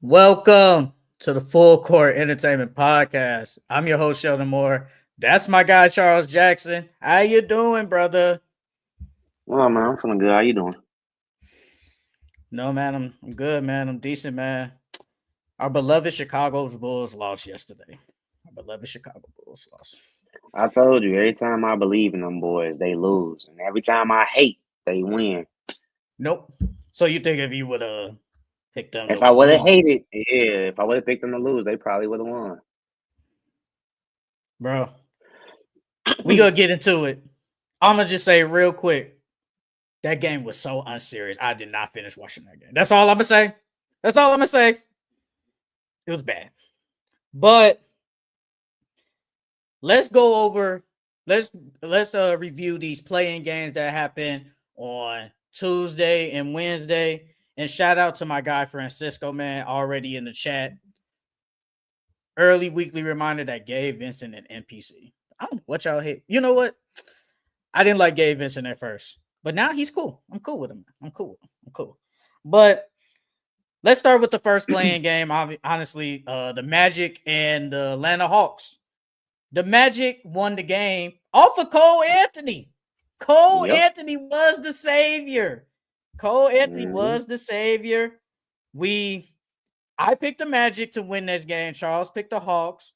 Welcome to the Full Court Entertainment Podcast. I'm your host, Sheldon Moore. That's my guy, Charles Jackson. How you doing, brother? Well, man, I'm feeling good. How you doing? No, man, I'm good, man. I'm decent, man. Our beloved Chicago Bulls lost yesterday. Our beloved Chicago Bulls lost. I told you, every time I believe in them boys, they lose. And every time I hate, they win. Nope. So you think if you would have picked them to If I would have lose, hated, yeah, if I would have picked them to lose, they probably would have won. bro, we gonna get into it. I'm gonna just say real quick. That game was so unserious. I did not finish watching that game. That's all I'm gonna say. That's all I'm gonna say. It was bad. But let's go over. Let's review these playing games that happened on Tuesday and Wednesday. And shout out to my guy Francisco, man, already in the chat. Early weekly reminder that Gabe Vincent and NPC. I don't know what y'all hate. You know what? I didn't like Gabe Vincent at first. But now he's cool. I'm cool with him. I'm cool. But let's start with the first playing game. Honestly, the Magic and the Atlanta Hawks. The Magic won the game off of Cole Anthony. Cole Anthony was the savior. Was the savior. I picked the Magic to win this game. Charles picked the Hawks.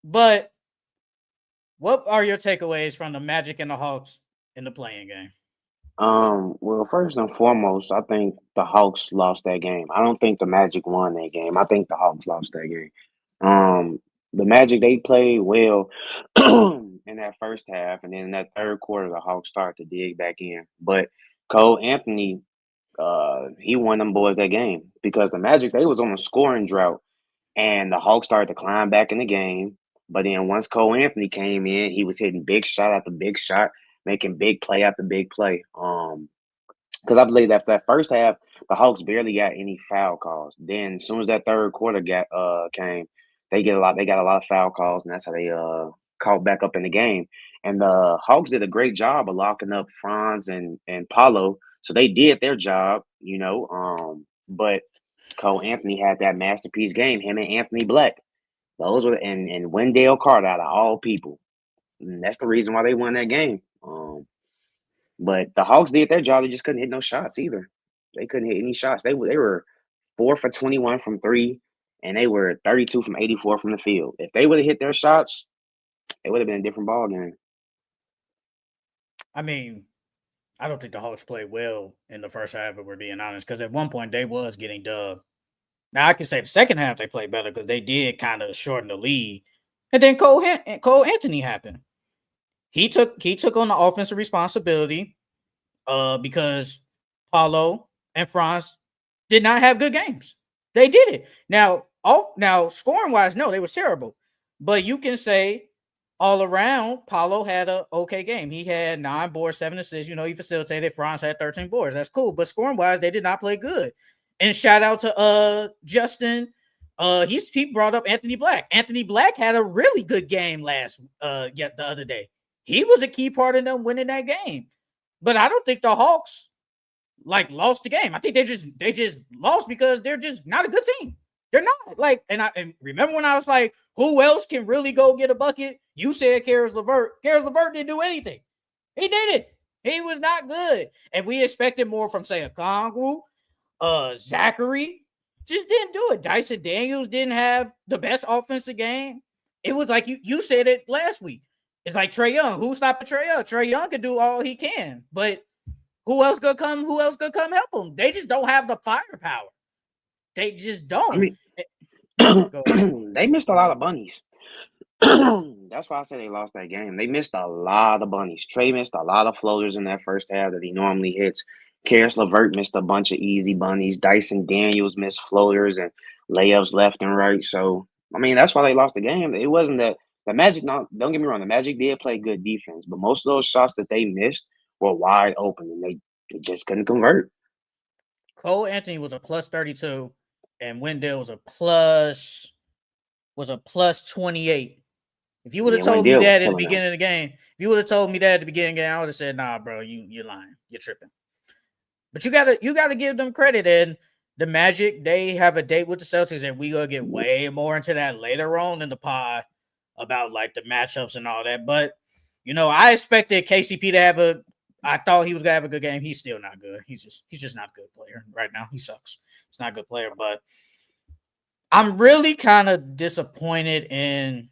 But what are your takeaways from the Magic and the Hawks in the playing game? Well, first and foremost, I think the Hawks lost that game. I don't think the Magic won that game. I think the Hawks lost that game. The Magic, they played well in that first half, and then in that third quarter, the Hawks started to dig back in. But Cole Anthony, he won them boys that game because the Magic, they was on a scoring drought, and the Hawks started to climb back in the game. But then once Cole Anthony came in, he was hitting big shot after big shot, making big play after big play. Because I believe after that first half, the Hawks barely got any foul calls. Then as soon as that third quarter came, they got a lot of foul calls, and that's how they caught back up in the game. And the Hawks did a great job of locking up Franz and Paulo, so they did their job, But Cole Anthony had that masterpiece game. Him and Anthony Black, those were and Wendell Carter out of all people. And that's the reason why they won that game. But the Hawks did their job. They just couldn't hit no shots either. They couldn't hit any shots. They were 4 for 21 from three, and they were 32 from 84 from the field. If they would have hit their shots, it would have been a different ball game. I mean, I don't think the Hawks played well in the first half, if we're being honest, because at one point they was getting dubbed. Now I can say the second half they played better because they did kind of shorten the lead, and then Cole Anthony happened. He took on the offensive responsibility, because Paulo and Franz did not have good games. They did it. Now scoring wise, no, they was terrible. But you can say all around, Paulo had an okay game. He had 9 boards, 7 assists. He facilitated. Franz had 13 boards. That's cool. But scoring wise, they did not play good. And shout out to Justin. He brought up Anthony Black. Anthony Black had a really good game the other day. He was a key part in them winning that game. But I don't think the Hawks lost the game. I think they just lost because they're just not a good team. They're not and remember when I was like, who else can really go get a bucket? You said Caris LeVert. Caris LeVert didn't do anything. He did it. He was not good. And we expected more from, say, Okongwu, Zachary. Just didn't do it. Dyson Daniels didn't have the best offensive game. It was like you said it last week. It's like Trae Young. Who's stopping Trae Young? Trae Young can do all he can, but who else gonna come help him? They just don't have the firepower. They just don't. I mean, they missed a lot of bunnies. That's why I said they lost that game. They missed a lot of bunnies. Trae missed a lot of floaters in that first half that he normally hits. Caris LeVert missed a bunch of easy bunnies. Dyson Daniels missed floaters and layups left and right. So, I mean, that's why they lost the game. It wasn't that the Magic, don't get me wrong, the Magic did play good defense, but most of those shots that they missed were wide open, and they just couldn't convert. Cole Anthony was a plus 32, and Wendell was a plus 28. If you would have told me that at the beginning of the game, I would have said, nah, bro, you're lying. You're tripping. But you gotta give them credit. And the Magic, they have a date with the Celtics, and we gonna get way more into that later on in the pod about like the matchups and all that. But I expected KCP to have a. I thought he was gonna have a good game. He's still not good. He's just not a good player right now. He sucks. He's not a good player. But I'm really kind of disappointed in.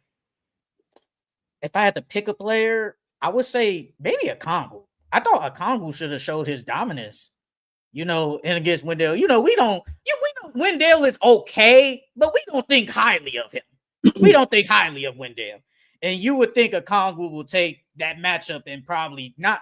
If I had to pick a player, I would say maybe a Kongu. I thought Okongwu should have showed his dominance, and against Wendell. Wendell is okay, but we don't think highly of him. We don't think highly of Wendell. And you would think Okongwu will take that matchup and probably not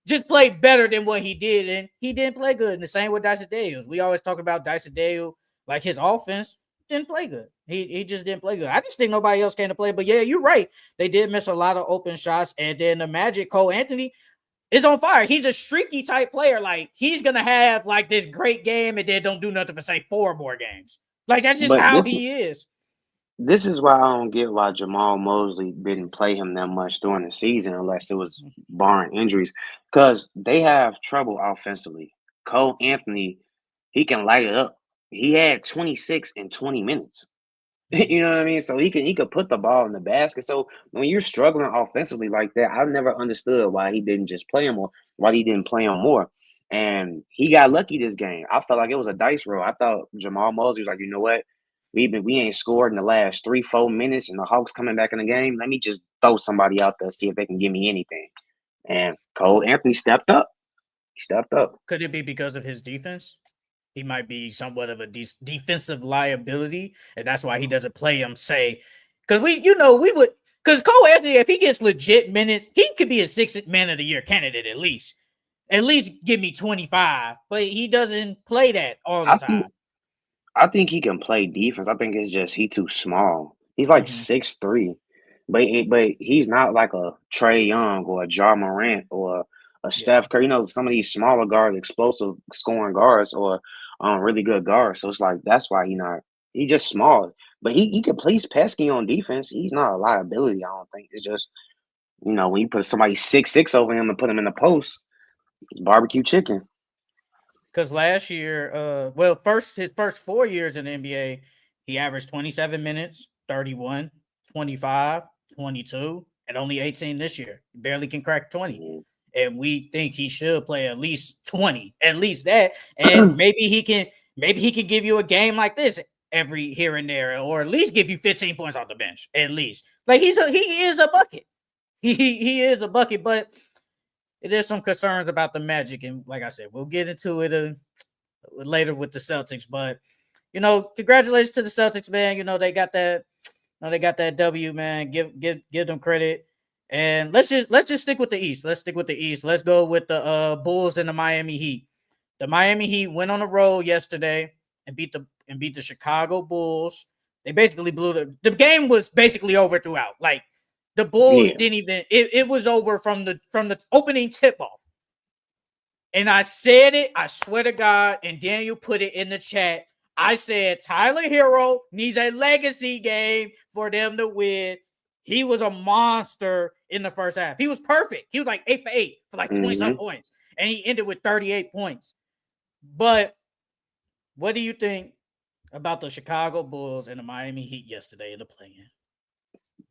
just play better than what he did. And he didn't play good. And the same with Dyson Daniels. We always talk about Dyson Daniels, like his offense didn't play good. He just didn't play good. I just think nobody else came to play. But yeah, you're right. They did miss a lot of open shots. And then the Magic, Cole Anthony, is on fire. He's a streaky type player. Like, he's going to have like this great game and then don't do nothing for say 4 more games. Like, that's just But how he is. this is why I don't get why Jamal Mosley didn't play him that much during the season unless it was barring injuries. Because they have trouble offensively. Cole Anthony, he can light it up. He had 26 in 20 minutes. You know what I mean? So he could put the ball in the basket. So when you're struggling offensively like that, I've never understood why he didn't just play him or why he didn't play him more. And he got lucky this game. I felt like it was a dice roll. I thought Jamal Mosley was like, you know what? We ain't scored in the last 3-4 minutes, and the Hawks coming back in the game. Let me just throw somebody out there, see if they can give me anything. And Cole Anthony stepped up. He stepped up. Could it be because of his defense? He might be somewhat of a defensive liability, and that's why he doesn't play him. Say, because because Cole Anthony, if he gets legit minutes, he could be a 6th man of the year candidate at least. At least give me 25, but he doesn't play that all the I time. think I think he can play defense. I think it's just he too small. He's like 6'3", but he's not like a Trey Young or a Ja Morant or a Steph Curry. You know, some of these smaller guards, explosive scoring guards, or really good guards. So it's like that's why he just small. But he can play pesky on defense. He's not a liability. I don't think it's just when you put somebody 6'6" over him and put him in the post, it's barbecue chicken. Because last year, his first 4 years in the NBA, he averaged 27 minutes, 31, 25, 22, and only 18 this year. Barely can crack 20. Mm-hmm. And we think he should play at least 20, at least that. And maybe he can give you a game like this every here and there, or at least give you 15 points off the bench, at least. Like he is a bucket. He is a bucket, but there's some concerns about the Magic, and like I said, we'll get into it later with the Celtics. But congratulations to the Celtics, man. They got that. They got that W, man. Give them credit. And let's just stick with the East. Let's stick with the East. Let's go with the Bulls and the Miami Heat. The Miami Heat went on the road yesterday and beat the Chicago Bulls. They basically blew the game was basically over throughout. Like, the Bulls didn't even. It was over from the opening tip off. And I said it. I swear to God. And Daniel put it in the chat. I said Tyler Hero needs a legacy game for them to win. He was a monster in the first half. He was perfect. He was like 8 for 8 for like 20-some points. And he ended with 38 points. But what do you think about the Chicago Bulls and the Miami Heat yesterday in the play-in?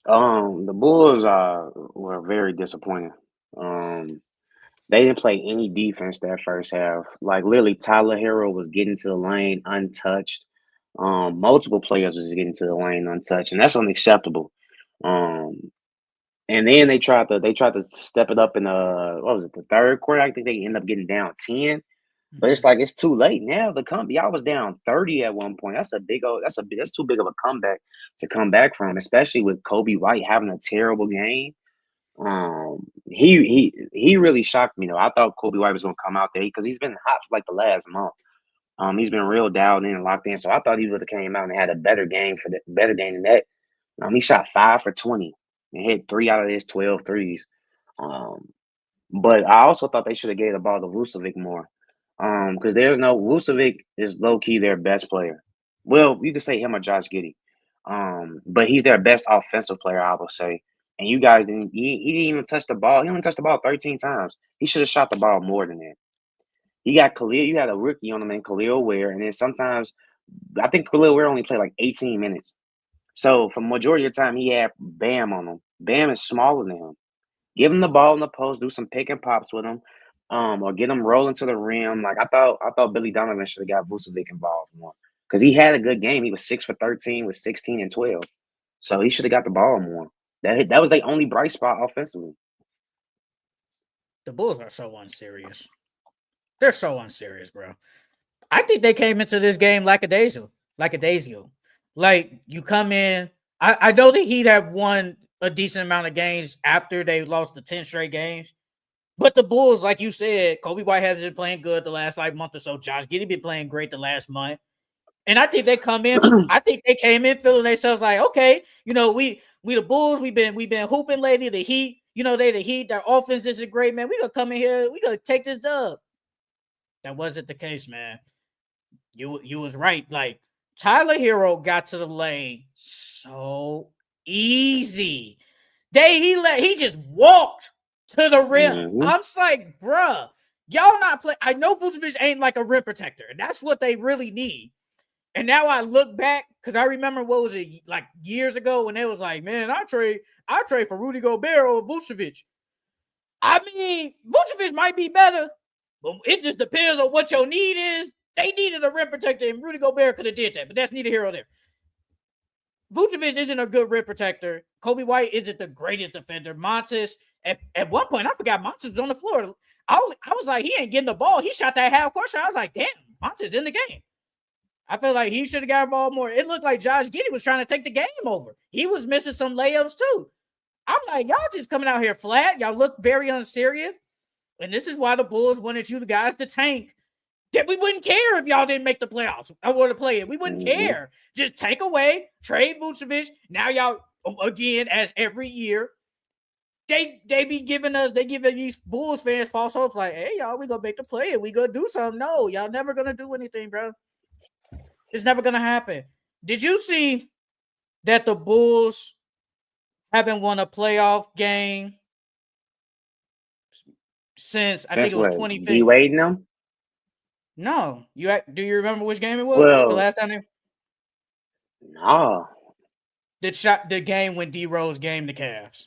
The Bulls were very disappointing. They didn't play any defense that first half. Like, literally, Tyler Hero was getting to the lane untouched. Multiple players was getting to the lane untouched, and that's unacceptable. And then they tried to step it up in the third quarter. I think they ended up getting down 10. But it's like it's too late now to come. Y'all was down 30 at one point. That's too big of a comeback to come back from, especially with Kobe White having a terrible game. He really shocked me though. I thought Kobe White was gonna come out there because he's been hot for like the last month. He's been real dialed in and locked in. So I thought he would have came out and had a better game than that. He shot 5 for 20 and hit 3 out of his 12 threes. But I also thought they should have gave the ball to Vucevic more. Because Vucevic is low key their best player. Well, you could say him or Josh Giddey. But he's their best offensive player, I would say. And you guys he didn't even touch the ball. He only touched the ball 13 times. He should have shot the ball more than that. You got Khalil, you had a rookie on him and Khalil Ware, and then sometimes I think Khalil Ware only played like 18 minutes. So for majority of the time, he had Bam on him. Bam is smaller than him. Give him the ball in the post, do some pick and pops with him, or get him rolling to the rim. Like I thought Billy Donovan should have got Vucevic involved more because he had a good game. He was 6 for 13 with 16 and 12, so he should have got the ball more. That was their only bright spot offensively. The Bulls are so unserious. They're so unserious, bro. I think they came into this game lackadaisical. Like you come in. I know the Heat have won a decent amount of games after they lost the 10 straight games. But the Bulls, like you said, Kobe Whitehead has been playing good the last like month or so. Josh Giddey been playing great the last month. And I think they come in. I think they came in feeling themselves like, okay, we the Bulls, we've been hooping lately. The Heat, they the Heat. Their offense isn't great, man. We gonna come in here. We gonna take this dub. That wasn't the case, man. You was right. Like Tyler Hero got to the lane so easy. He just walked to the rim. Mm-hmm. I'm just like, bruh, y'all not play. I know Vucevic ain't like a rim protector, and that's what they really need. And now I look back because I remember what was it like years ago when they was like, man, I trade for Rudy Gobert or Vucevic. I mean, Vucevic might be better, but it just depends on what your need is. They needed a rim protector, and Rudy Gobert could have did that, but that's neither here nor there. Vucevic isn't a good rim protector. Kobe White isn't the greatest defender. Montes, at one point, I forgot Montes was on the floor. I was like, he ain't getting the ball. He shot that half-court shot. I was like, damn, Montes in the game. I feel like he should have got involved more. It looked like Josh Giddey was trying to take the game over. He was missing some layups too. I'm like, y'all just coming out here flat. Y'all look very unserious. And this is why the Bulls wanted you guys to tank. That we wouldn't care if y'all didn't make the playoffs. I want to play it. We wouldn't care. Just take away, trade Vucevic. Now y'all, again, as every year, they be giving these Bulls fans false hopes like, hey, y'all, we gonna make the play and we gonna do something. No, y'all never gonna do anything, bro. It's never gonna happen. Did you see that the Bulls haven't won a playoff game since I think it was 2015? D-Wade and them? No. Do you remember which game it was? Well, the last time they no. the game when D-Rose gamed the Cavs.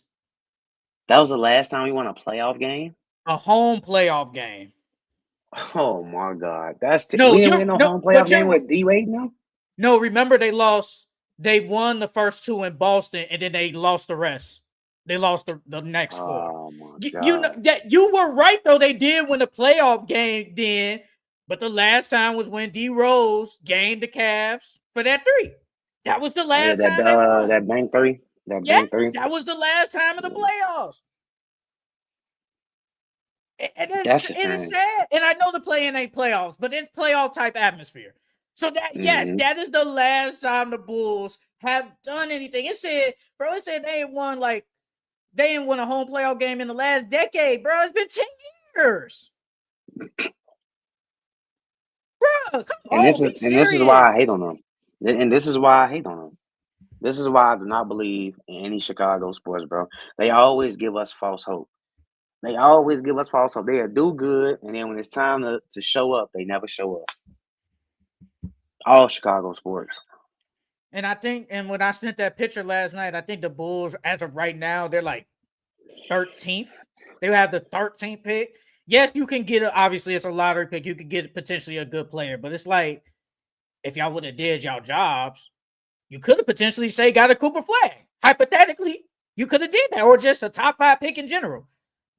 That was the last time we won a playoff game? A home playoff game. Oh my God. That's No, we didn't win no home playoff game with D-Wade now? No, remember they lost. They won the first two in Boston, and then they lost the rest. They lost the next four. Oh my God. You know that you were right though. They did win the playoff game then, but the last time was when D Rose gamed the Cavs for that three. That was the last time they won. That bang three. Yes, that was the last time of the playoffs. And it is sad. And I know the play-in ain't playoffs, but it's playoff type atmosphere. So that yes, that is the last time the Bulls have done anything. It said they ain't won a home playoff game in the last decade, bro. It's been 10 years. Bro, come on. This is why I hate on them. And this is why I hate on them. This is why I do not believe in any Chicago sports, bro. They always give us false hope. They do good, and then when it's time to show up, they never show up. All Chicago sports. And I think, and when I sent that picture last night, I think the Bulls, as of right now, they're like 13th. They have the 13th pick. Yes, you can get obviously it's a lottery pick. You could get potentially a good player, but it's like if y'all would have did y'all jobs, you could have potentially got a Cooper Flag. Hypothetically, you could have did that, or just a top 5 pick in general.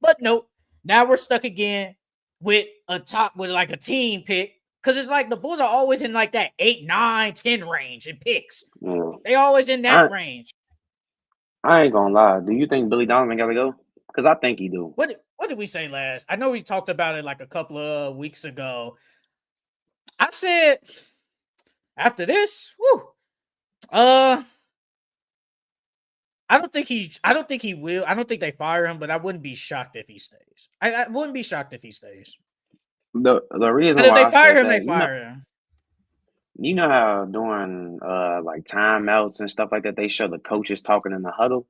But nope. Now we're stuck again with a team pick. Because it's like the Bulls are always in like that 8, 9, 10 range in picks. Yeah. They always in that range. I ain't gonna lie. Do you think Billy Donovan gotta go? Because I think he do. What did we say last? I know we talked about it like a couple of weeks ago. I said after this, I don't think he will. I don't think they fire him, but I wouldn't be shocked if he stays. I wouldn't be shocked if he stays. The reason why they fire him, they fire him. You know how during like timeouts and stuff like that, they show the coaches talking in the huddle.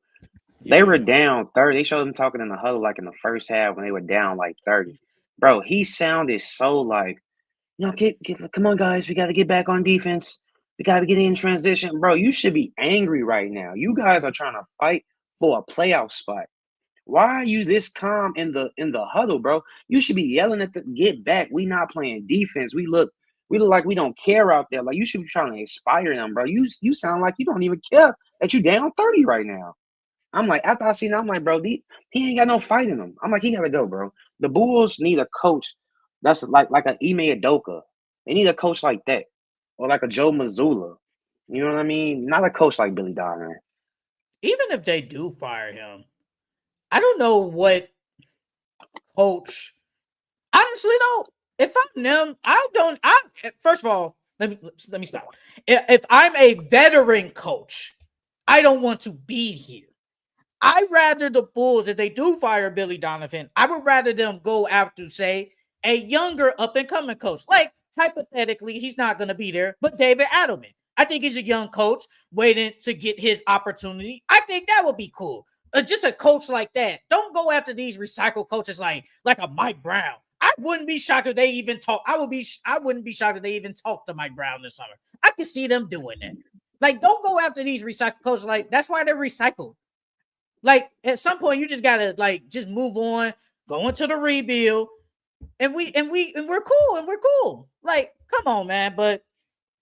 Yeah. They were down 30. They showed them talking in the huddle like in the first half when they were down like 30. bro, he sounded so like, come on, guys, we got to get back on defense. We got to get in transition, bro. You should be angry right now. You guys are trying to fight for a playoff spot. Why are you this calm in the huddle, bro? You should be yelling at the get back. We not playing defense. We look like we don't care out there. Like you should be trying to inspire them, bro. You sound like you don't even care that you down 30 right now. I'm like, after I seen that, I'm like, bro, he ain't got no fight in him. I'm like, he gotta go, bro. The Bulls need a coach that's like a Ime Udoka. They need a coach like that. Or like a Joe Mazzulla. You know what I mean? Not a coach like Billy Donovan. Even if they do fire him, I don't know what coach. Honestly, though, if I'm them, I don't. First of all, let me stop. If I'm a veteran coach, I don't want to be here. I'd rather the Bulls, if they do fire Billy Donovan, I would rather them go after, say, a younger up and coming coach. Like, hypothetically, he's not going to be there, but David Adelman. I think he's a young coach waiting to get his opportunity. I think that would be cool. Just a coach like that. Don't go after these recycled coaches like a Mike Brown. I wouldn't be shocked if they even talk. I wouldn't be shocked if they even talk to Mike Brown this summer. I could see them doing that. Like, don't go after these recycled coaches. Like, that's why they're recycled. Like at some point, you just gotta just move on, go into the rebuild, and we're cool. Like, come on, man. But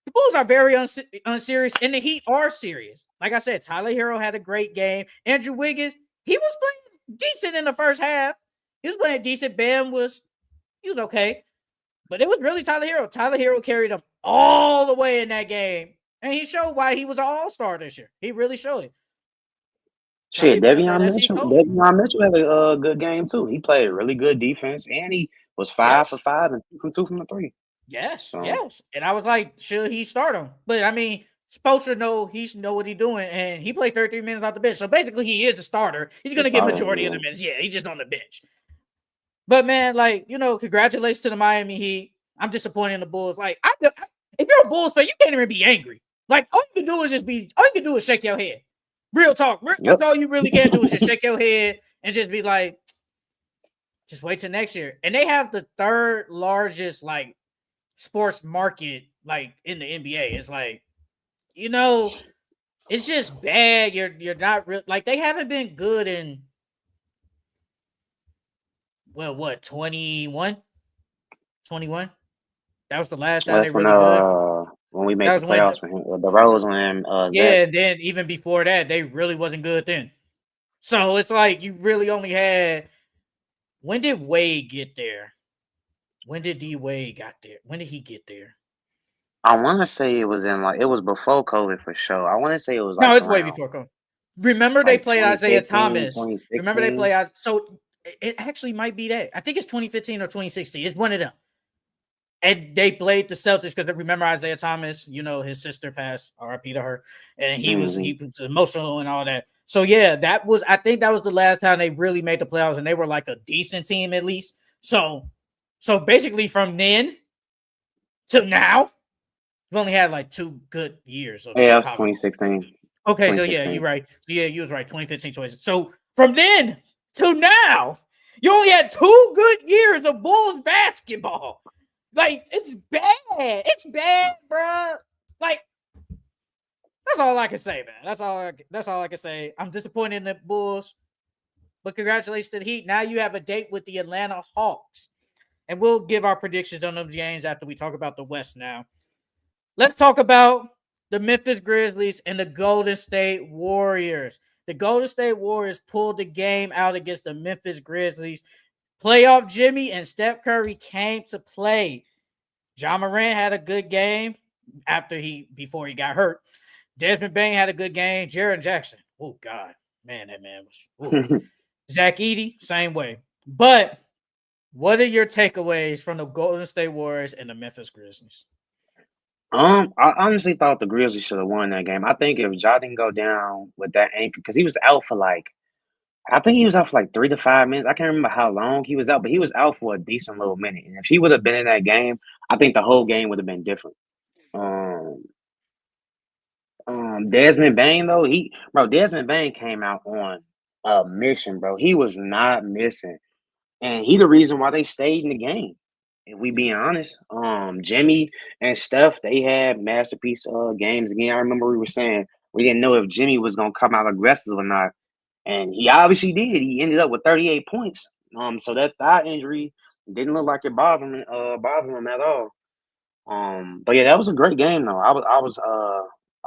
the Bulls are very unserious, and the Heat are serious. Like I said, Tyler Hero had a great game. Andrew Wiggins, he was playing decent in the first half. He was playing decent. Bam was okay, but it was really Tyler Hero. Tyler Hero carried him all the way in that game, and he showed why he was an all-star this year. He really showed it. Shit, That's Devion that's he Mitchell. coaching. Devion Mitchell had a good game too. He played really good defense, and he was 5 for 5 and 2 from the three. Yes. So And I was like, should he start him? But I mean, supposed to know what he's doing, and he played 33 minutes off the bench. So basically, he is a starter. He's gonna it's get all right. majority of Yeah. the minutes. Yeah, he's just on the bench. But man, congratulations to the Miami Heat. I'm disappointed in the Bulls. Like, if you're a Bulls fan, you can't even be angry. Like, all you can do is shake your head. Real talk. Yep. That's all you really can do is just shake your head and just be like, just wait till next year. And they have the third largest sports market in the NBA. It's like, it's just bad. You're not real they haven't been good in 21? 21? That was the last time they That's really good. when we That made the was when playoffs for him, the Rose when Zach. yeah, and then even before that, they really wasn't good then. So it's like you really only had when did Wade get there? When did D Wade got there? When did he get there? I want to say it was it was before COVID for sure. I want to say it was No, it's way around before COVID. Remember they played Isaiah 2015, Thomas. Remember they 2016. played so it actually might be that. I think it's 2015 or 2016. It's one of them. And they played the Celtics because remember Isaiah Thomas, his sister passed, RIP to her, and he was emotional and all that. So yeah, I think that was the last time they really made the playoffs, and they were like a decent team at least. So basically from then to now, we've only had like 2 good years of Yeah, it was Chicago. 2016. Okay, so yeah, you're right. So yeah, you was right. 2015, 2016. So from then to now, you only had 2 good years of Bulls basketball. Like, it's bad. It's bad, bro. Like, that's all I can say, man. That's all I can say. I'm disappointed in the Bulls, but congratulations to the Heat. Now you have a date with the Atlanta Hawks, and we'll give our predictions on those games after we talk about the West. Now, let's talk about the Memphis Grizzlies and the Golden State Warriors. The Golden State Warriors pulled the game out against the Memphis Grizzlies. Playoff Jimmy and Steph Curry came to play. Ja Morant had a good game before he got hurt. Desmond Bain had a good game. Jaren Jackson. Oh, God. Man, that man was. Zach Edey, same way. But what are your takeaways from the Golden State Warriors and the Memphis Grizzlies? I honestly thought the Grizzlies should have won that game. I think if Ja didn't go down with that ankle, because he was out for I think he was out for 3 to 5 minutes. I can't remember how long he was out, but he was out for a decent little minute. And if he would have been in that game, I think the whole game would have been different. Desmond Bain though, Desmond Bain came out on a mission, bro. He was not missing. And he the reason why they stayed in the game. If we being honest, Jimmy and Steph, they had masterpiece games again. I remember we were saying we didn't know if Jimmy was gonna come out aggressive or not, and he obviously did. He ended up with 38 points. So that thigh injury didn't look like it bothered him at all. But yeah, that was a great game though. I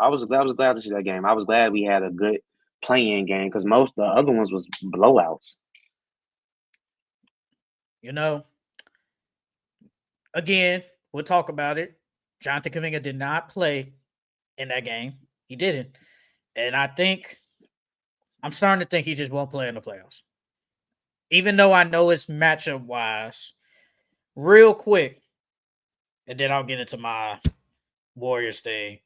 was glad to see that game. I was glad we had a good playing game because most of the other ones was blowouts. You know, again, we'll talk about it. Jonathan Kuminga did not play in that game. He didn't. And I'm starting to think he just won't play in the playoffs. Even though I know it's matchup wise, real quick, and then I'll get into my Warriors thing.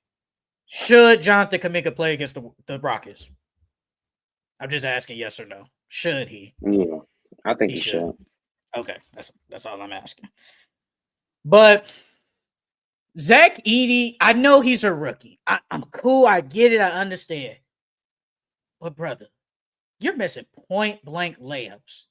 Should Jonathan Kuminga play against the Rockets? I'm just asking yes or no. Should he? Yeah, I think He he should. should. Okay, that's all I'm asking. But Zach Edey, I know he's a rookie. I'm cool. I get it. I understand. But brother, you're missing point blank layups.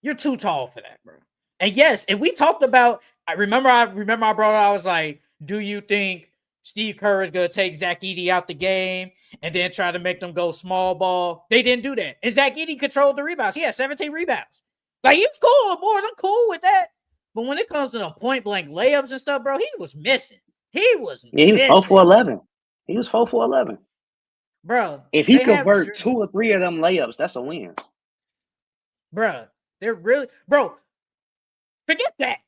You're too tall for that, bro. And yes, if we talked about, I remember I brought up, I was like, do you think Steve Kerr is gonna take Zach Edey out the game and then try to make them go small ball? They didn't do that. And Zach Edey controlled the rebounds. He had 17 rebounds. Like, he was cool, boys. I'm cool with that. But when it comes to the point blank layups and stuff, bro, he was missing. He was Yeah, he was 4 for missing, 11. He was 4 for 11. bro. If he They have, convert 2 or 3 of them layups, that's a win. bro. They're really, bro. Forget that.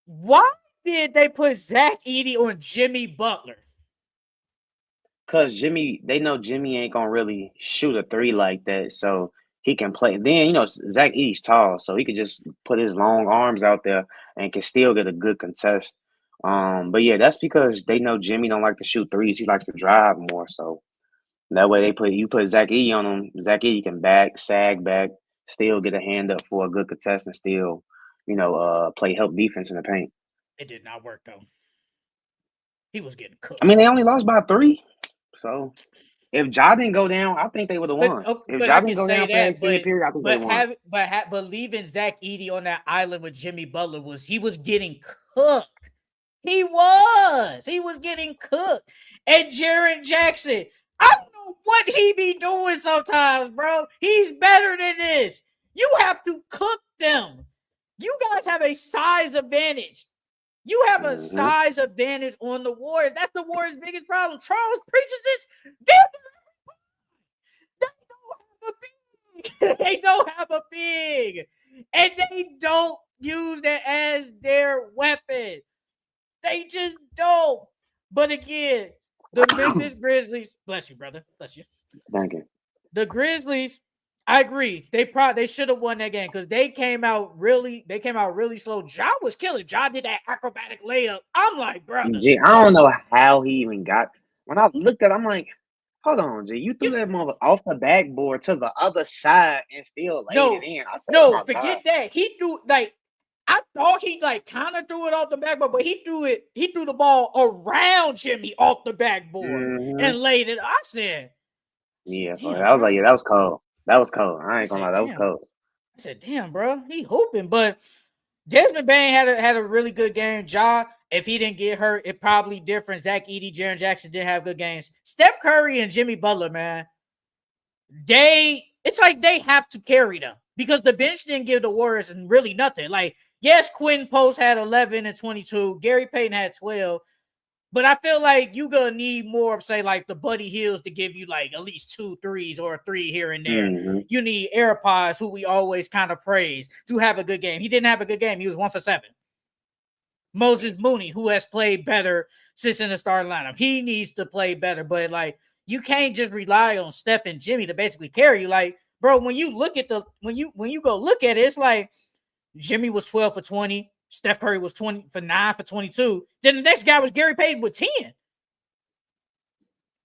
Why did they put Zach Edey on Jimmy Butler? Because they know Jimmy ain't gonna really shoot a 3 like that, so he can play. Then Zach Edey's tall, so he could just put his long arms out there and can still get a good contest. But yeah, that's because they know Jimmy don't like to shoot threes. He likes to drive more. So that way you put Zach Edey on him. Zach Edey can sag back, still get a hand up for a good contest and still, play help defense in the paint. It did not work though. He was getting cooked. I mean, they only lost by 3. So if Ja didn't go down, I think they would have won. If Ja didn't go down for an extended period, I think they won. But leaving Zach Edey on that island with Jimmy Butler he was getting cooked. He was getting cooked. And Jaren Jackson, I don't know what he be doing sometimes, bro. He's better than this. You have to cook them. You guys have a size advantage. You have a size advantage on the Warriors. That's the Warriors' biggest problem. Charles preaches this. They don't have a big. And they don't use that as their weapon. They just don't. But again, the Memphis Grizzlies, bless you, brother. Bless you. Thank you. The Grizzlies, I agree. They should have won that game because they came out really slow. Ja was killing. Ja did that acrobatic layup. I'm like, brother. G, I don't know how he even got. When I looked at it, I'm like, hold on, G. You threw that mother off the backboard to the other side and still laid it in. I said, forget that. He threw I thought he kind of threw it off the backboard, but he threw the ball around Jimmy off the backboard and laid it. I said, yeah, I was like, yeah, that was cold. That was cold. I ain't gonna lie, that was cold. I said, damn, bro, he hooping. But Desmond Bane had a really good game. Ja, if he didn't get hurt, it probably different. Zach Edey, Jaren Jackson didn't have good games. Steph Curry and Jimmy Butler, man, it's like they have to carry them because the bench didn't give the Warriors really nothing. Like, yes, Quentin Post had 11 and 22. Gary Payton had 12. But I feel like you're going to need more of, say, like the Buddy Hills to give you like at least 2 threes or a 3 here and there. Mm-hmm. You need AirPods, who we always kind of praise, to have a good game. He didn't have a good game. He was 1 for 7. Moses Mooney, who has played better since in the starting lineup. He needs to play better. But, like, you can't just rely on Steph and Jimmy to basically carry you. Like, bro, when you look at when you go look at it, it's like Jimmy was 12 for 20. Steph Curry was 20 for 9 for 22. Then the next guy was Gary Payton with 10.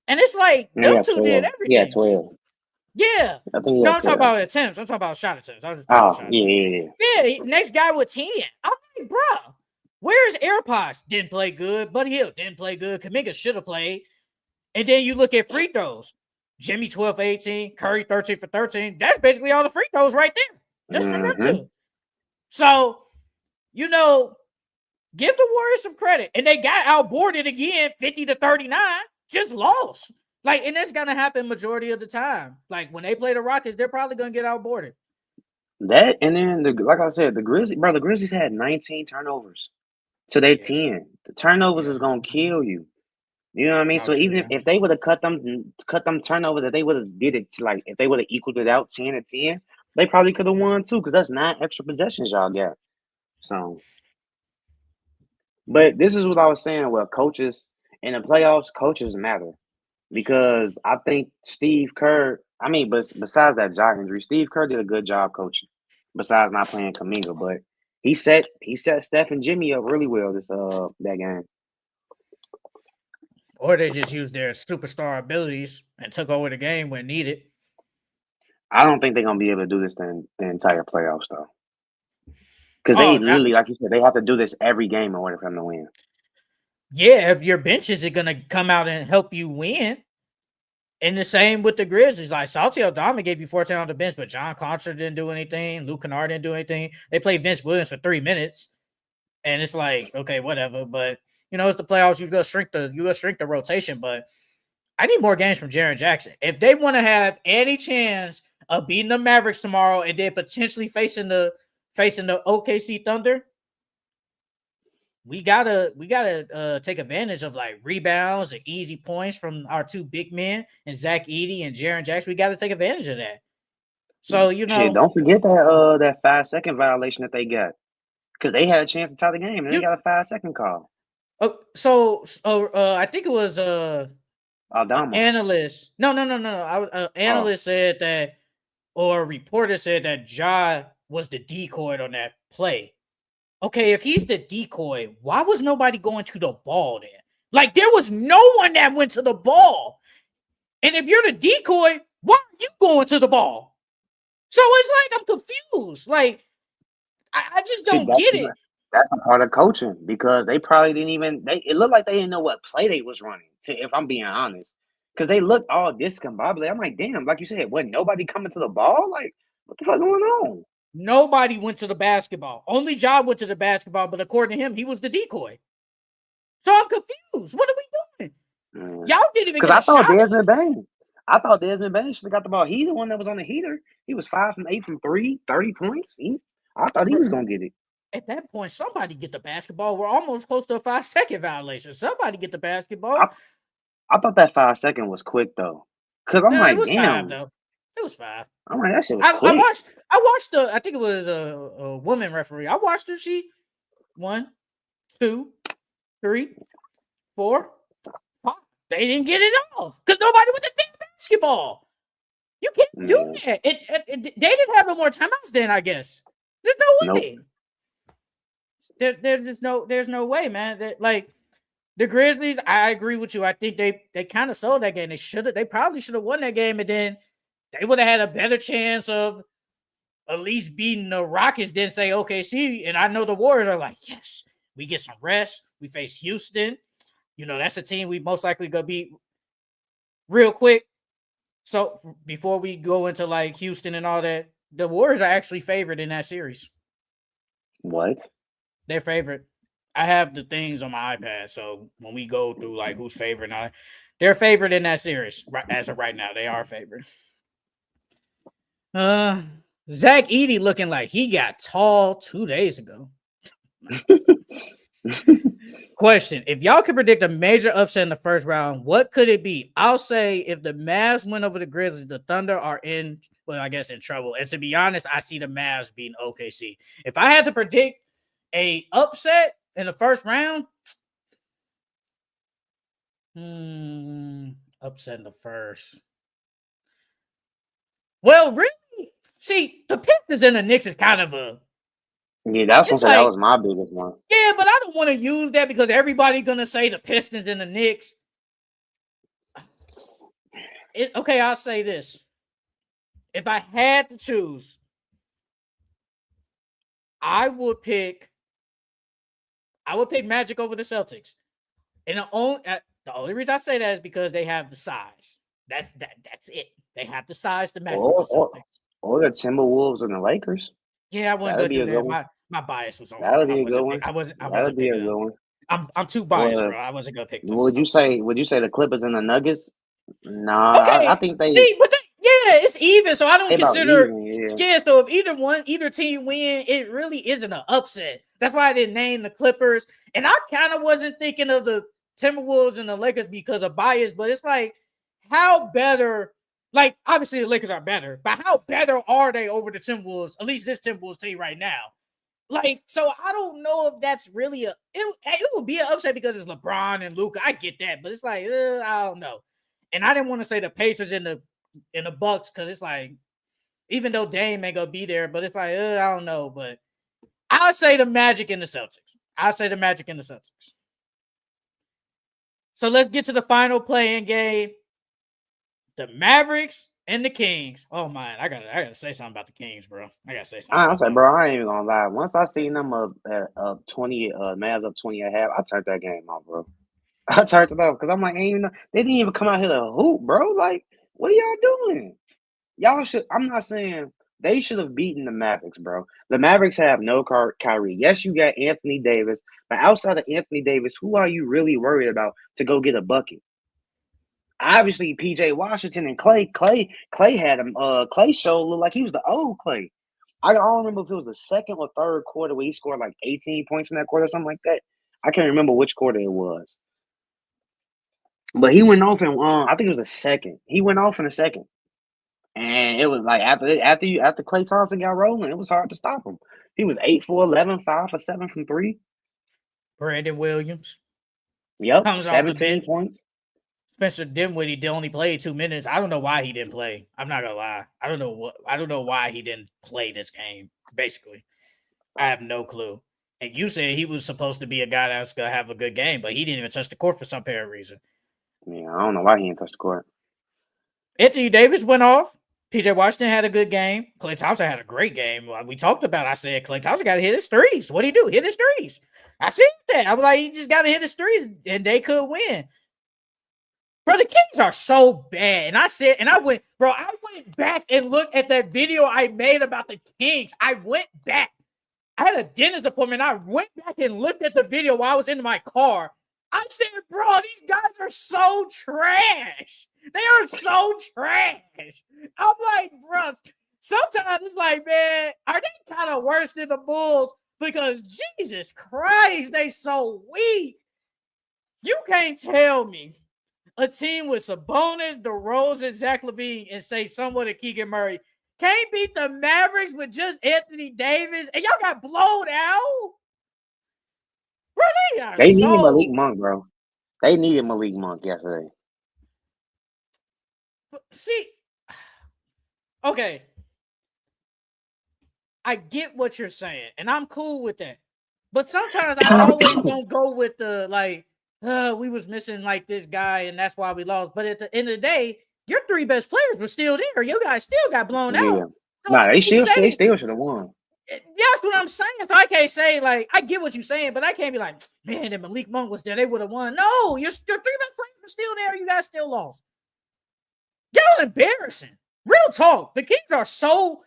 And it's like, them two did everything. Yeah, 12. Yeah. I'm talking about attempts. I'm talking about shot attempts. Yeah, next guy with 10. I'm like, bro, where's AirPods? Didn't play good. Buddy Hill didn't play good. Kuminga should have played. And then you look at free throws. Jimmy 12 for 18. Curry 13 for 13. That's basically all the free throws right there. just for them Mm-hmm. to. So, give the Warriors some credit. And they got outboarded again, 50-39, just lost. And that's going to happen majority of the time. When they play the Rockets, they're probably going to get outboarded. That and then like I said, the Grizzlies had 19 turnovers to their 10. The turnovers is gonna kill you. You know what I mean? So even if they would have cut them turnovers, if they would have did it if they would have equaled it out 10-10, they probably could have won too, because that's 9 extra possessions y'all got. So, but this is what I was saying. Well, coaches in the playoffs, coaches matter because I think Steve Kerr. I mean, but besides that jaw injury, Steve Kerr did a good job coaching. Besides not playing Kaminga, but he set Steph and Jimmy up really well that game. Or they just used their superstar abilities and took over the game when needed. I don't think they're gonna be able to do this the entire playoffs though, because they literally, like you said, they have to do this every game in order for them to win. Yeah, if your bench isn't gonna come out and help you win. And the same with the Grizzlies. Salty Aldama gave you 14 on the bench, but John Contra didn't do anything. Luke Kennard didn't do anything. They played Vince Williams for 3 minutes. And it's okay, whatever. But it's the playoffs. You're gonna shrink the rotation. But I need more games from Jaren Jackson. If they want to have any chance of beating the Mavericks tomorrow and then potentially facing the OKC Thunder, we gotta take advantage of rebounds and easy points from our 2 big men and Zach Edey and Jaren Jackson. We got to take advantage of that. So don't forget that 5-second violation that they got, because they had a chance to tie the game and they got a 5-second call. Oh, so I think it was Aldama. Analyst. No. Analyst said that, or a reporter said that Ja was the decoy on that play. Okay, if he's the decoy, why was nobody going to the ball then? There was no one that went to the ball. And if you're the decoy, why are you going to the ball? So it's I'm confused. I just don't get it. That's a part of coaching, because they probably didn't even it looked like they didn't know what play they was running, if I'm being honest. Because they looked all discombobulated. I'm like, damn, like you said, wasn't nobody coming to the ball? What the fuck going on? Nobody went to the basketball. Only Ja went to the basketball, but according to him, he was the decoy. So I'm confused. What are we doing? Y'all didn't even get a shot. I thought Desmond Bain should have got the ball. He's the one that was on the heater. He was 5 from 8 from 3, 30 points. I thought he was going to get it. At that point, somebody get the basketball. We're almost close to a 5-second violation. Somebody get the basketball. I thought that 5-second was quick, though. Because I'm like, damn. 5, though. It was 5. I'm like, that shit was quick. I watched I think it was a woman referee. I watched her. She 1, 2, 3, 4, 5. They didn't get it off because nobody went to damn basketball. You can't do that. They didn't have no more timeouts then, I guess. There's no way. Nope. There's no way, man. The Grizzlies, I agree with you. I think they kind of sold that game. They probably should have won that game, and then they would have had a better chance of at least beating the Rockets than say OKC. And I know the Warriors are like, yes, we get some rest. We face Houston. That's a team we most likely gonna beat real quick. So before we go into Houston and all that, the Warriors are actually favored in that series. What? They're favored. I have the things on my iPad, so when we go through who's favored, they're favored in that series. As of right now, they are favored. Zach Edey looking like he got tall 2 days ago. Question: if y'all could predict a major upset in the first round, what could it be? I'll say if the Mavs win over the Grizzlies, the Thunder are in trouble. And to be honest, I see the Mavs beating OKC. If I had to predict a upset in the first round, upset in the first. Well, really? See, the Pistons and the Knicks is kind of a... Yeah, that was my biggest one. Yeah, but I don't want to use that because everybody's going to say the Pistons and the Knicks. Okay, I'll say this. If I had to choose, I would pick Magic over the Celtics. And the only reason I say that is because they have the size. That's it. They have the size to match with the Celtics. Or the Timberwolves and the Lakers. Yeah, I wasn't That'll gonna be do a good that. one. My bias was on. That'll I be a good wasn't. one. I That'll wasn't be a picking good them. one. I'm too biased, Well, bro. I wasn't gonna pick them. would I you was too say biased. would you say the Clippers and the Nuggets? Nah, I Okay, think they see, but yeah, it's even. So I don't about consider. even. Yeah. Yeah, so if either team win, it really isn't an upset. That's why I didn't name the Clippers, and I kind of wasn't thinking of the Timberwolves and the Lakers because of bias. But it's like, how better? Like, obviously the Lakers are better, but how better are they over the Timberwolves? At least this Timberwolves team right now. Like, so I don't know if that's really it would be an upset because it's LeBron and Luka. I get that, but it's like I don't know. And I didn't want to say the Pacers in the Bucks because it's like even though Dame ain't gonna be there, but it's like I don't know. But I'll say the Magic and the Celtics. I'll say the Magic and the Celtics. So let's get to the final play-in game. The Mavericks and the Kings. Oh man, I gotta say something about the Kings, bro. I gotta say something I'm about saying, them. bro, I ain't even gonna lie. Once I seen them up 20, Mavs up 20 and a half, I turned that game off, bro. I turned it off because I'm like, ain't even, they didn't even come out here to hoop, bro. Like, what are y'all doing? Y'all should. I'm not saying they should have beaten the Mavericks, bro. The Mavericks have no Kyrie. Yes, you got Anthony Davis, but outside of Anthony Davis, who are you really worried about to go get a bucket? Obviously, PJ Washington and Clay had him. Clay show looked like he was the old Clay. I don't remember if it was the second or third quarter where he scored like 18 points in that quarter or something like that. I can't remember which quarter it was. But he went off in I think it was the second. He went off in the second. And it was like after Clay Thompson got rolling, it was hard to stop him. He was 8 for 11, 5 for 7 from 3. Brandon Williams Yep, comes off the 17 bench. points. Spencer Dinwiddie only played 2 minutes. I don't know why he didn't play. I'm not gonna lie. I don't know why he didn't play this game. Basically, I have no clue. And you said he was supposed to be a guy that's gonna have a good game, but he didn't even touch the court for some apparent reason. Yeah, I don't know why he didn't touch the court. Anthony Davis went off. PJ Washington had a good game. Klay Thompson had a great game. We talked about it. I said Klay Thompson got to hit his threes. What do he do? Hit his threes. I said that. I was like, he just got to hit his threes, and they could win. Bro, the Kings are so bad. And I went back and looked at that video I made about the Kings. I went back. I had a dentist appointment. I went back and looked at the video while I was in my car. I said, bro, these guys are so trash. They are so trash. I'm like, bro, sometimes it's like, man, are they kind of worse than the Bulls? Because Jesus Christ, they so weak. You can't tell me a team with Sabonis, DeRozan, Zach LaVine, and say someone to Keegan Murray can't beat the Mavericks with just Anthony Davis, and y'all got blown out. Bro, They needed Malik Monk, bro. They needed Malik Monk yesterday. See, okay, I get what you're saying, and I'm cool with that. But sometimes I always don't go with the like, we was missing like this guy, and that's why we lost. But at the end of the day, your 3 best players were still there. You guys still got blown Yeah. out. So Nah, they still should have won. That's what I'm saying. So I can't say like I get what you're saying, but I can't be like, man, if Malik Monk was there, they would have won. No, your 3 best players were still there. You guys still lost. Y'all embarrassing. Real talk. The Kings are so,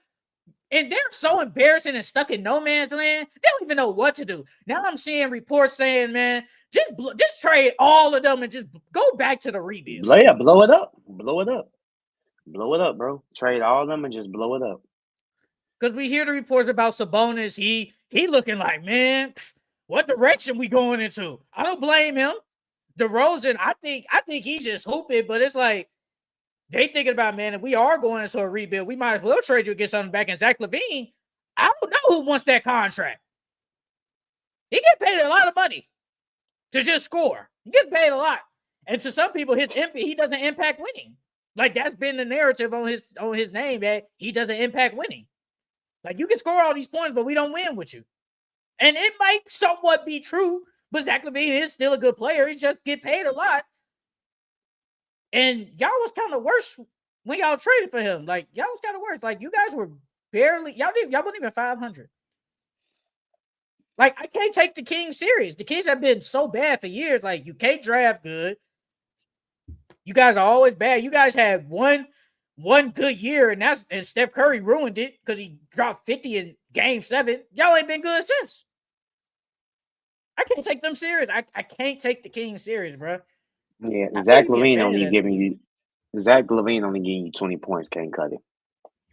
and they're so embarrassing and stuck in no man's land. They don't even know what to do. Now I'm seeing reports saying, man, just trade all of them and just go back to the rebuild. Blow it up. Blow it up. Blow it up, bro. Trade all of them and just blow it up. Because we hear the reports about Sabonis. He looking like, man, what direction we going into? I don't blame him. DeRozan, I think he's just hooping, but it's like they thinking about, man, if we are going into a rebuild, we might as well trade you and get something back. And Zach LaVine, I don't know who wants that contract. He get paid a lot of money to just score. He get paid a lot. And to some people, he doesn't impact winning. Like that's been the narrative on his name, that he doesn't impact winning. Like you can score all these points, but we don't win with you. And it might somewhat be true, but Zach LaVine is still a good player. He just get paid a lot. And y'all was kind of worse when y'all traded for him. Like y'all was kind of worse. Like you guys were barely, y'all wasn't even 500. Like I can't take the Kings serious. The Kings have been so bad for years. Like you can't draft good. You guys are always bad. You guys had one good year, and Steph Curry ruined it because he dropped 50 in Game 7. Y'all ain't been good since. I can't take them serious. I can't take the Kings serious, bro. Yeah, How Zach you be a LaVine fan of only that giving team? you Zach LaVine only giving you 20 points. Can't cut it.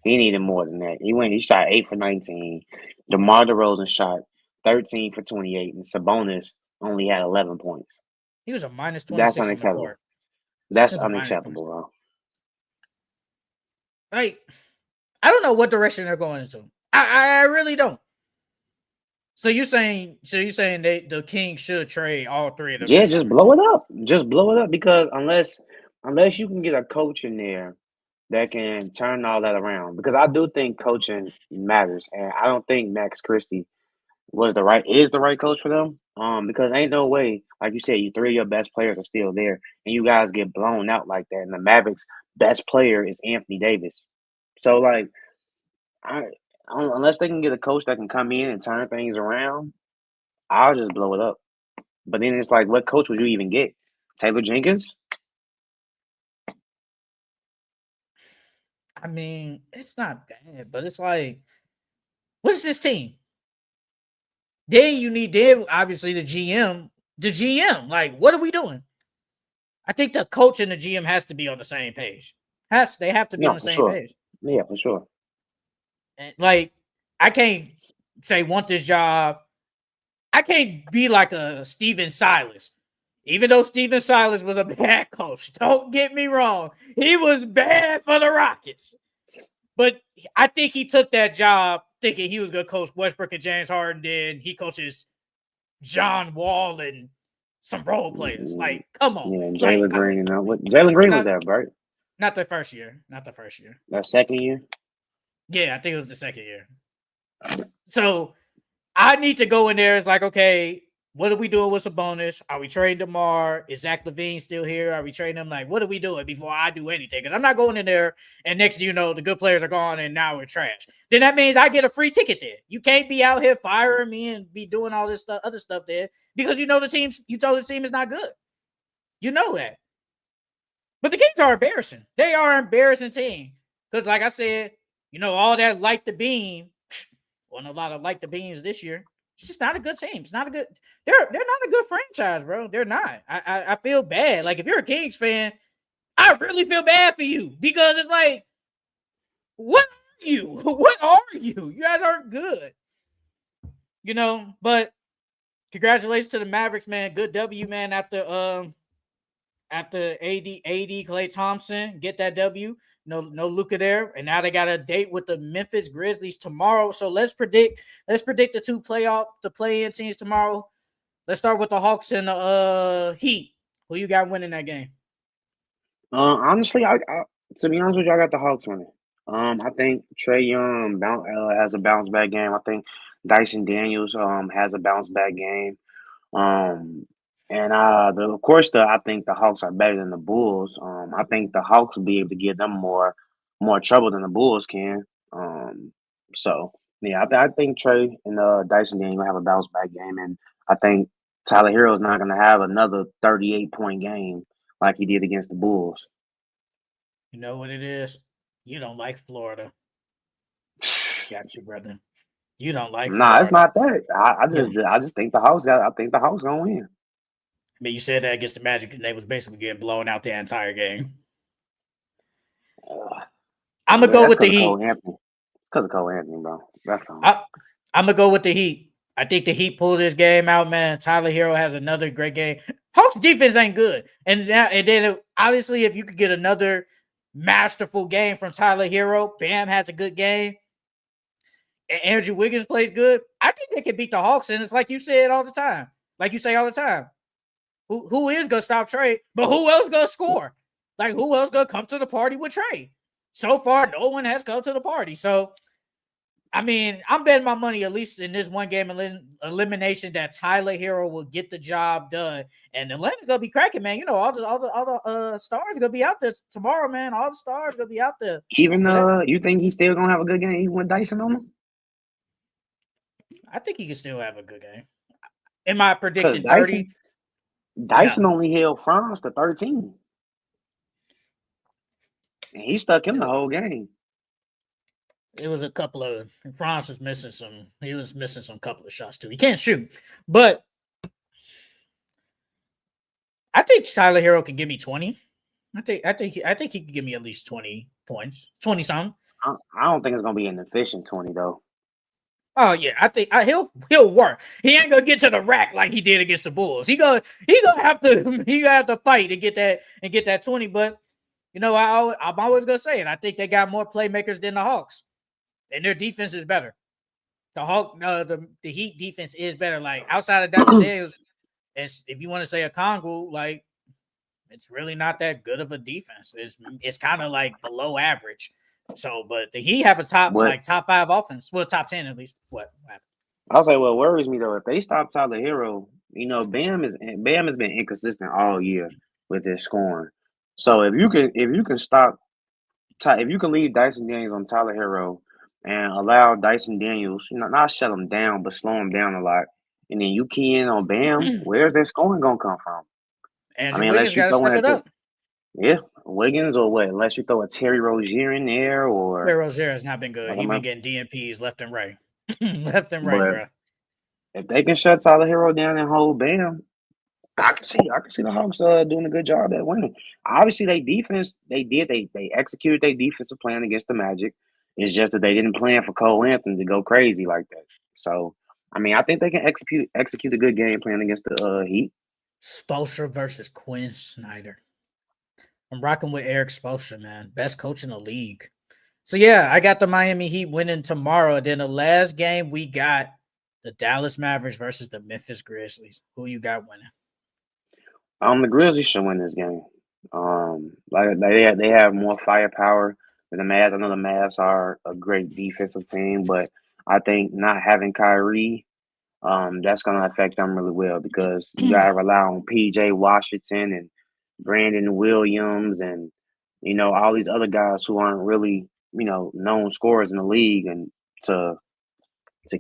He needed more than that. He shot 8 for 19. DeMar DeRozan shot 13 for 28, and Sabonis only had 11 points. He was a minus That's 26 on the unacceptable. court. He That's was a minus unacceptable, 26. bro. Like, I don't know what direction they're going into. I really don't. So you're saying the Kings should trade all three of them Yeah, this just summer? blow it up. Just blow it up because unless you can get a coach in there that can turn all that around. Because I do think coaching matters, and I don't think Max Christie is the right coach for them. Because ain't no way, like you said, you three of your best players are still there, and you guys get blown out like that. And the Mavericks' best player is Anthony Davis. So like, I unless they can get a coach that can come in and turn things around, I'll just blow it up. But then it's like, what coach would you even get? Taylor Jenkins? I mean, it's not bad, but it's like, what's this team? Then obviously the GM. The GM, like, what are we doing? I think the coach and the GM has to be on the same page. They have to be on No, the for same sure. page. Yeah, for sure. And, like, I can't say want this job. I can't be like a Steven Silas. Even though Steven Silas was a bad coach, don't get me wrong. He was bad for the Rockets. But I think he took that job thinking he was going to coach Westbrook and James Harden. Then he coaches John Wall and some role players. Mm, Like, come on. yeah, Like, Jalen Green and what Jalen Green was not there, right? not the first year. Not the first year. That second year? Yeah, I think it was the second year. So I need to go in there. It's like, okay, what are we doing with Sabonis? Are we trading DeMar? Is Zach LaVine still here? Are we trading him? Like, what are we doing before I do anything? Because I'm not going in there and next thing you know, the good players are gone and now we're trash. Then that means I get a free ticket there. You can't be out here firing me and be doing all this stuff, other stuff there because you know the team is not good. You know that. But the Kings are embarrassing. They are an embarrassing team. Because like I said, all that light the beam, wasn't a lot of light the beams this year. It's just not a good team. It's not a good. They're not a good franchise, bro. They're not. I feel bad. Like if you're a Kings fan, I really feel bad for you because it's like, what are you? What are you? You guys aren't good. But congratulations to the Mavericks, man. Good W, man. After AD Klay Thompson get that W. No Luka there, and now they got a date with the Memphis Grizzlies tomorrow. So let's predict the play-in teams tomorrow. Let's start with the Hawks and the Heat. Who you got winning that game? Honestly, I to be honest with you, I got the Hawks winning. I think Trae Young has a bounce back game. I think Dyson Daniels has a bounce back game. Um, and I think the Hawks are better than the Bulls. I think the Hawks will be able to give them more trouble than the Bulls can. So yeah, I think Trey and Dyson Daniel have a bounce back game, and I think Tyler Hero is not going to have another 38-point game like he did against the Bulls. You know what it is? You don't like Florida. Got you, brother. You don't like Nah, it's Florida. not that. I just think I think the Hawks gonna win. I mean, you said that against the Magic, and they was basically getting blown out the entire game. I'm gonna go That's with the because of Cole Heat. Anthony. Because of Cole Anthony, bro. That's all. I'm gonna go with the Heat. I think the Heat pulled this game out, man. Tyler Hero has another great game. Hawks defense ain't good, and then obviously if you could get another masterful game from Tyler Hero, Bam has a good game, and Andrew Wiggins plays good. I think they can beat the Hawks, and it's like you said all the time, like you say all the time. Who is gonna stop Trey? But who else gonna score? Like who else gonna come to the party with Trey? So far, no one has come to the party. So I mean, I'm betting my money at least in this one game elimination that Tyler Hero will get the job done, and Atlanta's gonna be cracking, man. All the stars are gonna be out there tomorrow, man. All the stars gonna be out there. Even So you think he's still gonna have a good game even with Dyson on him? I think he can still have a good game. Am I Because predicting 30? Dyson No. only held Franz to 13. And he stuck him the whole game. it was a couple of Franz was missing some. He was missing some couple of shots too. He can't shoot, but I think Tyler Hero can give me 20. I think he can give me at least 20 points, 20 something. I don't think it's gonna be an efficient 20 though. Oh yeah, I think he'll work. He ain't gonna get to the rack like he did against the Bulls. He gonna have to fight to get that 20. But you know, I'm always gonna say it. I think they got more playmakers than the Hawks, and their defense is better. The Heat defense is better. Like outside of Dyson Daniels, if you want to say a Kongu, like it's really not that good of a defense. It's kind of like below average. So, but the Heat have a top 5 offense, well, top 10 at least. What happened? I'll say what worries me though, if they stop Tyler Hero, you know, Bam has been inconsistent all year with his scoring. So if you can if you can leave Dyson Daniels on Tyler Hero and allow Dyson Daniels, you know, not shut him down, but slow him down a lot, and then you key in on Bam, where's that scoring gonna come from? Andrew Wiggins got to step it up. Yeah, Wiggins or what? Unless you throw a Terry Rozier in there, or Terry Rozier has not been good. He's been getting DNPs left and right, bro. If they can shut Tyler Hero down and hold Bam, I can see the Hawks doing a good job at winning. Obviously, they executed their defensive plan against the Magic. It's just that they didn't plan for Cole Anthony to go crazy like that. So, I mean, I think they can execute a good game plan against the Heat. Spoelstra versus Quinn Snyder. I'm rocking with Eric Spoelstra, man. Best coach in the league. So, yeah, I got the Miami Heat winning tomorrow. Then the last game we got the Dallas Mavericks versus the Memphis Grizzlies. Who you got winning? The Grizzlies should win this game. Like they have more firepower than the Mavs. I know the Mavs are a great defensive team, but I think not having Kyrie, that's gonna affect them really well because you gotta rely on PJ Washington and Brandon Williams and you know all these other guys who aren't really known scorers in the league and to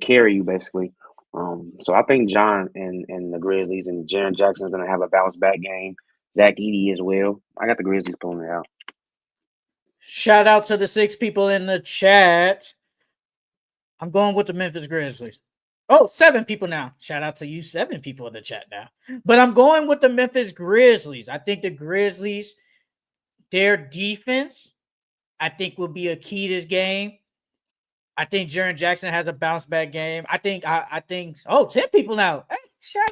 carry you basically. So I think John and the Grizzlies and Jaren Jackson's gonna have a bounce back game. Zach Edey as well. I got the Grizzlies pulling it out. Shout out to the 6 people in the chat. I'm going with the Memphis Grizzlies. Oh, 7 people now. Shout out to you 7 people in the chat now. But I'm going with the Memphis Grizzlies. I think the Grizzlies, their defense, I think will be a key to this game. I think Jaren Jackson has a bounce back game. I think 10 people now. Hey, shout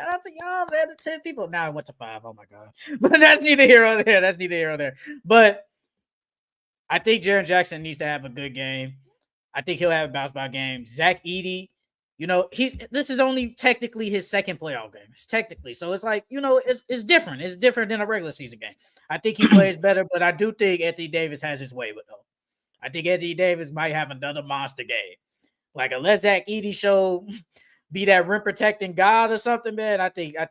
out to y'all, man. The 10 people. Now I went to 5. Oh my God. But that's neither here nor there. But I think Jaren Jackson needs to have a good game. I think he'll have a bounce back game. Zach Edey, this is only technically his second playoff game. It's technically. So it's like, it's different. It's different than a regular season game. I think he plays better, but I do think Anthony Davis has his way with him. I think Anthony Davis might have another monster game. Like unless Zach Edey be that rim protecting god or something, man. I think AD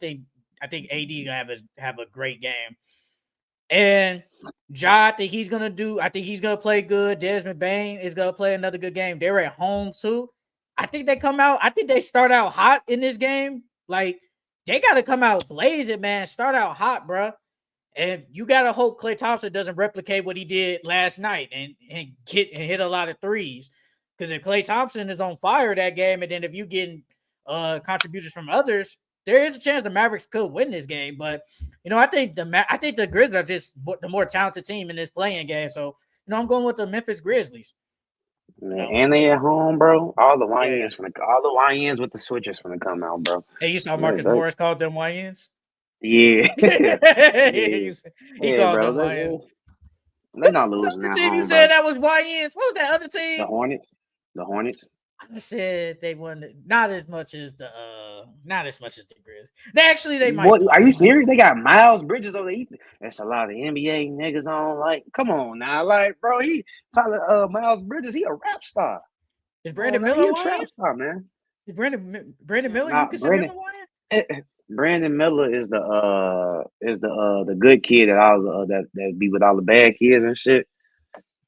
have a great game. And Ja, I think he's gonna play good. Desmond Bane is gonna play another good game. They're at home too. I think they start out hot in this game. Like they gotta come out blazing, man. Start out hot, bro. And you gotta hope Klay Thompson doesn't replicate what he did last night and hit a lot of threes. Because if Klay Thompson is on fire that game, and then if you getting contributions from others, there is a chance the Mavericks could win this game. But I think the Grizzlies are just the more talented team in this playing game. So I'm going with the Memphis Grizzlies. Man, and they at home, bro. All the YNs with the switches gonna come out, bro. Hey, you saw Marcus Morris called them YNs? Yeah. He called them YNs. They're not losing that team home, you said bro. that was YNs. What was that other team? The Hornets. I said they won not as much as the Grizz. They might. What, are you serious? They got Miles Bridges over there. That's a lot of NBA niggas on. Like, come on now, like, bro. Miles Bridges. He a rap star. Is Brandon Miller a trap star, man? Is Brandon Miller? You consider him a YN? Brandon Miller is the good kid that be with all the bad kids and shit.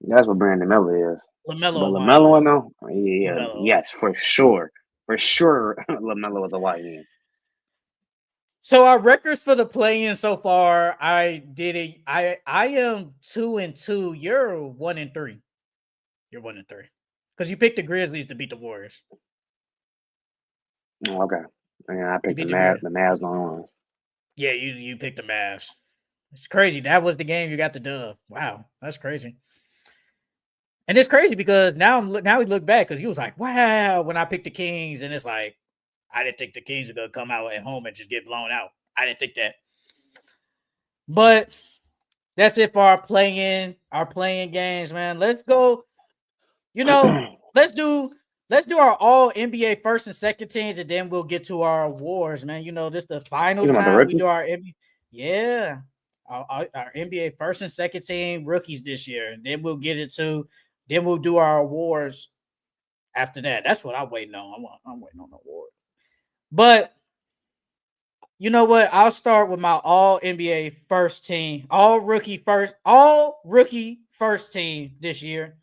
That's what Brandon Miller is. LaMelo, no, yeah, LaMelo. Yes, for sure, LaMelo is a YN. So our records for the play-in so far, I am 2-2. You're 1-3. You're 1-3 because you picked the Grizzlies to beat the Warriors. Okay. And I You picked beat the Grizz. The Mavs on. Yeah, you picked the Mavs. It's crazy. That was the game you got the dub. Wow, that's crazy. And it's crazy because now we look back because he was like, wow, when I picked the Kings, and it's like, I didn't think the Kings were gonna come out at home and just get blown out. I didn't think that. But that's it for our playing games, man. Let's go. You know, let's do our all NBA first and second teams, and then we'll get to our awards, man. You know, this the final You know about the time we do rookies? our NBA. Yeah. Our NBA first and second team rookies this year. And then we'll get it to, then we'll do our awards after that. That's what I'm waiting on. I'm waiting on the award. But you know what? I'll start with my all NBA first team, all rookie first team this year.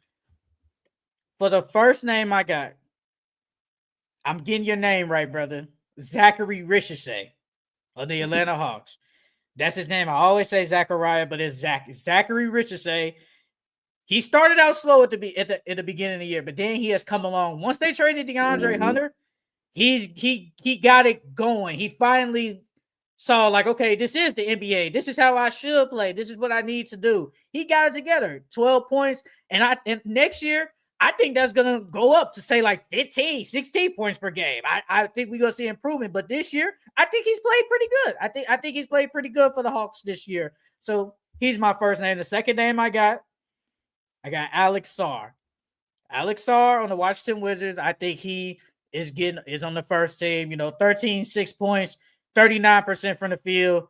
For the first name I got, I'm getting your name right, brother. Zachary Ricochet of the Atlanta Hawks. That's his name. I always say Zachariah, but it's Zachary Ricochet. He started out slow at the beginning of the year, but then he has come along. Once they traded DeAndre Hunter, he got it going. He finally saw like, okay, this is the NBA. This is how I should play. This is what I need to do. He got it together. 12 points. And next year, I think that's going to go up to say like 15, 16 points per game. I think we're going to see improvement. But this year, I think he's played pretty good. I think he's played pretty good for the Hawks this year. So he's my first name. The second name I got Alex Sarr. Alex Sarr on the Washington Wizards. I think he is on the first team. You know, 13, 6 points, 39% from the field.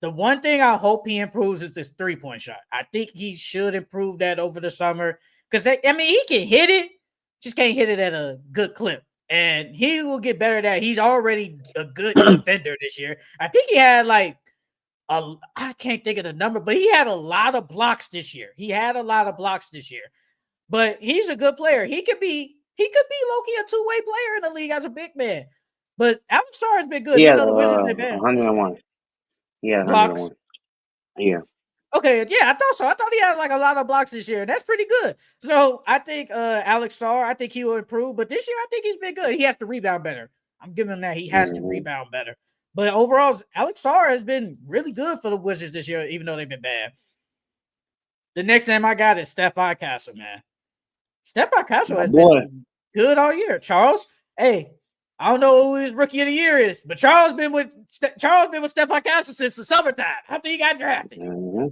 The one thing I hope he improves is this 3-point shot. I think he should improve that over the summer. Because, I mean, he can hit it, just can't hit it at a good clip. And he will get better at that. He's already a good defender this year. I think he had like, I can't think of the number, but he had a lot of blocks this year. But he's a good player. He could be low-key a two-way player in the league as a big man. But Alex Sarr has been good. Yeah, Even though the Wizards been bad. 101. Yeah, Blocks. 101. Yeah. Okay, yeah, I thought so. I thought he had like a lot of blocks this year. That's pretty good. So I think Alex Sarr, I think he will improve. But this year, I think he's been good. He has to rebound better. I'm giving him that. He has to rebound better. But overall, Alex Sarr has been really good for the Wizards this year, even though they've been bad. The next name I got is Stephon Castle, man. Stephon Castle has been good all year. Charles, hey, I don't know who his rookie of the year is, but Charles been with Stephon Castle since the summertime after he got drafted.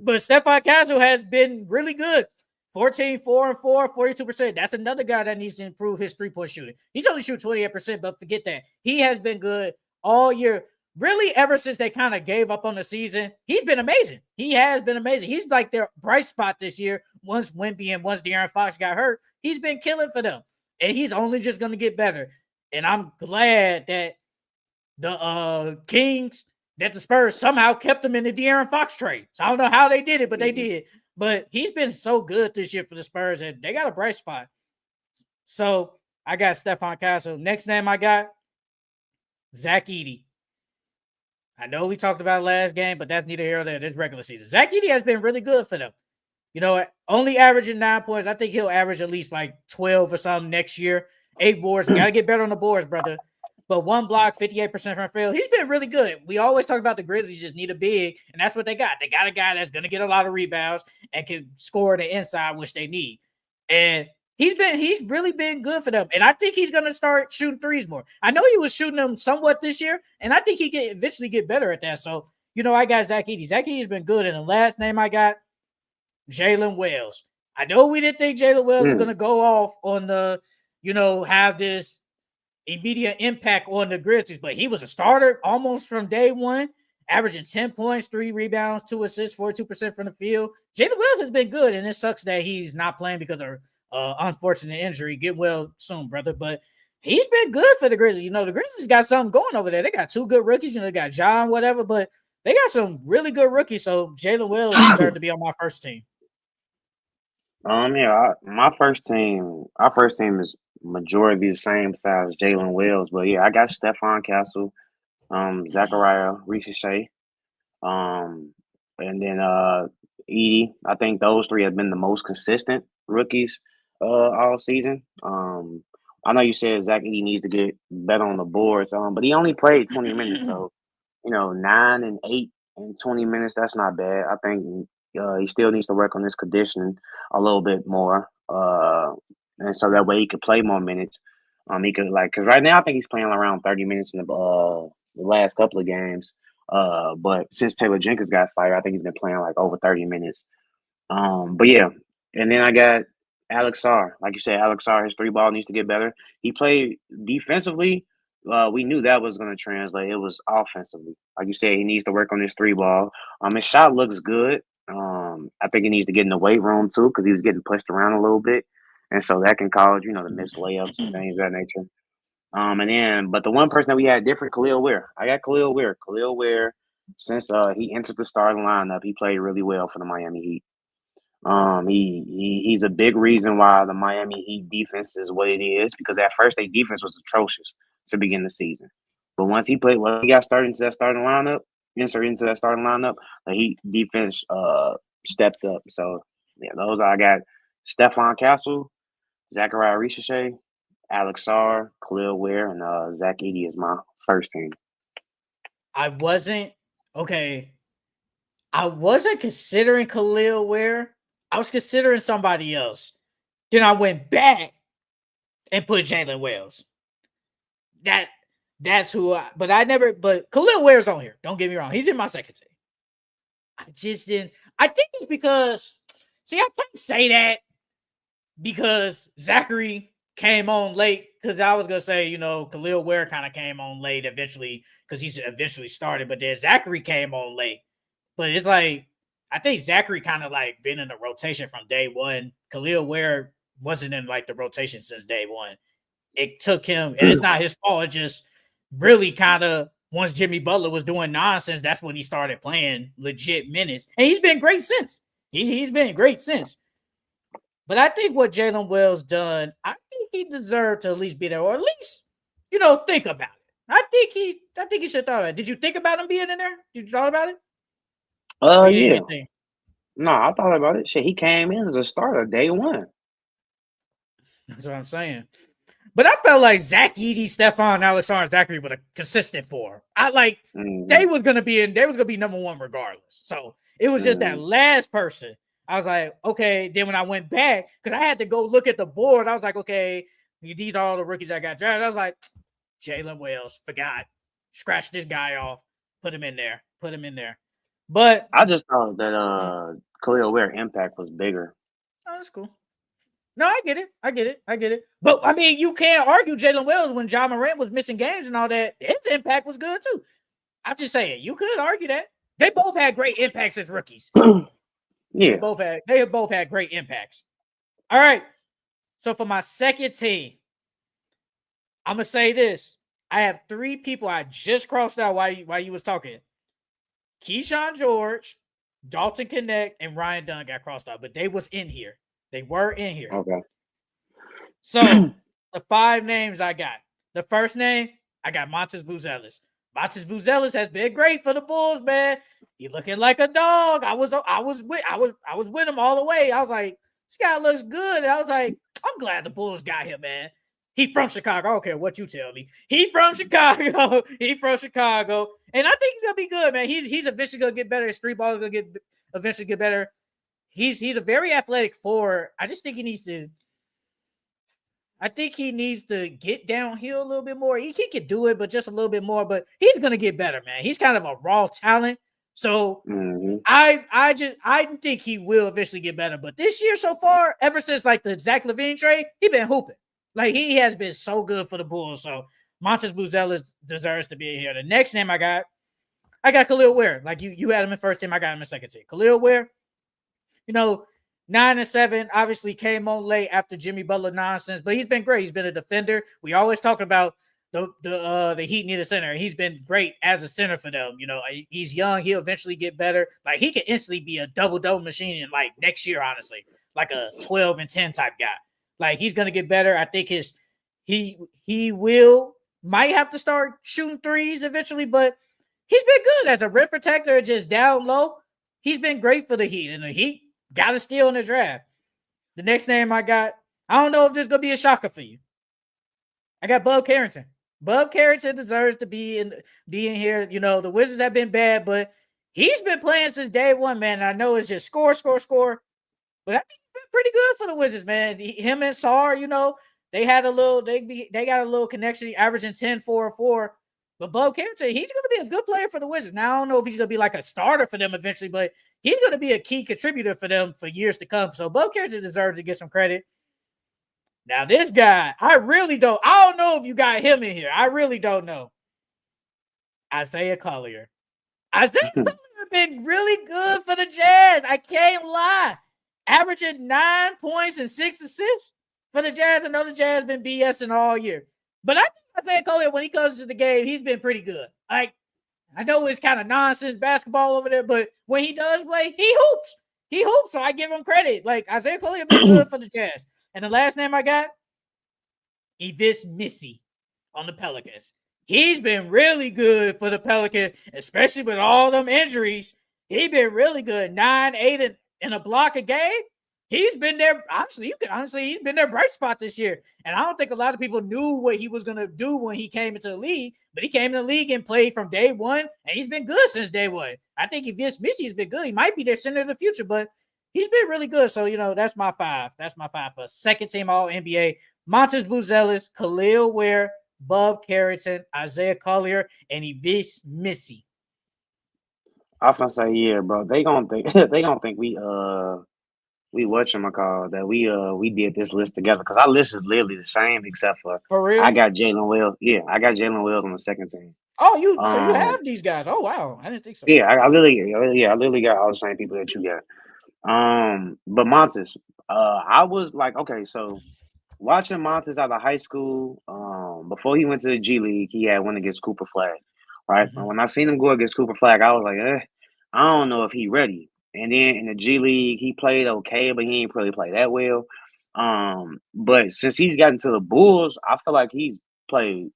But Stephon Castle has been really good. 14, 4 and 4, 42%. That's another guy that needs to improve his 3-point shooting. He's only shooting 28%, but forget that. He has been good all year. Really, ever since they kind of gave up on the season, he's been amazing. He has been amazing. He's like their bright spot this year. Once Wemby and once De'Aaron Fox got hurt, he's been killing for them. And he's only just going to get better. And I'm glad that the Kings, that the Spurs somehow kept him in the De'Aaron Fox trade. So I don't know how they did it, but they did. But he's been so good this year for the Spurs, and they got a bright spot. So I got Stephon Castle. Next name I got, Zach Edey. I know we talked about last game, but that's neither here nor there. This regular season. Zach Edey has been really good for them. You know, only averaging 9 points. I think he'll average at least like 12 or something next year. 8 boards. Got to get better on the boards, brother. But 1 block, 58% from field. He's been really good. We always talk about the Grizzlies just need a big, and that's what they got. They got a guy that's going to get a lot of rebounds and can score the inside, which they need. And he's really been good for them. And I think he's going to start shooting threes more. I know he was shooting them somewhat this year, and I think he can eventually get better at that. So, you know, I got Zach Edey. Zach Edey's been good. And the last name I got, Jalen Wells. I know we didn't think Jalen Wells was going to go off on the, you know, have this immediate impact on the Grizzlies, but he was a starter almost from day one, averaging 10 points, 3 rebounds, 2 assists, 42% from the field. Jalen Wells has been good, and it sucks that he's not playing because of unfortunate injury. Get well soon, brother. But he's been good for the Grizzlies. You know, the Grizzlies got something going over there. They got 2 good rookies. You know, they got John, whatever, but they got some really good rookies. So Jalen Wells deserved to be on my first team. Yeah, our first team is majority the same size as Jalen Wells, but yeah, I got Stephon Castle, Zachariah Ricochet, and then Edey. I think those 3 have been the most consistent rookies. all season. I know you said Zach Edey needs to get better on the boards, but he only played 20 minutes, so 9 and 8 and 20 minutes, that's not bad. I think he still needs to work on his conditioning a little bit more, and so that way he could play more minutes. He could because right now I think he's playing around 30 minutes in the last couple of games. But since Taylor Jenkins got fired, I think he's been playing like over 30 minutes. But yeah, and then I got Alex Sarr. Like you said, Alex Sarr, his three ball needs to get better. He played defensively. We knew that was going to translate. It was offensively. Like you said, he needs to work on his three ball. His shot looks good. I think he needs to get in the weight room too because he was getting pushed around a little bit, and so that can cause to miss layups and things of that nature. But the one person that we had different, Khalil Ware. I got Khalil Ware. Khalil Ware, since he entered the starting lineup, he played really well for the Miami Heat. He's a big reason why the Miami Heat defense is what it is because at first their defense was atrocious to begin the season, but once he got started into that starting lineup, the Heat defense stepped up. So yeah, those I got: Stephon Castle, Zachariah Ricochet, Alex Sarr, Khalil Ware, and Zach Edey is my first team. I wasn't considering Khalil Ware. I was considering somebody else. Then I went back and put Jalen Wells. That's who but Khalil Ware's on here. Don't get me wrong. He's in my second team. I just didn't. I think it's because, I can't say that because Zachary came on late because I was going to say, Khalil Ware kind of came on late eventually because he's eventually started, but then Zachary came on late. But it's like, I think Zachary kind of like been in the rotation from day one. Khalil Ware wasn't in like the rotation since day one. It took him, and it's not his fault. It just really kind of, once Jimmy Butler was doing nonsense, that's when he started playing legit minutes. And he's been great since. He's been great since. But I think what Jalen Wells done, I think he deserved to at least be there, or at least, think about it. I think he should have thought about it. Did you think about him being in there? Did you thought about it? Yeah. No, I thought about it. Shit, he came in as a starter day one. That's what I'm saying. But I felt like Zach Edey, Stephon, Alex Sarr, and Zachary were consistent for. They was gonna be number one regardless. So it was just that last person. I was like, okay. Then when I went back, because I had to go look at the board, I was like, okay, these are all the rookies I got drafted. I was like, Jalen Wells, forgot, scratch this guy off, put him in there. But I just thought that Khalil Ware impact was bigger. Oh, that's cool. No, I get it. But I mean, you can't argue Jalen Wells when Ja Morant was missing games and all that. His impact was good too. I'm just saying, you could argue that. They both had great impacts as rookies. Yeah. They both had great impacts. All right. So for my second team, I'm gonna say this. I have three people I just crossed out while you was talking. Keyshawn George, Dalton Connect, and Ryan Dunn got crossed out, but they was in here. They were in here. Okay. So the five names I got. The first name, I got Montes Buzelis. Montes Buzelis has been great for the Bulls, man. He looking like a dog. I was with him all the way. I was like, this guy looks good. And I was like, I'm glad the Bulls got him, man. He from Chicago. I don't care what you tell me. He from Chicago. And I think he's gonna be good, man. He's eventually gonna get better. His street ball is gonna eventually get better. He's a very athletic forward. I just think he needs to get downhill a little bit more. He can do it, but just a little bit more. But he's gonna get better, man. He's kind of a raw talent. So I think he will eventually get better. But this year so far, ever since like the Zach LaVine trade, he been hooping. Like he has been so good for the Bulls. So Montes Buzelis deserves to be here. The next name I got Khalil Ware. Like you had him in first team, I got him in second team. Khalil Ware, 9 and 7, obviously came on late after Jimmy Butler nonsense, but he's been great. He's been a defender. We always talk about the Heat need a center. He's been great as a center for them. He's young. He'll eventually get better. Like he can instantly be a double machine in like next year, honestly, like a 12 and 10 type guy. Like he's gonna get better. I think he might have to start shooting threes eventually, but he's been good as a rim protector, just down low. He's been great for the Heat, and the Heat got a steal in the draft. The next name I got I don't know if this is gonna be a shocker for you. I got Bub Carrington. Bub Carrington deserves to be in here. You know, the Wizards have been bad, but he's been playing since day one, man. And I know it's just score, score, score. But I think he's been pretty good for the Wizards, man. Him and Sar, you know, they got a little connection, averaging 10, 4, 4. But Bub Carrington, he's going to be a good player for the Wizards. Now, I don't know if he's going to be like a starter for them eventually, but he's going to be a key contributor for them for years to come. So Bub Carrington deserves to get some credit. Now, this guy, I don't know if you got him in here. I really don't know. Isaiah Collier. Isaiah Collier been really good for the Jazz. I can't lie. Averaging 9 points and 6 assists for the Jazz. I know the Jazz been BSing all year. But I think Isaiah Collier, when he comes to the game, he's been pretty good. Like, I know it's kind of nonsense basketball over there, but when he does play, he hoops. He hoops, so I give him credit. Like, Isaiah Collier been good for the Jazz. And the last name I got, Ivis Missy on the Pelicans. He's been really good for the Pelicans, especially with all them injuries. He's been really good. 9, 8, and a block a game. He's been there. Honestly, he's been their bright spot this year. And I don't think a lot of people knew what he was going to do when he came into the league. But he came in the league and played from day one, and he's been good since day one. I think if Vince Missy has been good, he might be their center of the future, but he's been really good. So, you know, that's my 5. That's my 5 for second team All NBA. Montes Buzelis, Khalil Ware, Bub Carrington, Isaiah Collier, and Ivis Missy. I gonna say, yeah, bro. They gonna think we whatchamacall that we did this list together because our list is literally the same except for real? I got Jalen Wells. Yeah, I got Jalen Wells on the second team. Oh, you have these guys. Oh wow. I didn't think so. Yeah, I literally got all the same people that you got. But Montes, I was like, okay, so watching Montes out of high school, before he went to the G League, he had went against Cooper Flag, right? Mm-hmm. And when I seen him go against Cooper Flag, I was like, I don't know if he ready. And then in the G League, he played okay, but he ain't really play that well. But since he's gotten to the Bulls, I feel like he's played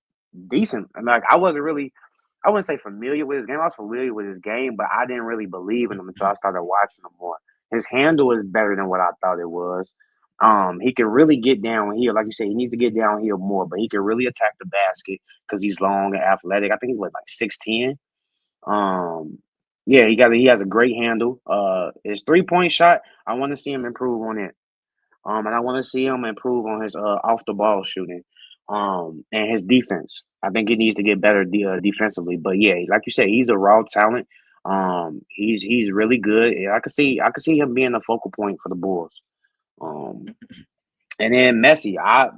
decent. And like I wouldn't say familiar with his game. I was familiar with his game, but I didn't really believe in him until I started watching him more. His handle is better than what I thought it was. He can really get downhill. Like you said, he needs to get downhill more, but he can really attack the basket because he's long and athletic. I think he's like 6'10". Yeah, he has a great handle. His 3-point shot, I want to see him improve on it. And I want to see him improve on his off the ball shooting. And his defense. I think he needs to get better defensively. But yeah, like you said, he's a raw talent. He's really good. I could see him being the focal point for the Bulls. And then Messi, I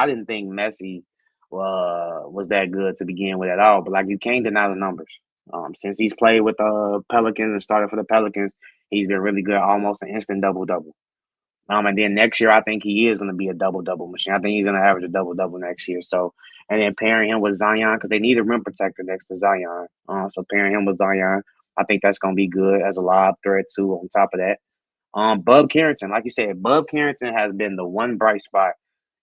didn't think Messi was that good to begin with at all. But like you can't deny the numbers. Since he's played with the Pelicans and started for the Pelicans, he's been really good, almost an instant double-double. And then next year, I think he is going to be a double-double machine. I think he's going to average a double-double next year. So, and then pairing him with Zion because they need a rim protector next to Zion. So pairing him with Zion, I think that's going to be good as a lob threat too. On top of that, Bub Carrington, like you said, Bub Carrington has been the one bright spot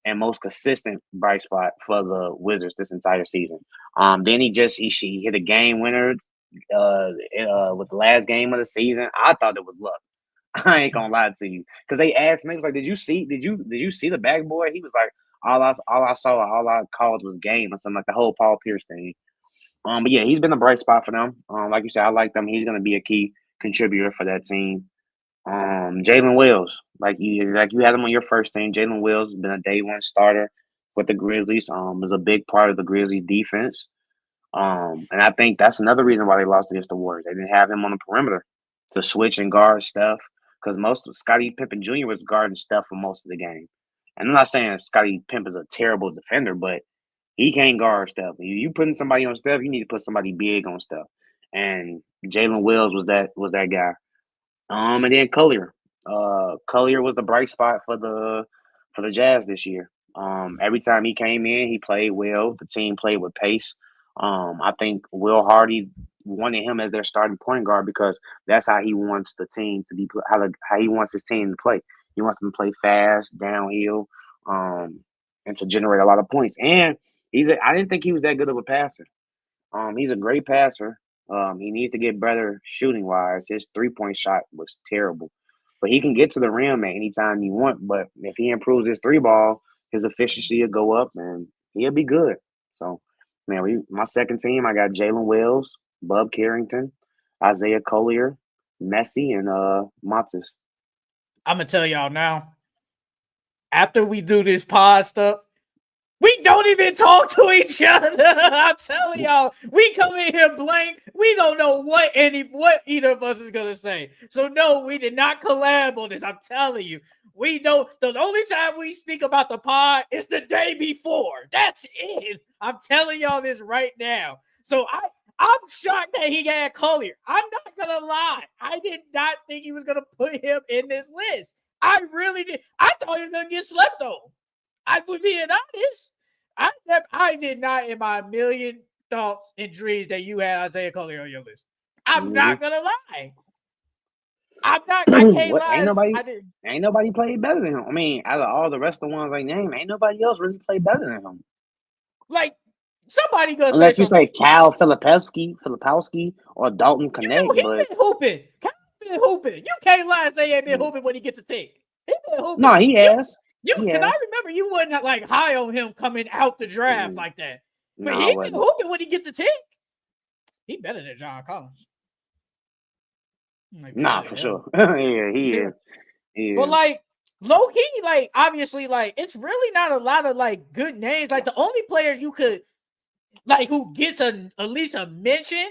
and most consistent bright spot for the Wizards this entire season. Then he hit a game winner with the last game of the season. I thought it was luck. I ain't gonna lie to you, because they asked me, like, did you see the backboard? He was like, all I called was game or something, like the whole Paul Pierce thing. But yeah, he's been a bright spot for them. Like you said, I like them. He's gonna be a key contributor for that team. Jalen Wells, like you had him on your first team. Jalen Wells has been a day one starter with the Grizzlies. Is a big part of the Grizzlies defense. And I think that's another reason why they lost against the Warriors. They didn't have him on the perimeter to switch and guard Steph because most of Scottie Pippen Jr. was guarding Steph for most of the game. And I'm not saying Scottie Pippen is a terrible defender, but he can't guard Steph. You putting somebody on Steph, you need to put somebody big on Steph. And Jalen Wells was that guy. And then Collier. Collier was the bright spot for the Jazz this year. Every time he came in, he played well. The team played with pace. I think Will Hardy wanted him as their starting point guard because that's how he wants the team to be, how he wants his team to play. He wants them to play fast, downhill, and to generate a lot of points. And I didn't think he was that good of a passer. He's a great passer. He needs to get better shooting wise. His 3-point shot was terrible. but he can get to the rim at any time you want. But if he improves his three ball, his efficiency will go up, and he'll be good. So, man, my second team, I got Jalen Wells, Bub Carrington, Isaiah Collier, Messi, and Montes. I'm gonna tell y'all now. After we do this pod stuff, we don't even talk to each other. I'm telling y'all, we come in here blank. We don't know what either of us is gonna say. So no, we did not collab on this. I'm telling you, we don't. The only time we speak about the pod is the day before. That's it. I'm telling y'all this right now. So I'm shocked that he had Collier. I'm not gonna lie. I did not think he was gonna put him in this list. I really did. I thought he was gonna get slept on. I would be honest. I did not in my million thoughts and dreams that you had Isaiah Collier on your list. I'm not gonna lie. I can't lie. Ain't nobody played better than him. I mean, out of all the rest of the ones I named, ain't nobody else really played better than him. Like somebody gonna unless say you say Cal Filipowski or Dalton Connect. He been hooping. Cal been hooping. You can't lie and say he ain't been hooping when he gets a tick. He been hooping. No, he has. Because I remember you wasn't like high on him coming out the draft like that. But he been hooping when he gets the tick. He better than John Collins. Like, for sure. Yeah, he is. But like low key, like obviously, like it's really not a lot of like good names. Like the only players you could like who gets at least a mention,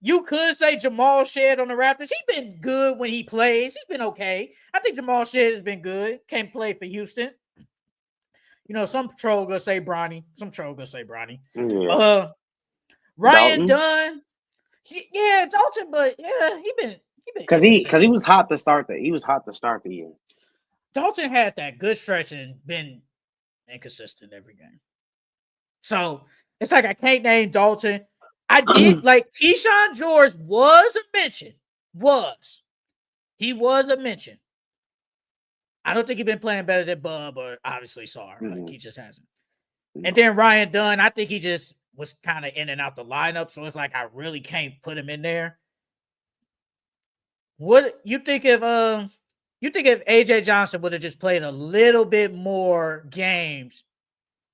you could say Jamal Shead on the Raptors. He's been good when he plays. He's been okay. I think Jamal Shead has been good. Can't play for Houston. You know, some troll gonna say Bronny. Yeah. Ryan Dunn. Yeah, Dalton, but yeah, he been because he was hot to start the year. Dalton had that good stretch and been inconsistent every game. So it's like I can't name Dalton. I did like Keyshawn George was a mention. He was a mention. I don't think he's been playing better than Bub or obviously Sar. Like he just hasn't. And then Ryan Dunn, I think he just was kind of in and out the lineup. So it's like I really can't put him in there. What you think if AJ Johnson would have just played a little bit more games,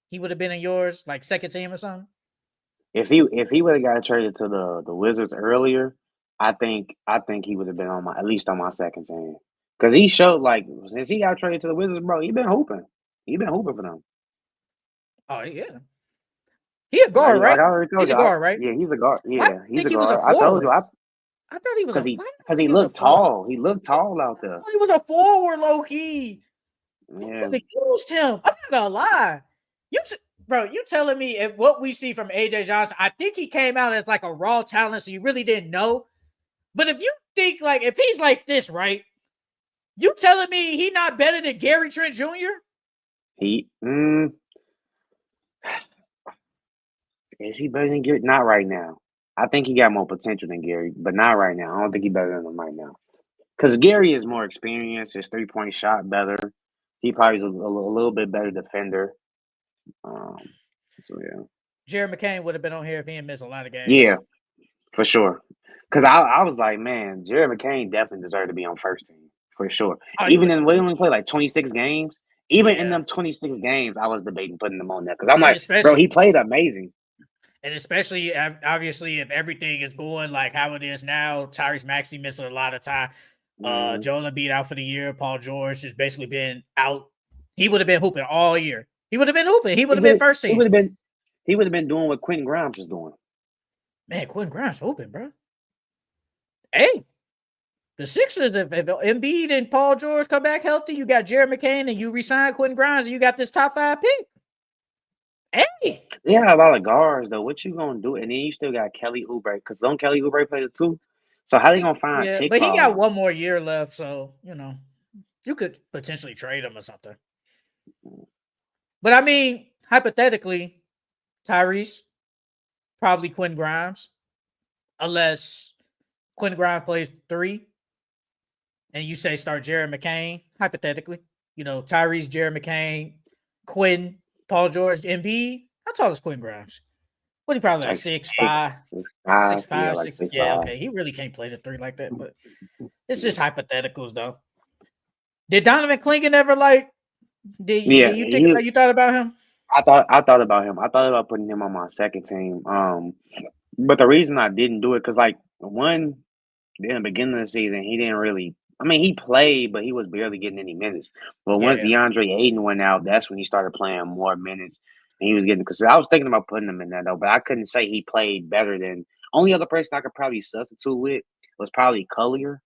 he would have been in yours, like second team or something? If he would have got traded to the Wizards earlier, I think he would have been at least on my second team. Because he showed like since he got traded to the Wizards, bro, he been hooping. He been hooping for them. Oh yeah. He a guard, right? He's a guard, right? Yeah, he's a guard. Yeah, he's a guard. I told you. I thought he was because he looked tall. He looked tall out there. He was a forward, low key. Yeah, they used him. I'm not gonna lie. You telling me if what we see from AJ Johnson? I think he came out as like a raw talent, so you really didn't know. But if you think like if he's like this, right? You telling me he not better than Gary Trent Jr.? Is he better than Gary? Not right now. I think he got more potential than Gary, but not right now. I don't think he's better than him right now. Because Gary is more experienced, his 3-point shot better. He probably is a little bit better defender. So yeah. Jared McCain would have been on here if he didn't miss a lot of games. Yeah, for sure. Because I was like, man, Jared McCain definitely deserved to be on first team for sure. Even in we only played like 26 games. Even in them 26 games, I was debating putting them on there because I'm like, bro, he played amazing. And especially, obviously, if everything is going like how it is now, Tyrese Maxey missing a lot of time. Joel Embiid out for the year. Paul George has basically been out. He would have been hooping all year. He would have been hooping. He would have been first team. He would have been doing what Quentin Grimes was doing. Man, Quentin Grimes hooping, bro. Hey, the Sixers, if Embiid and Paul George come back healthy, you got Jared McCain and you resign Quentin Grimes and you got this top 5 pick. Hey. They have a lot of guards, though. What you going to do? And then you still got Kelly Oubre. Because don't Kelly Oubre play the 2? So how they going to find Tick? But he got one more year left. So, you could potentially trade him or something. But, I mean, hypothetically, Tyrese, probably Quentin Grimes. Unless Quentin Grimes plays 3. And you say start Jared McCain, hypothetically. Tyrese, Jared McCain, Quentin, Paul George, Embiid. How tall is Quentin Grimes? What he probably like 6'5", 6'5", 6'5". Yeah, okay. He really can't play the 3 like that, but it's just hypotheticals though. Did Donovan Clingan ever did Yeah, you think about you thought about him? I thought about him. I thought about putting him on my second team. But the reason I didn't do it because like one in the beginning of the season, he didn't really. I mean, he played, but he was barely getting any minutes. But once Yeah. DeAndre Ayton went out, that's when he started playing more minutes. And he was getting because I was thinking about putting him in that though, but I couldn't say he played better than only other person I could probably substitute with was probably Collier.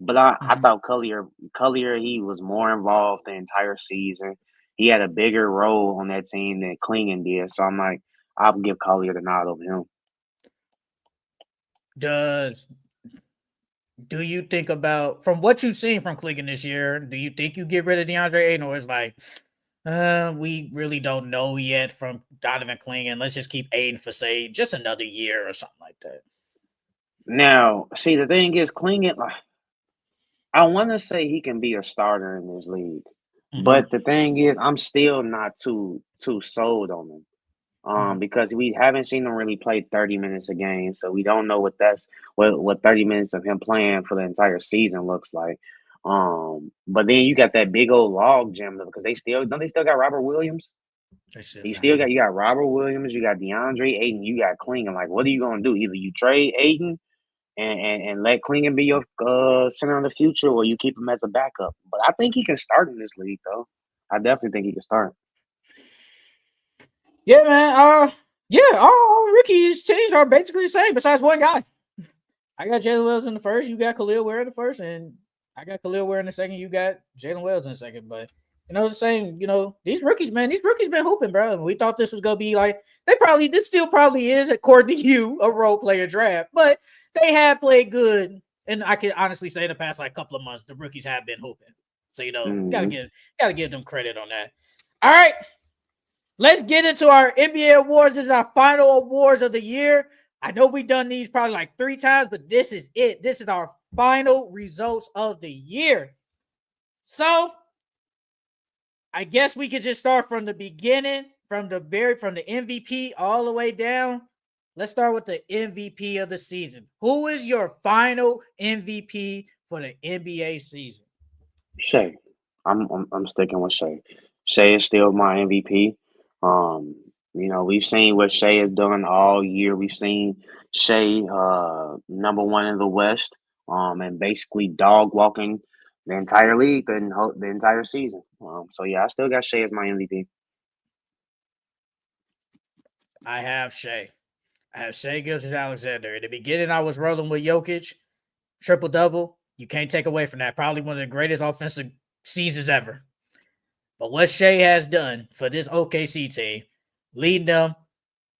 But I Mhm. thought Collier he was more involved the entire season. He had a bigger role on that team than Klingon did. So I'm like, I'll give Collier the nod over him. Does do you think about from what you've seen from Clingan this year? Do you think you get rid of DeAndre Ayton, or it's like, we really don't know yet from Donovan Clingan. Let's just keep Aiden for say just another year or something like that. Now, see, the thing is, Klingon, like, I want to say he can be a starter in this league, Hmm. but the thing is, I'm still not too sold on him. Hmm. Because we haven't seen him really play 30 minutes a game, so we don't know what 30 minutes of him playing for the entire season looks like. But then you got that big old log jam because they still got Robert Williams. They still You got still him. got you got Robert Williams, you got DeAndre Ayton, you got Klingon. Like, what are you gonna do? Either you trade Ayton and let Klingon be your center of the future, or you keep him as a backup. But I think he can start in this league, though. I definitely think he can start. Yeah, man. Yeah, all rookies teams are basically the same, besides one guy. I got Jalen Wells in the first. You got Khalil Ware in the first, and I got Khalil Ware in the second. You got Jalen Wells in the second. But the same. These rookies, man. These rookies been hooping, bro. And we thought this was gonna be like this still probably is, according to you, a role player draft. But they have played good, and I can honestly say the past couple of months, the rookies have been hooping. So Hmm gotta give them credit on that. All right, let's get into our NBA awards. This is our final awards of the year. I know we've done these probably like 3 times, but this is it. This is our final results of the year. So I guess we could just start from the beginning, from the MVP all the way down. Let's start with the MVP of the season. Who is your final MVP for the NBA season? Shea. I'm sticking with Shea. Shea is still my MVP. We've seen what Shea has done all year. We've seen Shea number one in the West, and basically dog walking the entire league and the entire season. So yeah, I still got Shea as my MVP. I have Shea. I have Shea Gilgeous-Alexander. In the beginning, I was rolling with Jokic, triple double. You can't take away from that. Probably one of the greatest offensive seasons ever. But what Shea has done for this OKC team, leading them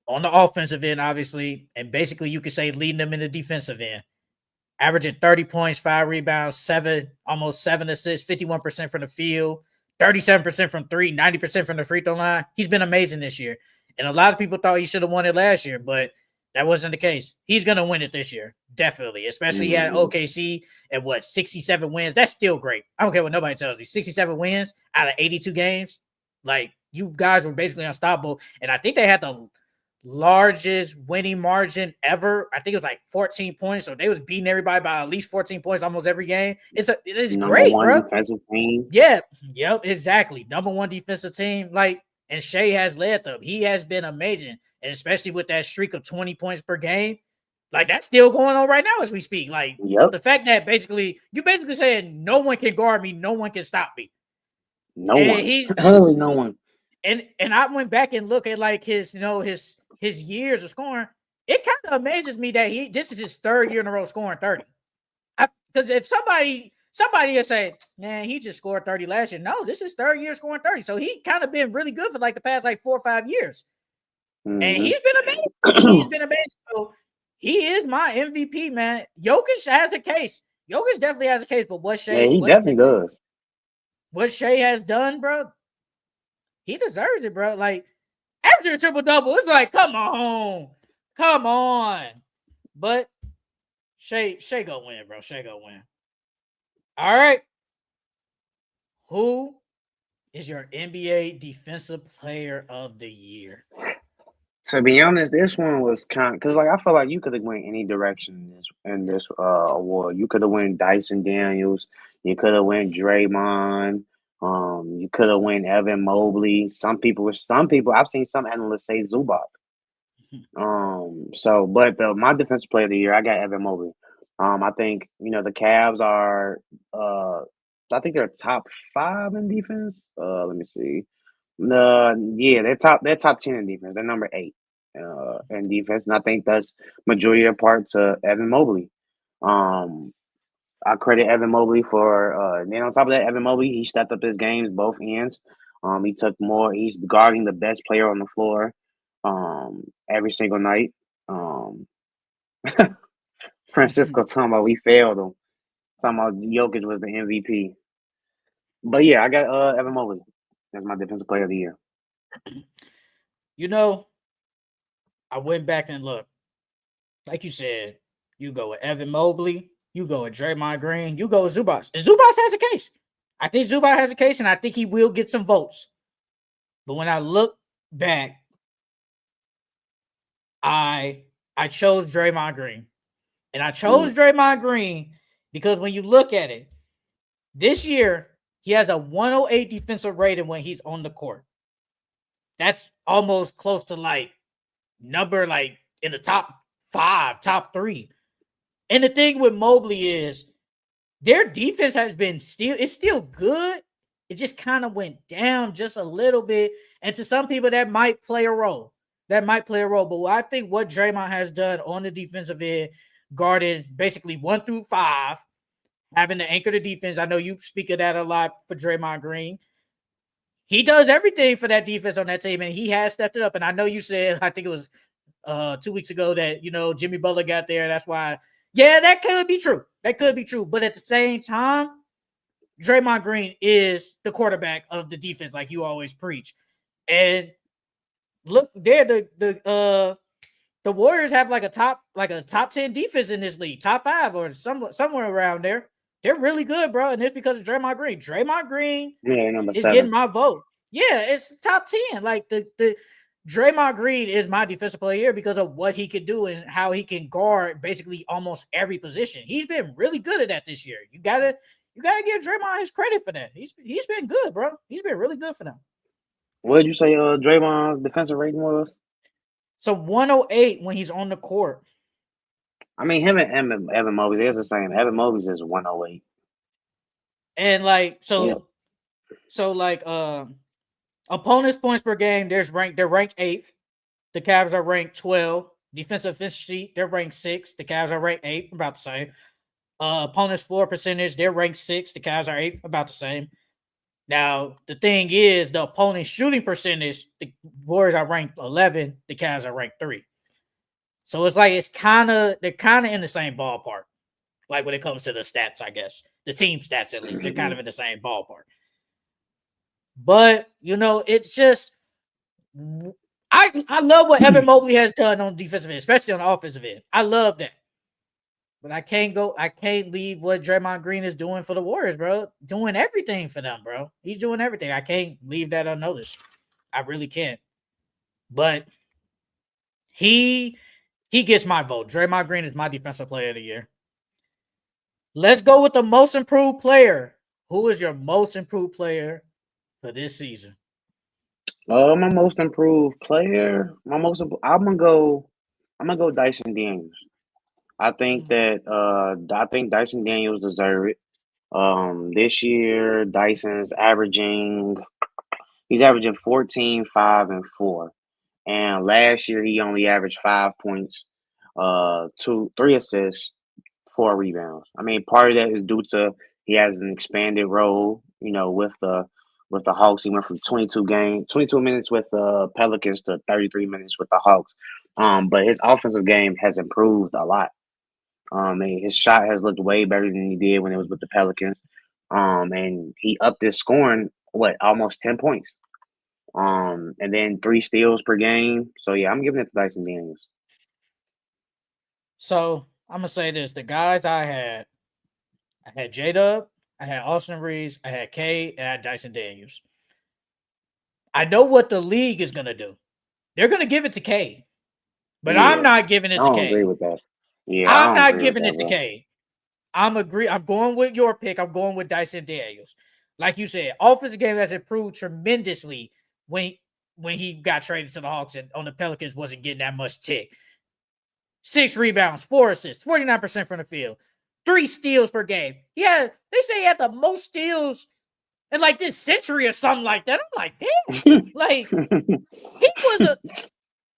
on the offensive end, obviously, and basically you could say leading them in the defensive end, averaging 30 points, 5 rebounds, almost 7 assists, 51% from the field, 37% from three, 90% from the free throw line. He's been amazing this year. And a lot of people thought he should have won it last year, but that wasn't the case. He's going to win it this year, definitely. Especially at Mhm. OKC at 67 wins. That's still great. I don't care what nobody tells me. 67 wins out of 82 games. Like, you guys were basically unstoppable. And I think they had the largest winning margin ever. I think it was like 14 points. So they was beating everybody by at least 14 points almost every game. It is Number great, one bro. defensive team. Yeah, yep, exactly. Number one defensive team. And Shea has led them. He has been amazing. And especially with that streak of 20 points per game, that's still going on right now as we speak. Like Yep. the fact that you basically saying no one can guard me, no one can stop me. No And one. he's Literally no one. and I went back and look at his his years of scoring. It kind of amazes me that this is his third year in a row scoring 30. Because if somebody will say, man, he just scored 30 last year. No, this is third year scoring 30. So he kind of been really good for the past 4 or 5 years. And Hmm he's been amazing. He's been amazing. So he is my MVP, man. Jokic has a case. Jokic definitely has a case, but Yeah, he definitely does. what Shea has done, bro, he deserves it, bro. Like after a triple double, it's like, come on. But Shea go win, bro. Shea go win. All right. Who is your NBA Defensive Player of the Year? To be honest, this one was kind because like I feel like you could have went any direction in this award. You could have went Dyson Daniels. You could have went Draymond. You could have went Evan Mobley. Some people I've seen some analysts say Zubac. But my defensive player of the year, I got Evan Mobley. I think the Cavs are, uh, I think they're top five in defense. Let me see. Yeah, they're top 10 in defense. They're number 8 in defense, and I think that's majority of the part to Evan Mobley. Um, I credit Evan Mobley for, then on top of that, Evan Mobley, he stepped up his games both ends. He took more. He's guarding the best player on the floor, every single night. Um, Francisco talking about we failed him. Talking about Jokic was the MVP. But yeah, I got Evan Mobley as my defensive player of the year. You know, I went back and looked. Like you said, you go with Evan Mobley, you go with Draymond Green, you go with Zubac. And Zubac has a case. I think Zubac has a case, and I think he will get some votes. But when I look back, I chose Draymond Green. And I chose Draymond Green because when you look at it, this year, he has a 108 defensive rating when he's on the court. That's almost close to number in the top 5, top 3. And the thing with Mobley is their defense has been it's still good. It just kind of went down just a little bit. And to some people, that might play a role. But I think what Draymond has done on the defensive end, guarded basically 1 through 5, having to anchor the defense. I know you speak of that a lot for Draymond Green. He does everything for that defense on that team, and he has stepped it up. And I know you said, I think it was 2 weeks ago that, Jimmy Butler got there. That's why, yeah, that could be true. But at the same time, Draymond Green is the quarterback of the defense, like you always preach. And look, the Warriors have a top 10 defense in this league, top 5 or somewhere around there. They're really good, bro, and it's because of Draymond Green. Draymond Green number is 7. getting my vote. Yeah, it's top 10. The Draymond Green is my defensive player here because of what he can do and how he can guard basically almost every position. He's been really good at that this year. You gotta give Draymond his credit for that. He's been good, bro. He's been really good for them. What did you say Draymond's defensive rating was? So 108 when he's on the court. I mean, him and Evan Mobley, they're the same. Evan Mobley's is 108. And opponents' points per game, they're ranked 8th. The Cavs are ranked 12. Defensive efficiency, they're ranked 6th. The Cavs are ranked 8th, about the same. Opponents' floor percentage, they're ranked 6th. The Cavs are 8th, about the same. Now, the thing is, the opponent's shooting percentage, the Warriors are ranked 11. The Cavs are ranked 3. So it's they're kind of in the same ballpark. Like when it comes to the stats, I guess. The team stats, at least. They're kind of in the same ballpark. But, it's just, I love what Evan Mobley has done on defensive end, especially on the offensive end. I love that. But I can't leave what Draymond Green is doing for the Warriors, bro. Doing everything for them, bro. He's doing everything. I can't leave that unnoticed. I really can't. But he gets my vote. Draymond Green is my defensive player of the year. Let's go with the most improved player. Who is your most improved player for this season? My most improved player. I'm gonna go Dyson Daniels. I think Dyson Daniels deserve it. This year Dyson's he's averaging 14, 5, and 4. And last year he only averaged 5 points, 3 assists, 4 rebounds. I mean, part of that is due to he has an expanded role, with the Hawks. He went from 22 minutes with the Pelicans to 33 minutes with the Hawks. But his offensive game has improved a lot. And his shot has looked way better than he did when it was with the Pelicans. And he upped his scoring, almost 10 points. And then 3 steals per game. So yeah, I'm giving it to Dyson Daniels. So I'm gonna say this: the guys I had J-Dub, I had Austin Reeves, I had K, and I had Dyson Daniels. I know what the league is gonna do. They're gonna give it to K, but I'm Yeah, not giving I it to don't agree K. with that. Yeah, I I'm don't not agree with giving that, it to bro. K. I'm going with your pick. I'm going with Dyson Daniels. Like you said, offensive game has improved tremendously when he got traded to the Hawks and on the Pelicans wasn't getting that much tick. 6 rebounds, 4 assists, 49% from the field, 3 steals per game. Yeah, they say he had the most steals in like this century or something like that. I'm like, damn. Like, he was a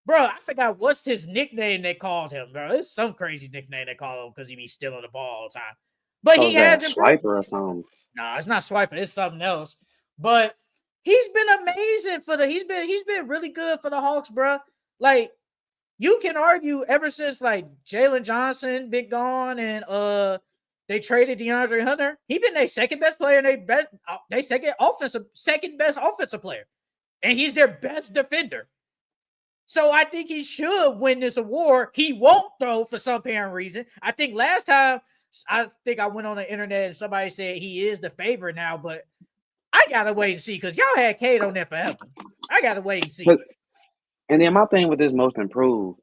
bro. I forgot what's his nickname they called him, bro. It's some crazy nickname they call him because he be stealing the ball all the time. But Oh, he is that has a improved. swiper or something? No, it's not swiping. It's something else. But he's been amazing for the. He's been really good for the Hawks, bro. Like you can argue ever since like Jalen Johnson been gone and they traded DeAndre Hunter. He been their second best player and they second best offensive player, and he's their best defender. So I think he should win this award. He won't though for some apparent reason. I think last time I think I went on the internet and somebody said he is the favorite now, but I gotta wait and see because y'all had Cade on there forever. I gotta wait and see. But and then my thing with this most improved,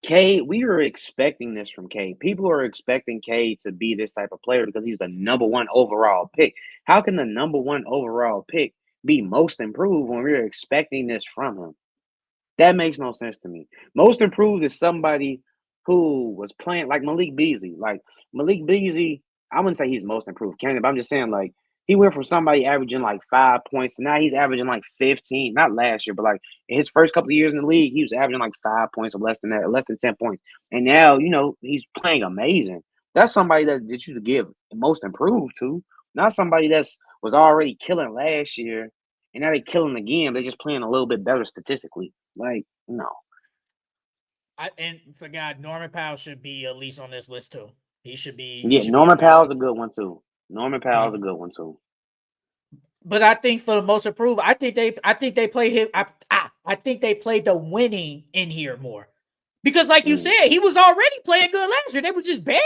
Cade, we were expecting this from Cade. People are expecting Cade to be this type of player because he's the number one overall pick. How can the number one overall pick be most improved when we're expecting this from him? That makes no sense to me. Most improved is somebody who was playing like Malik Beasley. Like Malik Beasley, I wouldn't say he's most improved candidate, but I'm just saying like he went from somebody averaging like 5 points to now he's averaging like 15. Not last year, but like in his first couple of years in the league, he was averaging like 5 points or less than that, less than 10 points. And now, he's playing amazing. That's somebody that you to give most improved to, not somebody that's was already killing last year and now they're killing again. They're just playing a little bit better statistically. Like, no. And for God, Norman Powell should be at least on this list too. He should Yeah, be up Norman there Powell's too. a good one too. Norman Yeah. Powell's a good one too. But I think for the most improved, I think they play him. I think they played the winning in here more. Because like you Mm, said, he was already playing good last year. They were just bad.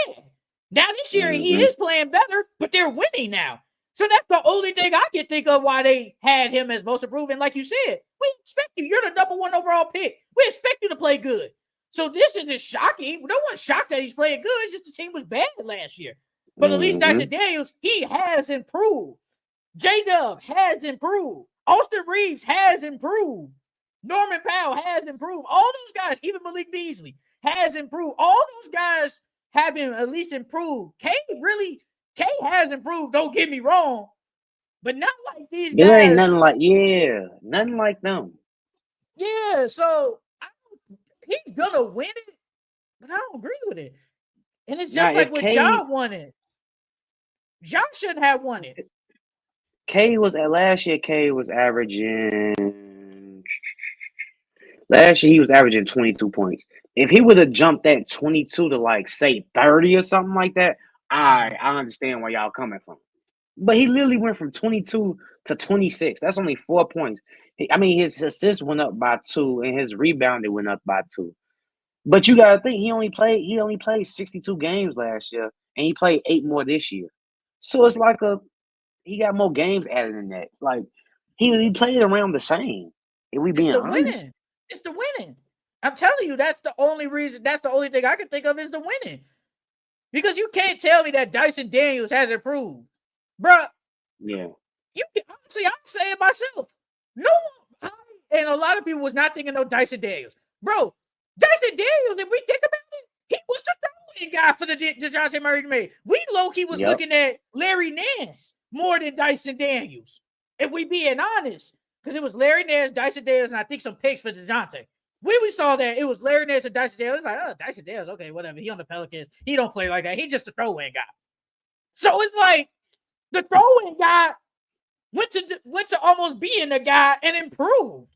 Now this year he hmm is playing better, but they're winning now. So that's the only thing I can think of why they had him as most improved. And like you said, we expect you. You're the number one overall pick. We expect you to play good. So this isn't shocking. No one's shocked that he's playing good. It's just the team was bad last year. But at least hmm Dyson Daniels, he has improved. J-Dub has improved. Austin Reeves has improved. Norman Powell has improved. All those guys, even Malik Beasley, has improved. All those guys have him at least improved. K has improved, don't get me wrong, but not like these There ain't nothing guys. like nothing like them. Yeah, so he's gonna win it, but I don't agree with it. And it's Now just like if what John won it. John shouldn't have won it. K was at last year, K was averaging last year he was averaging 22 points. If he would have jumped that 22 to like say 30 or something like that, I understand where y'all coming from. But he literally went from 22 to 26. That's only 4 points. His assists went up by 2 and his rebounding went up by 2. But you gotta think he only played 62 games last year and he played 8 more this year. So it's like he got more games added in that. Like he played around the same. If we It's being the honest. winning. It's the winning. I'm telling you, that's the only reason. That's the only thing I can think of is the winning. Because you can't tell me that Dyson Daniels has improved, bruh. Yeah. You can, honestly, I'm saying myself. No, and a lot of people was not thinking no Dyson Daniels, bro. Dyson Daniels, if we think about it, he was the throwing guy for the DeJounte Murray made. We low key was Yep. looking at Larry Nance more than Dyson Daniels, if we being honest, because it was Larry Nance, Dyson Daniels, and I think some picks for DeJounte. When we saw that, it was Larry Nance and Dyson Daniels. It's like, oh, Dyson Daniels, okay, whatever. He on the Pelicans. He don't play like that. He's just a throwing guy. So it's like the throwing guy went to almost being a guy and improved.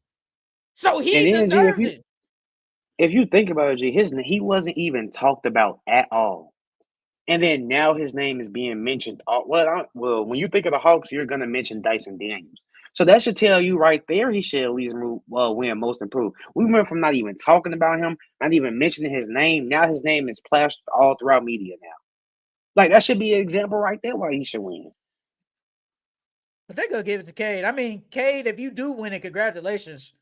So he And then G, deserves it. if you think about it, G, he wasn't even talked about at all. And then now his name is being mentioned. When you think of the Hawks, you're gonna mention Dyson Daniels. So that should tell you right there he should at least win most improved. We went from not even talking about him, not even mentioning his name. Now his name is plastered all throughout media now. Like that should be an example right there why he should win. But they're gonna give it to Cade. I mean, Cade, if you do win it, congratulations.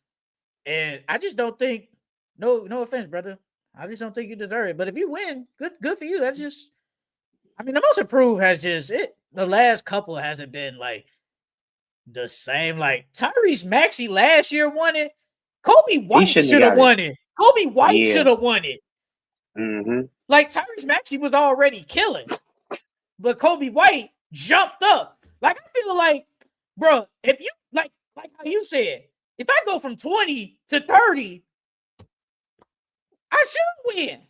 And I just don't think. No offense, brother. I just don't think you deserve it. But if you win, good for you. That's just. I mean, the most improved has just it. The last couple hasn't been like the same. Like Tyrese Maxey last year won it. Kobe He White shouldn't have should have got it. won it. Kobe White Yeah. should have won it. Mm-hmm. Like Tyrese Maxey was already killing, but Kobe White jumped up. Like I feel like, bro, if you like how you said, if I go from 20 to 30, I should win.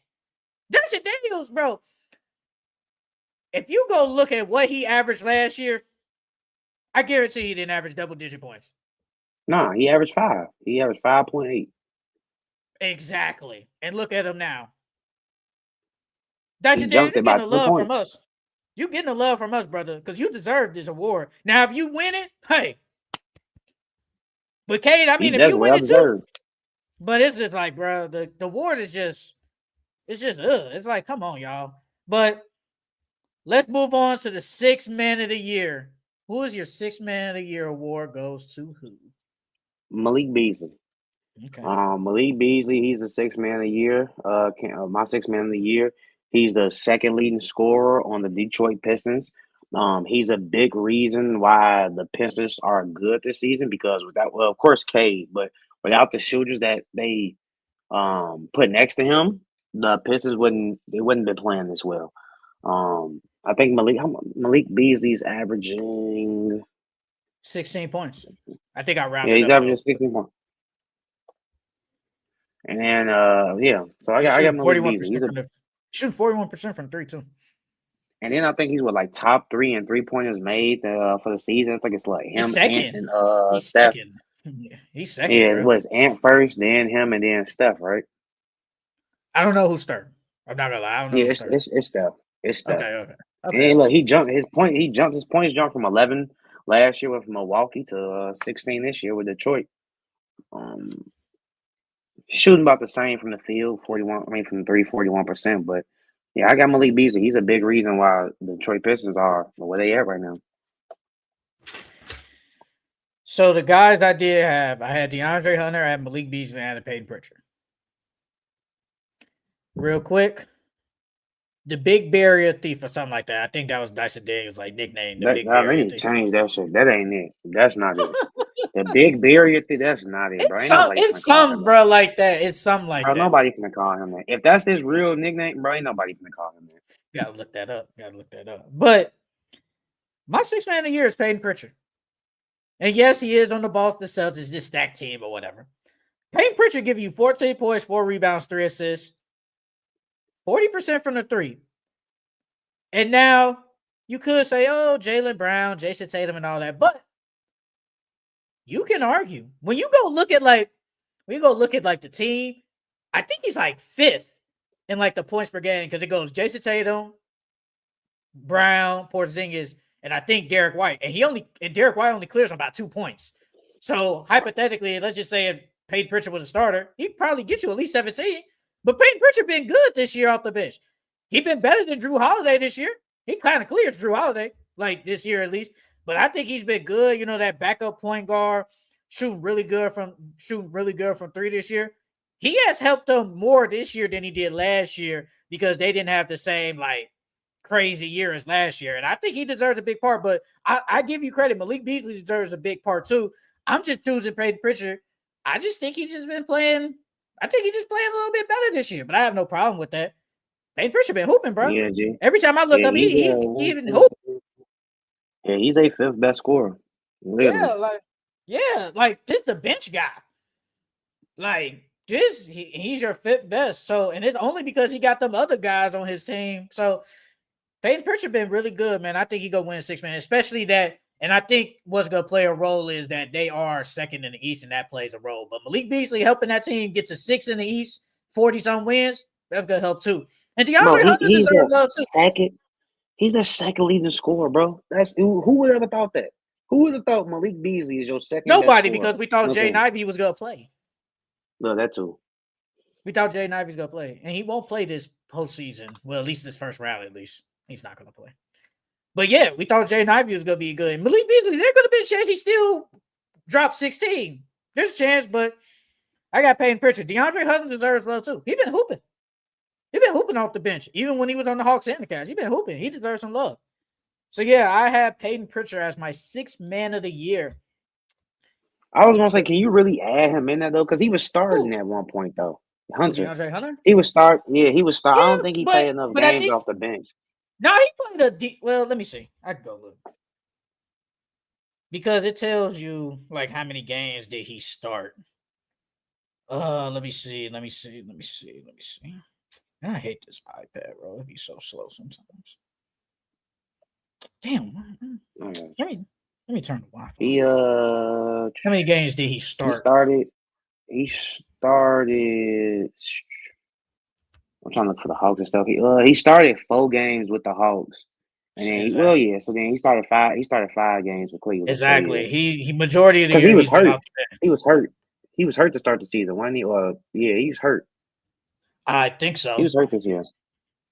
Jason Daniels, bro. If you go look at what he averaged last year, I guarantee he didn't average double-digit points. Nah, he averaged 5. He averaged 5.8. Exactly. And look at him now. Dyson He Daniels, jumped you're it by getting the 10 love from points. us. You're getting the love from us, brother, because you deserve this award. Now, if you win it, hey. But, Cade, I mean, if That's you win well it deserved. too. But it's just like, bro, the award is just, it's like, come on, y'all. But let's move on to the 6th man of the year. Who is your 6th man of the year award goes to who? Malik Beasley. Okay. Malik Beasley, he's the 6th man of the year. My 6th man of the year. He's the second leading scorer on the Detroit Pistons. He's a big reason why the Pistons are good this season because of course, Cade, but without the shooters that they put next to him, the Pistons wouldn't been playing this well. I think Malik Beasley's averaging 16 points. I think I yeah, rounded he's up. averaging 16 points. And then so I got Malik Beasley. Shooting 41% from 3 too. And then I think he's like top 3 in 3-pointers made for the season. I think it's like him, Ant, and He's Steph. second. He's second. Yeah, bro. it was Ant first, then him, and then Steph, right? I don't know who's third. I'm not gonna lie. I don't know Yeah, who's third. it's Steph. It's Steph. Okay. And look, his points jumped from 11 last year with Milwaukee to 16 this year with Detroit. Shooting about the same from the field, 41. I mean, from 3, 41%. But yeah, I got Malik Beasley. He's a big reason why the Detroit Pistons are where they at right now. So the guys I did have, I had DeAndre Hunter, I had Malik Beasley, and I had Peyton Pritchard. Real quick, the Big Barrier Thief or something like that. I think that was Dyson Daniels' nickname. The Big Barrier They Thief. change that shit. That ain't it. That's not it. The Big Barrier Thief. That's not it, bro. It's something, bro, like that. It's something like bro, that. Nobody's gonna call him that. If that's his real nickname, bro, ain't nobody gonna call him that. Gotta look that up. But my 6th man of the year is Peyton Pritchard. And yes, he is on the Boston Celtics, this stacked team or whatever. Peyton Pritchard give you 14 points, 4 rebounds, 3 assists, 40% from the 3. And now you could say, oh, Jaylen Brown, Jason Tatum, and all that, but you can argue when you go look at the team. I think he's like 5th in like the points per game because it goes Jason Tatum, Brown, Porzingis, and I think Derek White. And Derek White only clears about 2 points. So hypothetically, let's just say if Peyton Pritchard was a starter, he'd probably get you at least 17. But Peyton Pritchard been good this year off the bench. He's been better than Drew Holiday this year. He kind of clears Drew Holiday, like this year at least. But I think he's been good. You know, that backup point guard shooting really good from 3 this year. He has helped them more this year than he did last year because they didn't have the same like crazy year as last year. And I think he deserves a big part. But I give you credit. Malik Beasley deserves a big part too. I'm just choosing Peyton Pritchard. I just think he's just been playing. I think he's just playing a little bit better this year. But I have no problem with that. Peyton Pritchard been hooping, bro. Yeah, G. Every time I look up, he even hooping. Yeah, he's a 5th best scorer. Literally. Yeah, like this the bench guy. Like this, he's your 5th best. So, and it's only because he got them other guys on his team. So Peyton Pritchard been really good, man. I think he gonna win 6 man, especially that. And I think what's gonna play a role is that they are 2nd in the East, and that plays a role. But Malik Beasley helping that team get to 6 in the East, 40-some wins, that's gonna help too. And DeAndre Hunter deserves love too. He's the 2nd leading scorer, bro. That's who would have thought that? Who would have thought Malik Beasley is your 2nd? Nobody, because we thought Jaden Ivey was gonna play. No, that too. We thought Jaden Ivey's gonna play, and he won't play this postseason. Well, at least this first round, at least he's not gonna play. But yeah, we thought Jaden Ivey was gonna be good. And Malik Beasley, there's gonna be a chance he still dropped 16. There's a chance, but I got Peyton Pritchard. DeAndre Hunter deserves love too. He been hooping. He been hooping off the bench, even when he was on the Hawks and the Cavs. He been hooping. He deserves some love. So yeah, I have Peyton Pritchard as my sixth man of the year. I was gonna say, can you really add him in there though? Because he was starting Ooh, at one point though. who Hunter, DeAndre Hunter? he was start. Yeah, he was start. I Yeah, don't think he played but enough I games think off the bench. no, he played a deep. Well, let me see. I can go look because it tells you like how many games did he start. Let me see. Let me see. Let me see. Let me see. And I hate this iPad, bro. It'd be so slow sometimes. Damn. Mm. Let me turn the Wi-Fi. He How many games did he start? He started. I'm trying to look for the Hawks and stuff. He started 4 games with the Hawks, and then Exactly. So then he started 5. He started 5 games with Cleveland. Exactly. So yeah, He majority of the because year he was he's been hurt. out there. He was hurt. He was hurt to start the season, wasn't he? Yeah, he was hurt. I think He so. was hurt this year.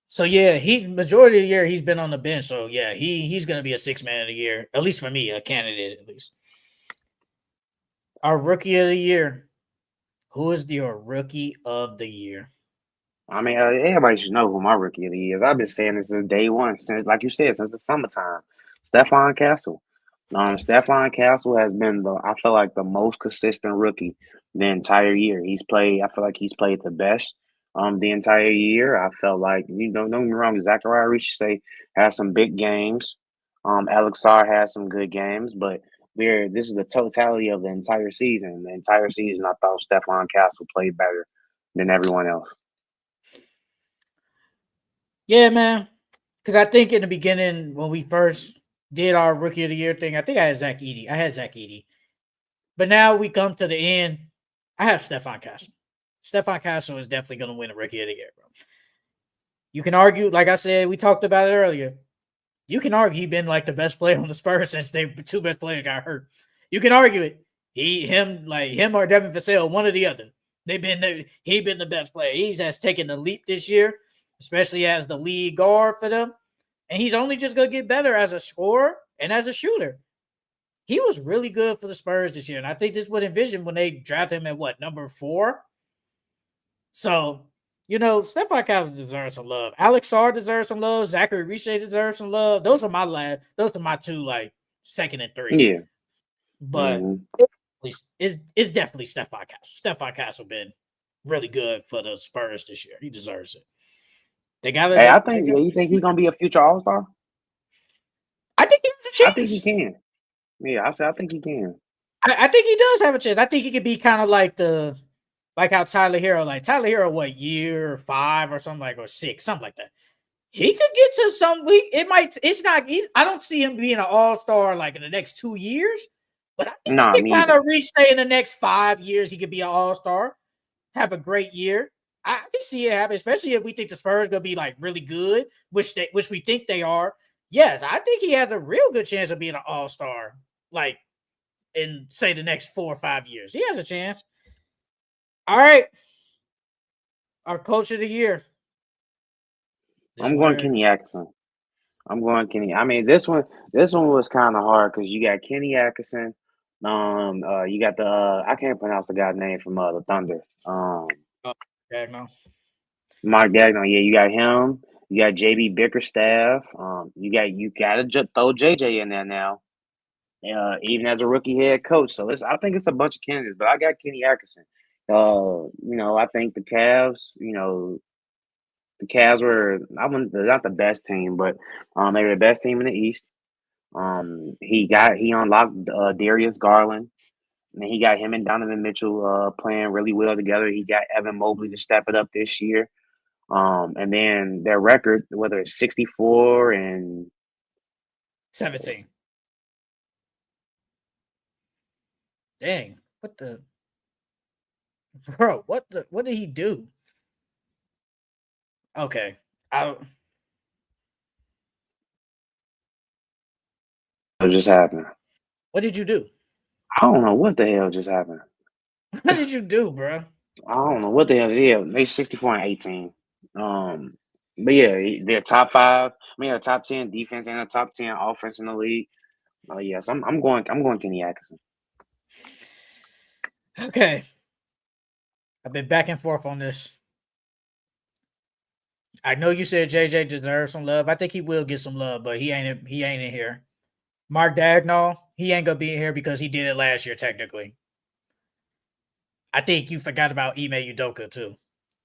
So yeah, he majority of the year he's been on the bench. So yeah, he's gonna be a 6-man of the year, at least for me, a candidate at least. Our rookie of the year. Who is your rookie of the year? I mean, everybody should know who my rookie of the year is. I've been saying this since day one, since like you said, since the summertime. Stephon Castle. Stephon Castle has been I feel like the most consistent rookie the entire year. I feel like he's played the best the entire year. I felt like, don't get me wrong, Zachariah Richardson has some big games. Alex Sarr has some good games, but this is the totality of the entire season. The entire season I thought Stephon Castle played better than everyone else. Yeah, man. Because I think in the beginning when we first did our rookie of the year thing, I think I had Zach Edey. But now we come to the end. I have Stephon Castle. Stephon Castle is definitely going to win a rookie of the year, bro. You can argue, like I said, we talked about it earlier. You can argue he's been like the best player on the Spurs since the 2 best players got hurt. You can argue it. Him or Devin Vassell, one or the other. He been the best player. He has taken the leap this year, especially as the lead guard for them. And he's only just gonna get better as a scorer and as a shooter. He was really good for the Spurs this year. And I think this would envision when they drafted him at number 4. So, Stephon Castle deserves some love. Alex Sarr deserves some love. Zachary Richey deserves some love. Those are my 2, like, second and 3. Yeah. But it's definitely Stephon Castle. Stephon Castle been really good for the Spurs this year. He deserves it. You think he's gonna be a future All-Star? I think he has a chance. I think he can. Yeah, I think he can. I think he does have a chance. I think he could be kind of like how Tyler Hero, what, year 5 or something or 6, something like that. He could get to some week. I don't see him being an all-star like in the next 2 years, but I think he can kind of reach, say, in the next 5 years, he could be an all-star, have a great year. I can see it happen, especially if we think the Spurs gonna be like really good, which we think they are. Yes, I think he has a real good chance of being an all-star, like in, say, the next 4 or 5 years. He has a chance. All right. Our coach of the year. I'm going Kenny Atkinson. I mean, this one was kind of hard because you got Kenny Atkinson. You got I can't pronounce the guy's name from the Thunder. Gagnon. Mark Gagnon. Yeah, you got him. You got JB Bickerstaff. You got to throw JJ in there now. Even as a rookie head coach. So I think it's a bunch of candidates, but I got Kenny Atkinson. I think the Cavs, the Cavs were not the best team, but they were the best team in the East. He unlocked Darius Garland, and he got him and Donovan Mitchell playing really well together. He got Evan Mobley to step it up this year. And then their record, whether it's 64 and 17. Dang, what did he do? Okay. What just happened? What did you do? I don't know what the hell just happened. What did you do, bro? I don't know what the hell. Yeah, they 64 and 18. But yeah, they're top 5. I mean, a top 10 defense and a top 10 offense in the league. Oh yeah, so I'm going Kenny Atkinson. Okay. I've been back and forth on this. I know you said JJ deserves some love. I think he will get some love, but he ain't in here. Mark Dagnall, he ain't gonna be in here because he did it last year, technically. I think you forgot about Ime Udoka too.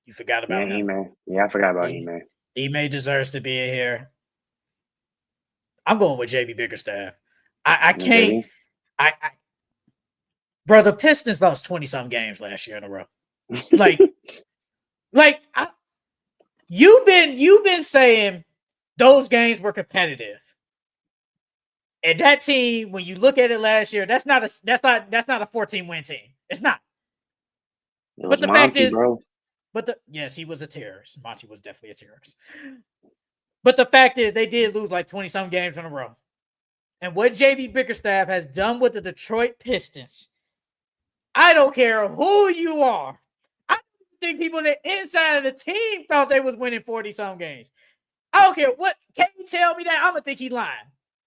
You forgot about him. Yeah, I forgot about Ime. Ime deserves to be in here. I'm going with JB Bickerstaff. I can't. Bro, the Pistons lost 20-some games last year in a row. You've been saying those games were competitive. And that team, when you look at it last year, that's not a 14-win team. It's not. But the fact is, bro. Yes, he was a terrorist. Monty was definitely a terrorist. But the fact is, they did lose like 20-some games in a row. And what JB Bickerstaff has done with the Detroit Pistons, I don't care who you are. I think people on the inside of the team thought they was winning 40-some games. I don't care what. Can you tell me that? I'm going to think he's lying.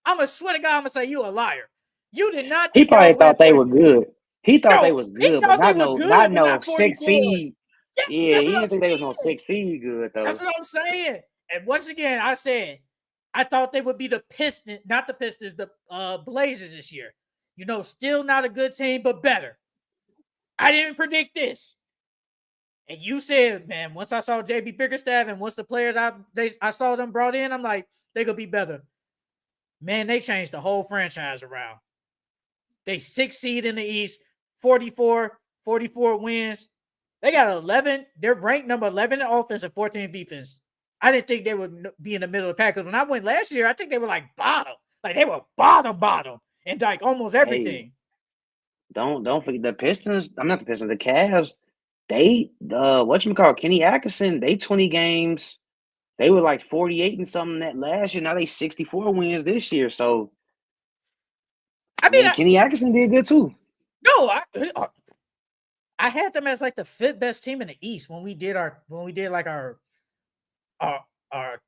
I'm going to swear to God, I'm going to say you a liar. You did not think he probably thought they were good. He thought they was good, but not no 6 seed. Yeah, he didn't think they was no 6 seed good, though. That's what I'm saying. And once again, I said, I thought they would be the Pistons, not the Pistons, the Blazers this year. You know, still not a good team, but better. I didn't predict this. And you said, man, once I saw JB Bickerstaff and once the players I saw them brought in, I'm like, they could be better. Man, they changed the whole franchise around. They 6 seed in the East, 44 wins. They got 11. They're ranked number 11 in offense and 14 defense. I didn't think they would be in the middle of the pack because when I went last year, I think they were like bottom. Like they were bottom and like almost everything. Hey, don't forget the Pistons. I'm not the Pistons. The Cavs. They Kenny Atkinson. They 20 games. They were like 48 and something that last year. Now they 64 wins this year. So I mean, Kenny Atkinson did good too. No, I had them as like the 5th best team in the East when we did our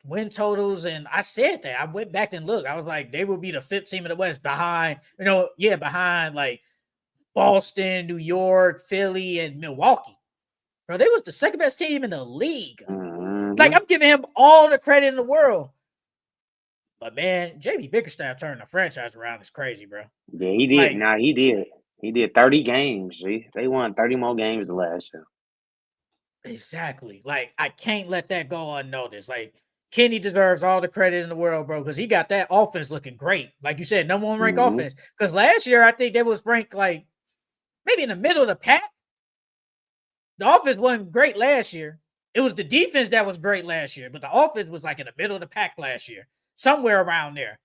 win totals, and I said that. I went back and looked. I was like, they will be the 5th team in the West behind like Boston, New York, Philly, and Milwaukee. Bro, they was the 2nd best team in the league. Mm-hmm. Like, I'm giving him all the credit in the world. But, man, JB Bickerstaff turning the franchise around is crazy, bro. Yeah, he did. He did. He did 30 games. They won 30 more games the last year. Exactly. Like, I can't let that go unnoticed. Like, Kenny deserves all the credit in the world, bro, because he got that offense looking great. Like you said, number 1 ranked offense. Because last year, I think they was ranked, like, maybe in the middle of the pack. The offense wasn't great last year. It was the defense that was great last year, but the offense was like in the middle of the pack last year, somewhere around there.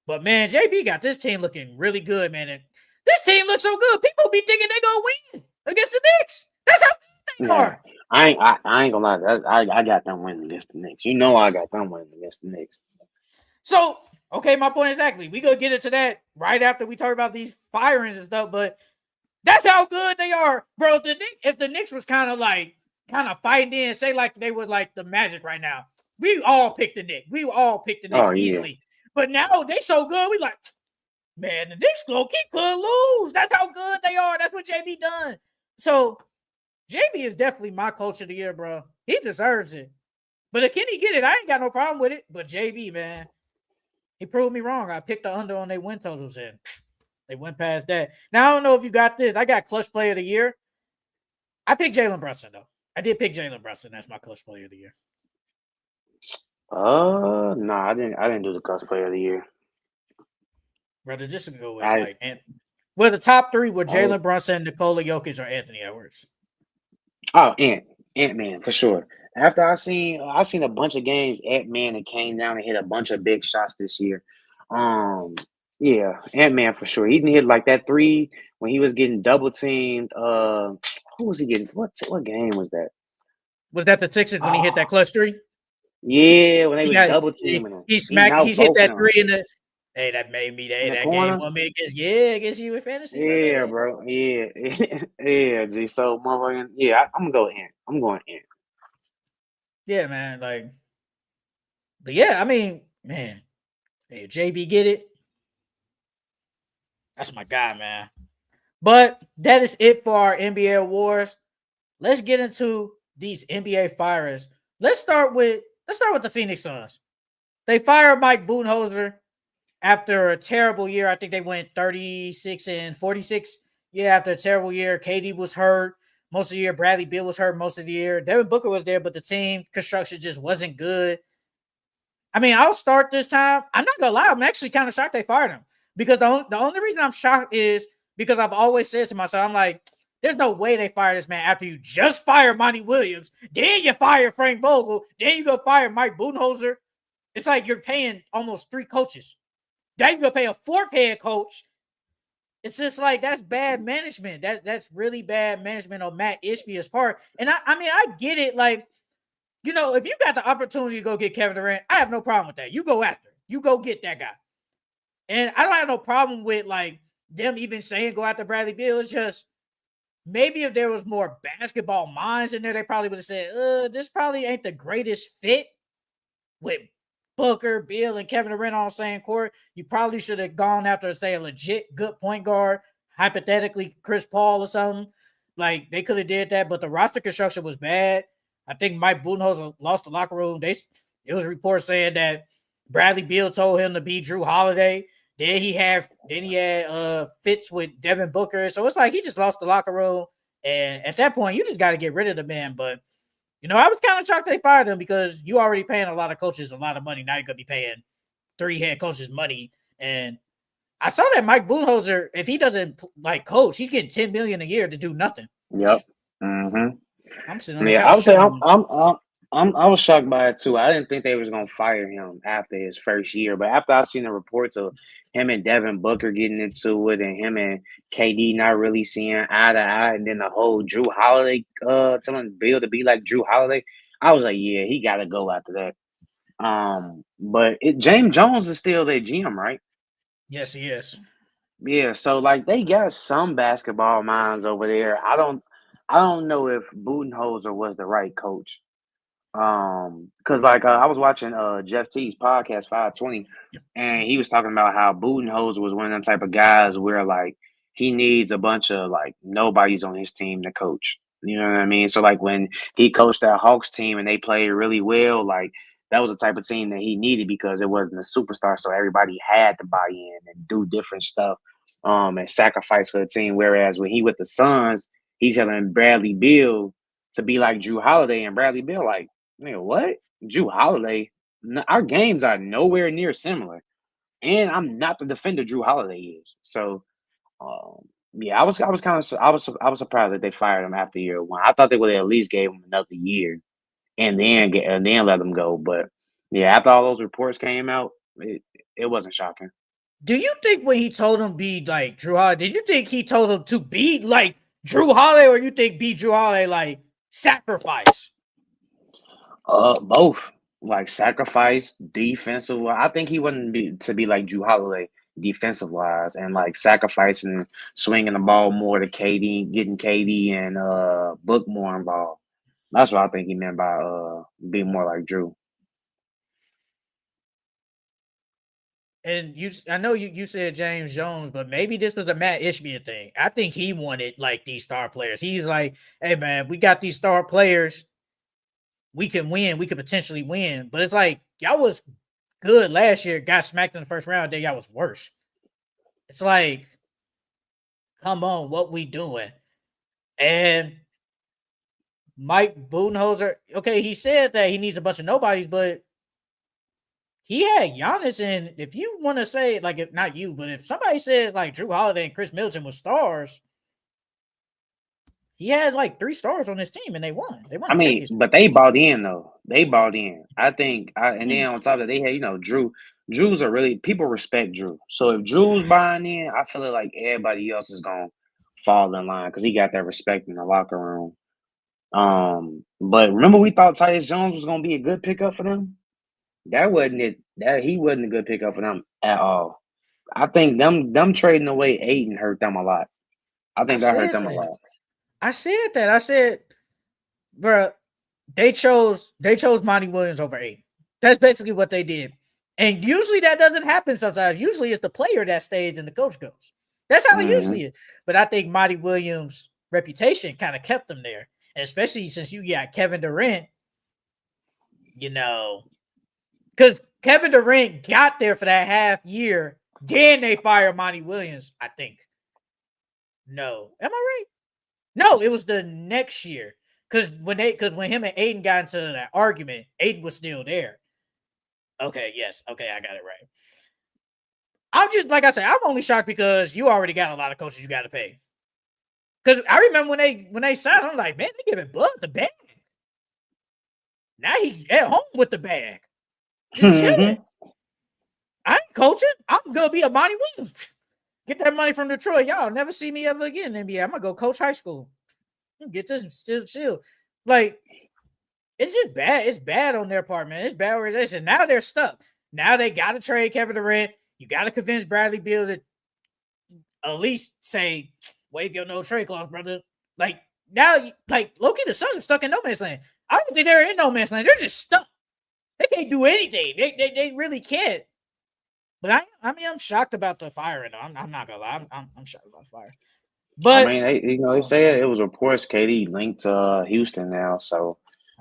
But, man, JB got this team looking really good, man. And this team looks so good. People be thinking they're going to win against the Knicks. That's how good they are. I ain't going to lie. I got them winning against the Knicks. You know I got them winning against the Knicks. So, okay, my point exactly. We going to get into that right after we talk about these firings and stuff, but that's how good they are, bro. If the Knicks was kind of fighting in, say like they was like the Magic right now, we all picked the Knicks. We all picked the Knicks easily. But now they so good, we like, man, the Knicks could lose. That's how good they are. That's what JB done. So JB is definitely my coach of the year, bro. He deserves it. But can he get it? I ain't got no problem with it. But JB, man, he proved me wrong. I picked the under on their win totals and they went past that. Now, I don't know if you got this. I got clutch player of the year. I picked Jalen Brunson, though. I did pick Jalen Brunson as my clutch player of the year. No, I didn't do the clutch player of the year. Brother, just to go with the top 3 were Jalen Brunson, Nikola Jokic, or Anthony Edwards. Oh, Ant-Man, for sure. After I seen a bunch of games, Ant-Man that came down and hit a bunch of big shots this year. Yeah, Ant-Man for sure. He didn't hit like that 3 when he was getting double teamed. Who was he getting? What game was that? Was that the Sixers when he hit that clutch 3? Yeah, when they was double teaming him. He hit that 3 in the. Hey, that made me that game won me against you with fantasy. Yeah, bro. Yeah. Yeah, G. So motherfucking I'm gonna go Ant. I'm going Ant. Yeah, man. Like, but yeah, I mean, man, hey, JB get it. That's my guy, man. But that is it for our NBA awards. let's get into these NBA firers. Let's start with the Phoenix Suns. They fired Mike Budenholzer after a terrible year. I think they went 36-46. Yeah, after a terrible year. KD was hurt most of the year. Bradley Beal was hurt most of the year. Devin Booker was there, but the team construction just wasn't good. I mean, I'll start this time. I'm not gonna lie, I'm actually kind of shocked they fired him because the only reason I'm shocked is because I've always said to myself, I'm like, there's no way they fire this man after you just fired Monty Williams, then you fire Frank Vogel, then you go fire Mike Budenholzer. It's like you're paying almost 3 coaches. Now you go pay a 4th head coach. It's just like that's bad management. That's really bad management on Matt Ishbia's part. And I mean, I get it. Like, you know, if you got the opportunity to go get Kevin Durant, I have no problem with that. You go after. You go get that guy. And I don't have no problem with like them even saying go after Bradley Beal. It's just maybe if there was more basketball minds in there, they probably would have said, this probably ain't the greatest fit with Booker, Beal, and Kevin Durant on the same court. You probably should have gone after, say, a legit good point guard, hypothetically Chris Paul or something. Like, they could have did that, but the roster construction was bad. I think Mike Budenholzer lost the locker room. It was reports saying that Bradley Beal told him to be Drew Holiday. Then he had fits with Devin Booker. So it's like he just lost the locker room. And at that point, you just got to get rid of the man. But, you know, I was kind of shocked they fired him because you already paying a lot of coaches a lot of money. Now you're going to be paying 3 head coaches money. And I saw that Mike Budenholzer, if he doesn't like coach, he's getting $10 million a year to do nothing. Yep. Mm-hmm. I'm sitting on the Yeah, couch. I would say I was shocked by it too. I didn't think they was gonna fire him after his first year, but after I seen the reports of him and Devin Booker getting into it, and him and KD not really seeing eye to eye, and then the whole Drew Holiday telling Bill to be like Drew Holiday, I was like, yeah, he got to go after that. But James Jones is still their GM, right? Yes, he is. Yeah, so like they got some basketball minds over there. I don't know if Budenholzer was the right coach. Because like I was watching Jeff T's podcast 520, and he was talking about how Budenholzer was one of them type of guys where like he needs a bunch of like nobodies on his team to coach. You know what I mean? So like when he coached that Hawks team and they played really well, like that was the type of team that he needed because it wasn't a superstar, so everybody had to buy in and do different stuff, and sacrifice for the team. Whereas when he with the Suns, he's telling Bradley Beal to be like Drew Holiday, and Bradley Beal like, man, what? Drew Holiday? Our games are nowhere near similar, and I'm not the defender Drew Holiday is. So, yeah, I was surprised that they fired him after year 1. I thought they would at least gave him another year and then let him go. But yeah, after all those reports came out, it wasn't shocking. Do you think when he told him be like Drew Holiday, did you think he told him to be like Drew Holiday, or you think be Drew Holiday like sacrifice? Both. Like sacrifice defensive. I think he wouldn't be to be like Drew Holiday defensive wise, and like sacrificing, swinging the ball more to KD, getting KD and Book more involved. That's what I think he meant by being more like Drew. And I know you said James Jones, but maybe this was a Matt Ishbia thing. I think he wanted like these star players. He's like, hey man, we got these star players. We can win. We could potentially win. But it's like y'all was good last year, got smacked in the first round, then y'all was worse. It's like, come on, what we doing? And Mike Budenholzer, okay, he said that he needs a bunch of nobodies, but he had Giannis, and if you want to say, like, if not you, but if somebody says like Drew Holiday and Chris Middleton were stars, he had like 3 stars on his team, and they won. They won I a mean, championship. but they bought in though. They bought in. I think, and then on top of that, they had Drew. Drew's a really people respect Drew. So if Drew's buying in, I feel like everybody else is gonna fall in line because he got that respect in the locker room. But remember we thought Tyus Jones was gonna be a good pickup for them. That wasn't it. That he wasn't a good pickup for them at all. I think them trading away Aiden hurt them a lot. I I think that hurt said them a that. lot. I said that. I said, bro, they chose Monty Williams over Aiden. That's basically what they did. And usually that doesn't happen sometimes. Usually it's the player that stays and the coach goes. That's how it Hmm. usually is. But I think Monty Williams' reputation kind of kept him there. especially since you got Kevin Durant. Because Kevin Durant got there for that half year, then they fired Monty Williams. I think. No, am I right? No, it was the next year. Because when him and Aiden got into that argument, Aiden was still there. Okay, yes. Okay, I got it right. I'm just, like I said, I'm only shocked because you already got a lot of coaches you got to pay. Because I remember when they signed, I'm like, man, they giving Bud the bag. Now he at home with the bag. Just chilling. I ain't coaching. I'm going to be a Monty Williams. Get that money from Detroit. Y'all never see me ever again in NBA. I'm going to go coach high school. Get this and still chill. Like, it's just bad. It's bad on their part, man. It's bad organization. Now they're stuck. Now they got to trade Kevin Durant. You got to convince Bradley Beal to at least say, waive your no trade clause, brother. Like, now, low-key, the Suns are stuck in no man's land. I don't think they're in no man's land. They're just stuck. They can't do anything. They really can't. But I'm shocked about the firing. I'm not gonna lie. I'm shocked about the fire. But they say it was reports KD linked to Houston now. So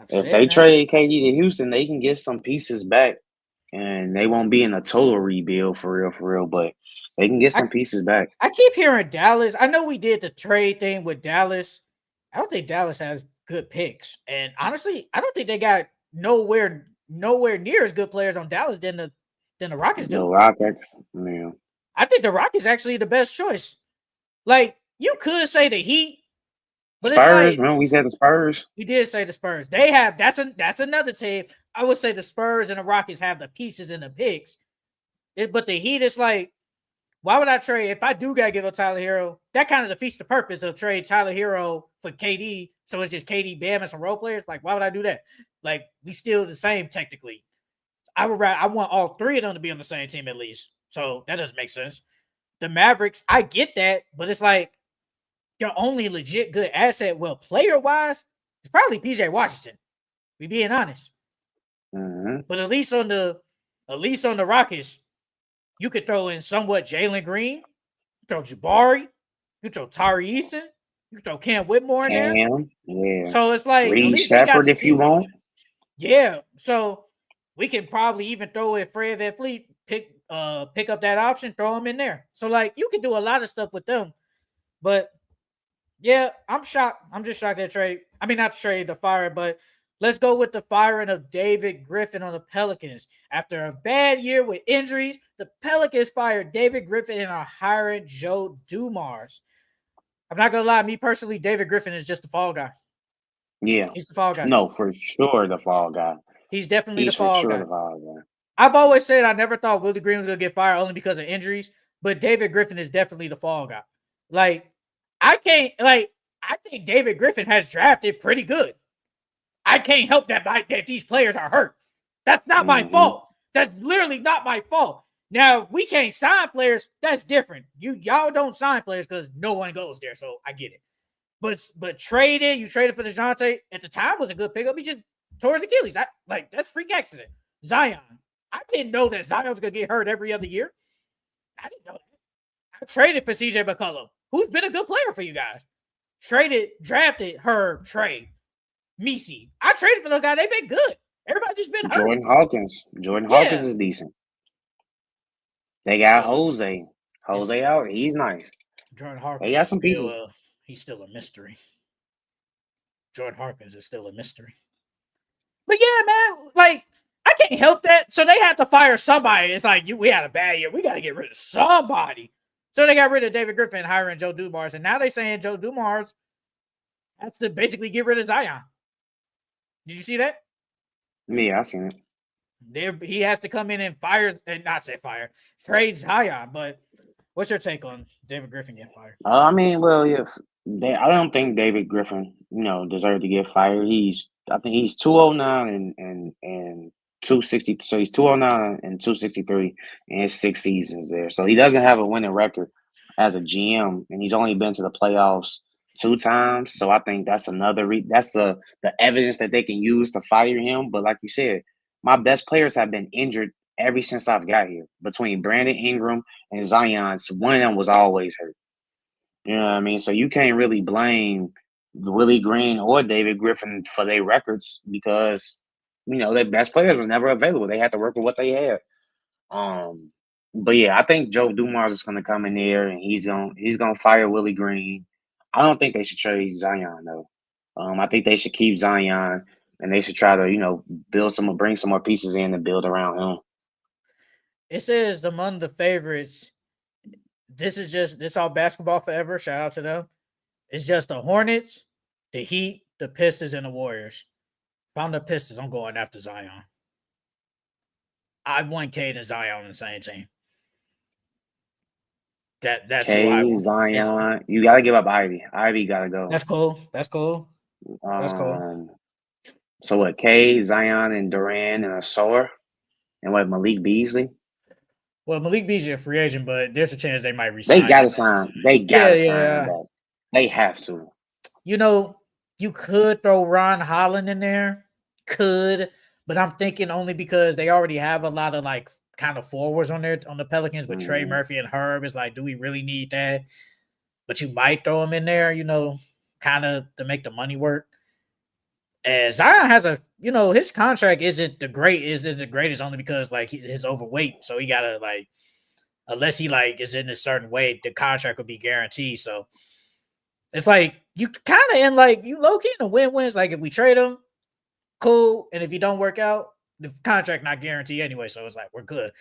if they trade KD to Houston, they can get some pieces back, and they won't be in a total rebuild for real. But they can get some pieces back. I keep hearing Dallas. I know we did the trade thing with Dallas. I don't think Dallas has good picks, and honestly, I don't think they got nowhere near as good players on Dallas than the Rockets do. The Rockets, yeah. I think the Rockets actually the best choice. Like, you could say the Heat, but Spurs. it's like, remember we said the Spurs. We did say the Spurs. They have that's another team. I would say the Spurs and the Rockets have the pieces and the picks. But the Heat is like, why would I trade if I do gotta give up Tyler Hero? That kind of defeats the purpose of trade Tyler Hero for KD. So it's just KD, Bam, and some role players. Like, why would I do that? Like, we still the same technically. I want all three of them to be on the same team at least. So that doesn't make sense. The Mavericks, I get that, but it's like your only legit good asset, well, player-wise, is probably PJ Washington. We being honest. Mm-hmm. But at least on the Rockets, you could throw in somewhat Jalen Green, you throw Jabari, you throw Tari Eason, you throw Cam Whitmore in there. Yeah. So it's like Reed Shepard if you want. Yeah. So we can probably even throw in Fred VanVleet, pick up that option, throw him in there. So like you can do a lot of stuff with them. But yeah, I'm shocked. I'm just shocked at trade. I mean, not trade, the fire, but let's go with the firing of David Griffin on the Pelicans. After a bad year with injuries, the Pelicans fired David Griffin and are hiring Joe Dumars. I'm not going to lie. Me personally, David Griffin is just the fall guy. Yeah. He's the fall guy. No, for sure the fall guy. He's definitely the fall guy. The fall guy. I've always said I never thought Willie Green was going to get fired only because of injuries, but David Griffin is definitely the fall guy. Like, I think David Griffin has drafted pretty good. I can't help that these players are hurt. That's not my fault. That's literally not my fault. Now, we can't sign players. That's different. Y'all don't sign players because no one goes there, so I get it. But you traded for DeJounte. At the time, was a good pickup. He just tore his Achilles. That's a freak accident. Zion. I didn't know that Zion was going to get hurt every other year. I didn't know that. I traded for CJ McCollum, who's been a good player for you guys. Drafted Herb, trade. Misi. I traded for those guys. They've been good. Everybody just been hurt. Jordan Hawkins. Hawkins is decent. They got Jose. Jose out. He's nice. Jordan Hawkins. They got some pieces. He's still a mystery. Jordan Hawkins is still a mystery. But yeah, man, like, I can't help that. So they had to fire somebody. It's like, we had a bad year. We got to get rid of somebody. So they got rid of David Griffin, hiring Joe Dumars. And now they're saying Joe Dumars has to basically get rid of Zion. Did you see that? Yeah, I seen it. He has to come in and trade Zion. But what's your take on David Griffin getting fired? I mean, well, I don't think David Griffin, deserved to get fired. I think he's 209 and 260. So he's 209 and 263 in 6 seasons there. So he doesn't have a winning record as a GM, and he's only been to the playoffs 2 times. So I think that's another that's the evidence that they can use to fire him. But like you said, my best players have been injured ever since I've got here. Between Brandon Ingram and Zion, one of them was always hurt. You know what I mean? So you can't really blame Willie Green or David Griffin for their records because their best players was never available. They had to work with what they had. But yeah, I think Joe Dumars is going to come in there and he's gonna fire Willie Green. I don't think they should trade Zion though. I think they should keep Zion and they should try to bring some more pieces in and build around him. It says among the favorites. This all basketball forever. Shout out to them. It's just the Hornets, the Heat, the Pistons, and the Warriors. If I'm the Pistons, I'm going after Zion. I want Cade and Zion on the same team. That's who I want. Zion, you gotta give up Ivy. Ivy gotta go. That's cool. That's cool. So what? Zion, and Durant and Asor, and what? Malik Beasley. Well, Malik Beasley is a free agent, but there's a chance they might resign. They gotta sign. They gotta sign. That. They have to. You could throw Ron Holland in there. But I'm thinking only because they already have a lot of like kind of forwards on the Pelicans with Trey Murphy and Herb. It's like, do we really need that? But you might throw him in there, kind of to make the money work. And Zion has his contract isn't the greatest only because like he's overweight. So he gotta like, unless he like is in a certain way, the contract will be guaranteed. So it's like you kind of in like you low key in a win-wins. Like if we trade him, cool. And if he don't work out, the contract not guaranteed anyway. So it's like we're good.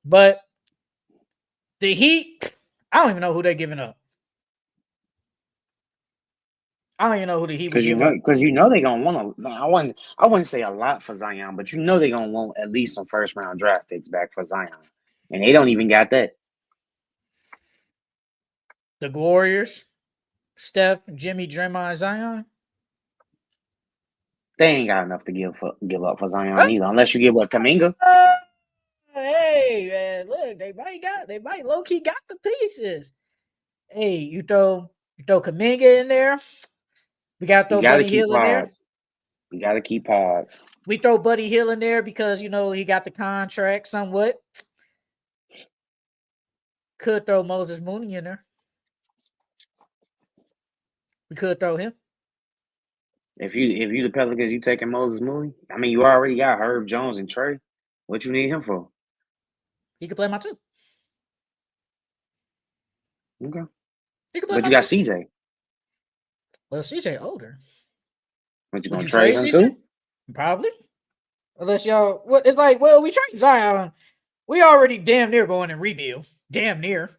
But the Heat, I don't even know who they're giving up. I don't even know who the Heat would give up. Because they're gonna want to. I wouldn't say a lot for Zion, but they're gonna want at least some first round draft picks back for Zion, and they don't even got that. The Warriors, Steph, Jimmy, Draymond, Zion. They ain't got enough to give up for Zion either, unless you give up Kuminga. Hey man, look, they might low key got the pieces. Hey, you throw Kuminga in there. We got to throw Buddy Hield in there. We got to keep pods. We throw Buddy Hield in there because he got the contract somewhat. Could throw Moses Mooney in there. We could throw him. If you the Pelicans, you taking Moses Mooney? I mean, you already got Herb Jones and Trey. What you need him for? He could play my two. Okay. He could play but you got CJ. Well, CJ older. But you gonna trade him too? Probably. Unless y'all, it's like, well, we trade Zion. We already damn near going in rebuild. Damn near.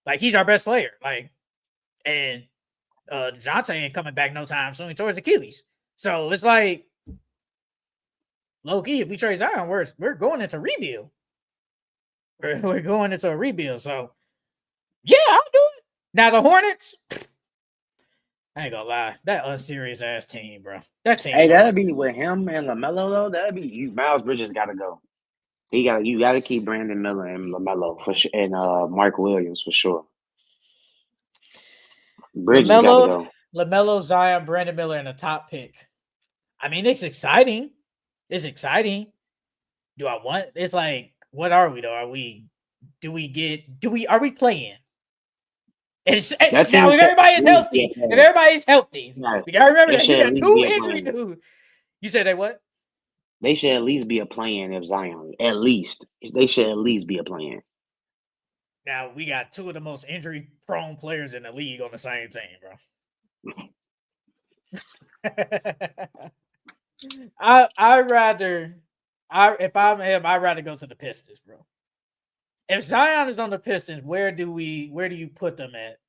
Like he's our best player. Like, and DeJounte ain't coming back no time soon towards Achilles. So it's like low key, if we trade Zion, we're going into rebuild. We're going into a rebuild. So yeah, I'll do it. Now the Hornets, I ain't gonna lie, that unserious ass team, bro. That team. Hey, that'd be with him and LaMelo though. That'd be you. Miles Bridges gotta go. You gotta keep Brandon Miller and LaMelo for sure, and Mark Williams for sure. Bridges gotta go. LaMelo, Zion, Brandon Miller, and a top pick. I mean, it's exciting. It's exciting. Do I want? It's like, what are we though? Are we playing? Now, if everybody is healthy, we gotta remember that you got two injury dudes. You said they what? They should at least be a play-in if Zion. At least they should at least be a play-in. Now we got two of the most injury-prone players in the league on the same team, bro. I'd rather go to the Pistons, bro. If Zion is on the Pistons, where do you put them at?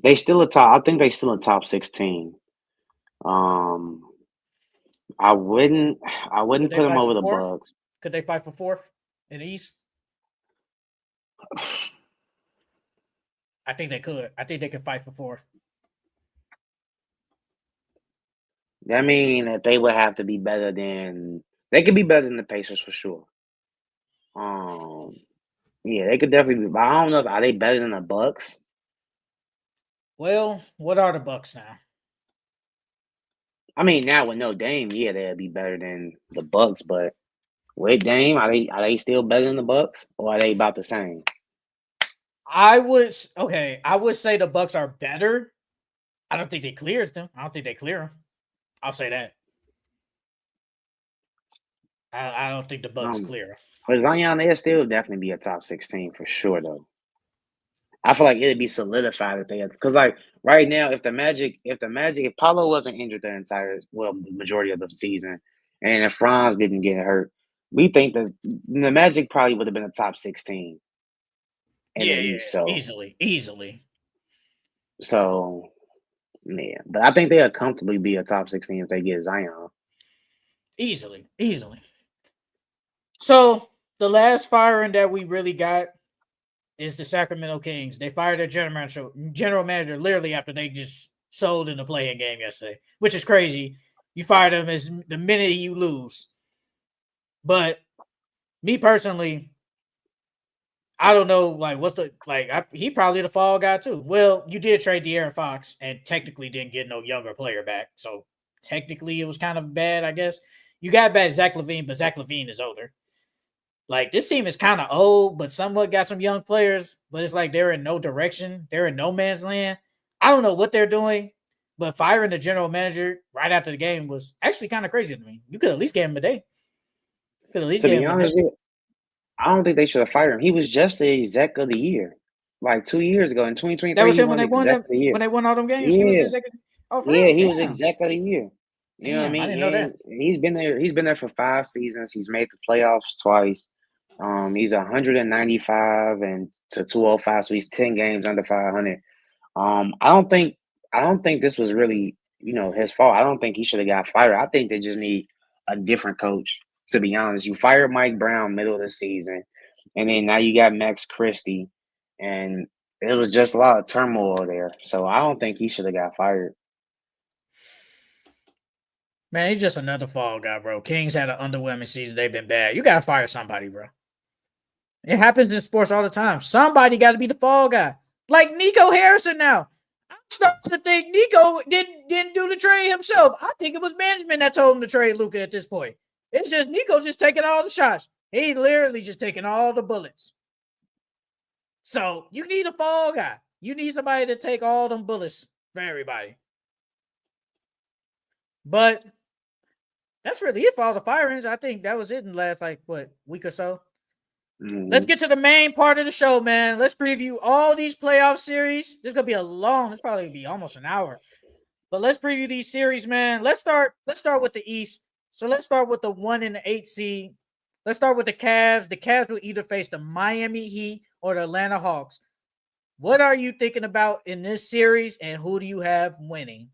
They still a top. I think they still a top 16. I wouldn't put them over the Bucks. Could they fight for fourth in the East? I think they could. I think they could fight for fourth. I mean that they would have to be better than they could be better than the Pacers for sure. Yeah, they could definitely be, but I don't know are they better than the Bucks? Well, what are the Bucks now? I mean, now with no Dame, yeah, they'd be better than the Bucks, but with Dame, are they still better than the Bucks, or are they about the same? I would say the Bucks are better, I don't think they clears them. I don't think they clear them. I'll say that. I don't think the Bucks Um, clear them. but Zion, they'll still definitely be a top 16 for sure, though. I feel like it'd be solidified if they had, because like right now, if Paulo wasn't injured the entire majority of the season, and if Franz didn't get hurt, we think that the Magic probably would have been a top 16 in the Yeah, East. So easily. so yeah, but I think they'll comfortably be a top 16 if they get Zion. Easily. So the last firing that we really got is the Sacramento Kings. They fired their general manager literally after they just sold in the play-in game yesterday, which is crazy. You fire them as the minute you lose. But me personally, I don't know. Like, he probably the fall guy too. Well, you did trade De'Aaron Fox and technically didn't get no younger player back, so technically it was kind of bad, I guess. You got back Zach LaVine, but Zach LaVine is older. Like, this team is kind of old, but somewhat got some young players, but it's like they're in no direction. They're in no man's land. I don't know what they're doing, but firing the general manager right after the game was actually kind of crazy to me. You could at least give him a day. Could at least To give be him a day. honest, I don't think they should have fired him. He was just the exec of the year, like 2 years ago in That 2023. was He him when won they won exec them of the year. when they won all them games. He was the Yeah, executive. Oh, for yeah, real? he was Damn. exec of the year. You know what I I didn't mean? know that. And he's been there. He's been there for 5 seasons. He's made the playoffs twice. He's 195 and to 205, so he's 10 games under 500. I don't think this was really his fault. I don't think he should have got fired. I think they just need a different coach. To be honest, you fired Mike Brown middle of the season, and then now you got Max Christie, and it was just a lot of turmoil there. So I don't think he should have got fired. Man, he's just another fall guy, bro. Kings had an underwhelming season. They've been bad. You gotta fire somebody, bro. It happens in sports all the time. Somebody got to be the fall guy, like Nico Harrison. Now, I'm starting to think Nico didn't do the trade himself. I think it was management that told him to trade Luka at this point. It's just Nico just taking all the shots. He literally just taking all the bullets. So you need a fall guy. You need somebody to take all them bullets for everybody. But that's really it for all the firings. I think that was it in the last week or so. Let's get to the main part of the show, man. Let's preview all these playoff series. This is gonna be this probably be almost an hour. But let's preview these series, man. Let's start with the East. So let's start with the 1 and the 8 seed. Let's start with the Cavs. The Cavs will either face the Miami Heat or the Atlanta Hawks. What are you thinking about in this series, and who do you have winning?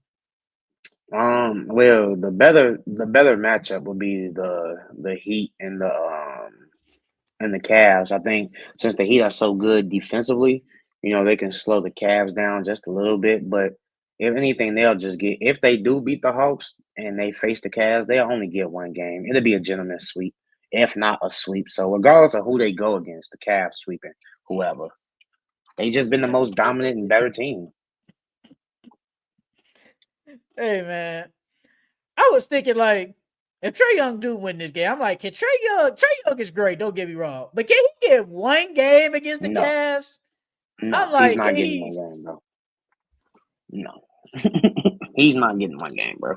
Well, the better matchup would be the Heat and the Cavs. I think since the Heat are so good defensively, they can slow the Cavs down just a little bit. But if anything, they'll just get if they do beat the Hawks and they face the Cavs, they'll only get one game. It'll be a gentleman's sweep, if not a sweep. So regardless of who they go against, the Cavs sweeping whoever. They just been the most dominant and better team. Hey, man. I was thinking, like, if Trae Young do win this game, I'm like, can Trae Young is great, don't get me wrong. But can he get one game against the No. Cavs? No, I'm like, he's not getting one game, bro. No. He's not getting one game, bro.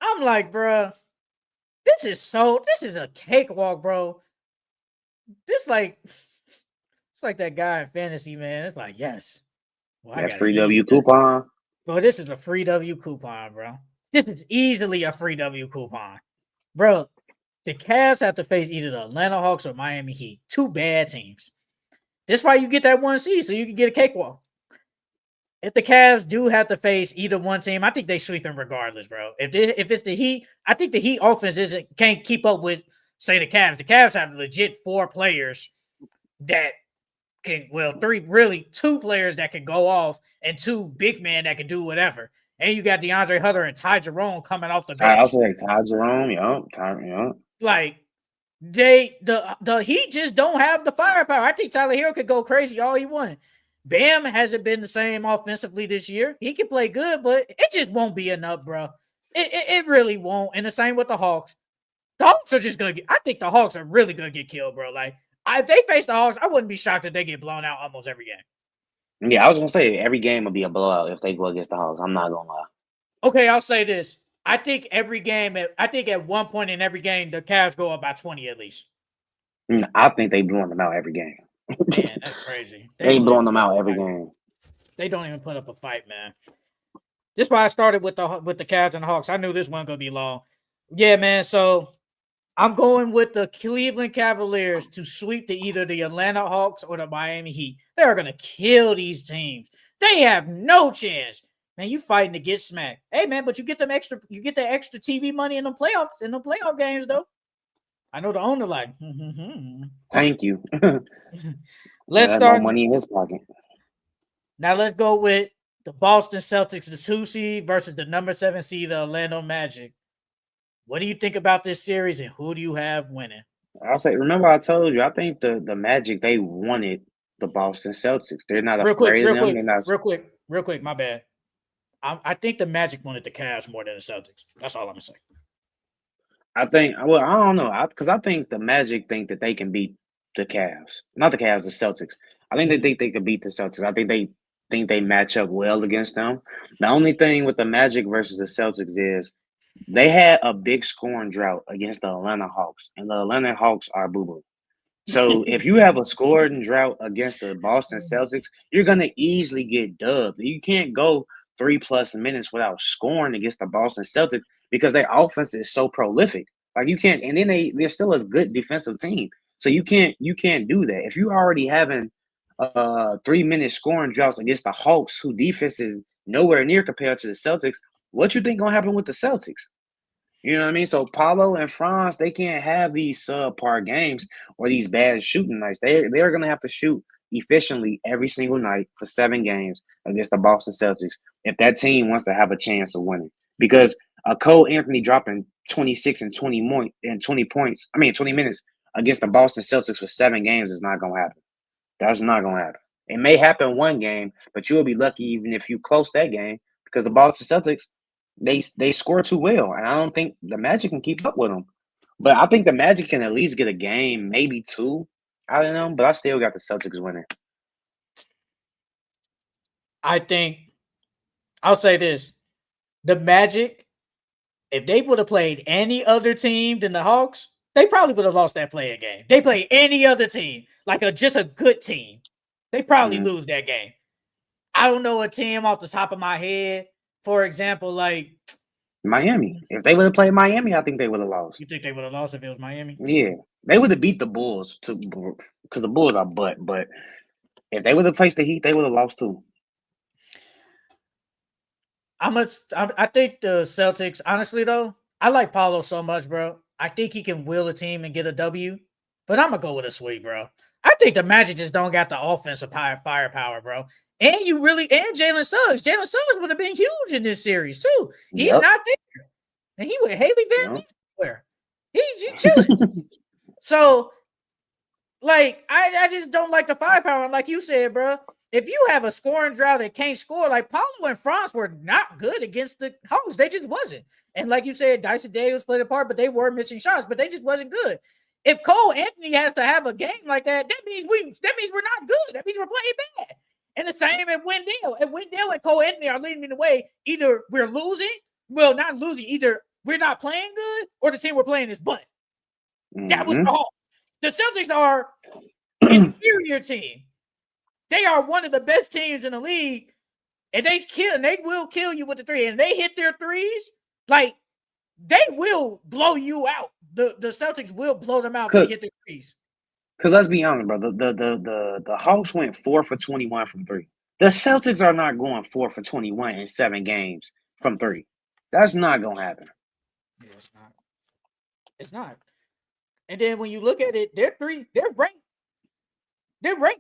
I'm like, bro, this is a cakewalk, bro. It's like that guy in fantasy, man. It's like, yes. Well, That free W coupon. Bro, this is a free W coupon, bro. This is easily a free W coupon. Bro, the Cavs have to face either the Atlanta Hawks or Miami Heat. Two bad teams. That's why you get that one seed, so you can get a cakewalk. If the Cavs do have to face either one team, I think they sweep them regardless, bro. If it's the Heat, I think the Heat offense can't keep up with, say, the Cavs. The Cavs have legit 4 players that can, two players that can go off and 2 big men that can do whatever. And you got DeAndre Hunter and Ty Jerome coming off the bench. I also like Ty Jerome, yeah. Like, the Heat just don't have the firepower. I think Tyler Hero could go crazy all he wants. Bam hasn't been the same offensively this year. He can play good, but it just won't be enough, bro. It really won't. And the same with the Hawks. The Hawks are just going to I think the Hawks are really going to get killed, bro. Like, if they face the Hawks, I wouldn't be shocked if they get blown out almost every game. Yeah, I was gonna say every game will be a blowout if they go against the Hawks. I'm not gonna lie. Okay, I'll say this. I think at one point in every game, the Cavs go up by 20 at least. I think they blowing them out every game. Man, that's crazy. They They don't blowing even them put up out a every fight. game. They don't even put up a fight, man. This is why I started with the Cavs and the Hawks. I knew this one gonna be long. Yeah, man. So I'm going with the Cleveland Cavaliers to sweep either the Atlanta Hawks or the Miami Heat. They are gonna kill these teams. They have no chance. Man, you fighting to get smacked. Hey, man, but you get the extra TV money in the playoff games, though. I know the owner like. Thank you. Let's Had more start. money in his pocket. Now let's go with the Boston Celtics, the 2 seed versus the number 7 seed, the Orlando Magic. What do you think about this series, and who do you have winning? I'll say, remember I told you, I think the Magic, they wanted the Boston Celtics. They're not Real quick, afraid of real them. quick, They're not. real quick, real quick. My bad. I think the Magic wanted the Cavs more than the Celtics. That's all I'm gonna say. I think. Well, I don't know, because I think the Magic think that they can beat the Cavs, not the Cavs, the Celtics. I think they think they can beat the Celtics. I think they match up well against them. The only thing with the Magic versus the Celtics is they had a big scoring drought against the Atlanta Hawks, and the Atlanta Hawks are boo boo. So if you have a scoring drought against the Boston Celtics, you're gonna easily get dubbed. You can't go 3+ minutes without scoring against the Boston Celtics because their offense is so prolific. Like you can't, and then they're still a good defensive team. So you can't do that. If you're already having 3-minute scoring droughts against the Hawks, who defense is nowhere near compared to the Celtics, what you think gonna happen with the Celtics? You know what I mean? So Paulo and Franz, they can't have these subpar games or these bad shooting nights. They're gonna have to shoot efficiently every single night for 7 games against the Boston Celtics if that team wants to have a chance of winning. Because a Cole Anthony dropping 26 and 20 points, 20 minutes against the Boston Celtics for 7 games is not gonna happen. That's not gonna happen. It may happen one game, but you'll be lucky even if you close that game because the Boston Celtics they score too well, and I don't think the Magic can keep up with them. But I think the Magic can at least get a game, maybe 2 out of them. But I still got the Celtics winning. I think I'll say this: the Magic, if they would have played any other team than the Hawks, they probably would have lost that play-in game. They play any other team, like just a good team, they probably lose that game. I don't know a team off the top of my head. For example, like Miami. If they would have played Miami, I think they would have lost. you think they would have lost if it was Miami? Yeah, they would have beat the Bulls too, because the Bulls are butt. But if they would have faced the Heat, they would have lost too. I think the Celtics, honestly though, I like Paulo so much, bro. I think he can will a team and get a W, but I'm gonna go with a sweep, bro. I think the Magic just don't got the offensive firepower, bro. And Jalen Suggs. Jalen Suggs would have been huge in this series too. He's not there, and he with Haley Van Lien somewhere. He's chilling. So, like, I just don't like the firepower. Like you said, bro. If you have a scoring drought that can't score, like Paulo and Franz were not good against the Hawks. They just wasn't. And like you said, Dyson Daniels played a part, but they were missing shots, but they just wasn't good. If Cole Anthony has to have a game like that, that means we're not good. That means we're playing bad. And the same at Wendell. And Wendell and Cole Anthony are leading the way. Either we're losing, not losing, either we're not playing good or the team we're playing is butt. That was the Hawks. The Celtics are an inferior team. They are one of the best teams in the league, and they will kill you with the three. And they hit their threes, like they will blow you out. The Celtics will blow them out if they hit their threes. Because let's be honest, bro, the Hawks went 4 for 21 from 3. The Celtics are not going 4 for 21 in 7 games from 3. That's not gonna happen. Yeah, it's not. It's not. And then when you look at it, they're ranked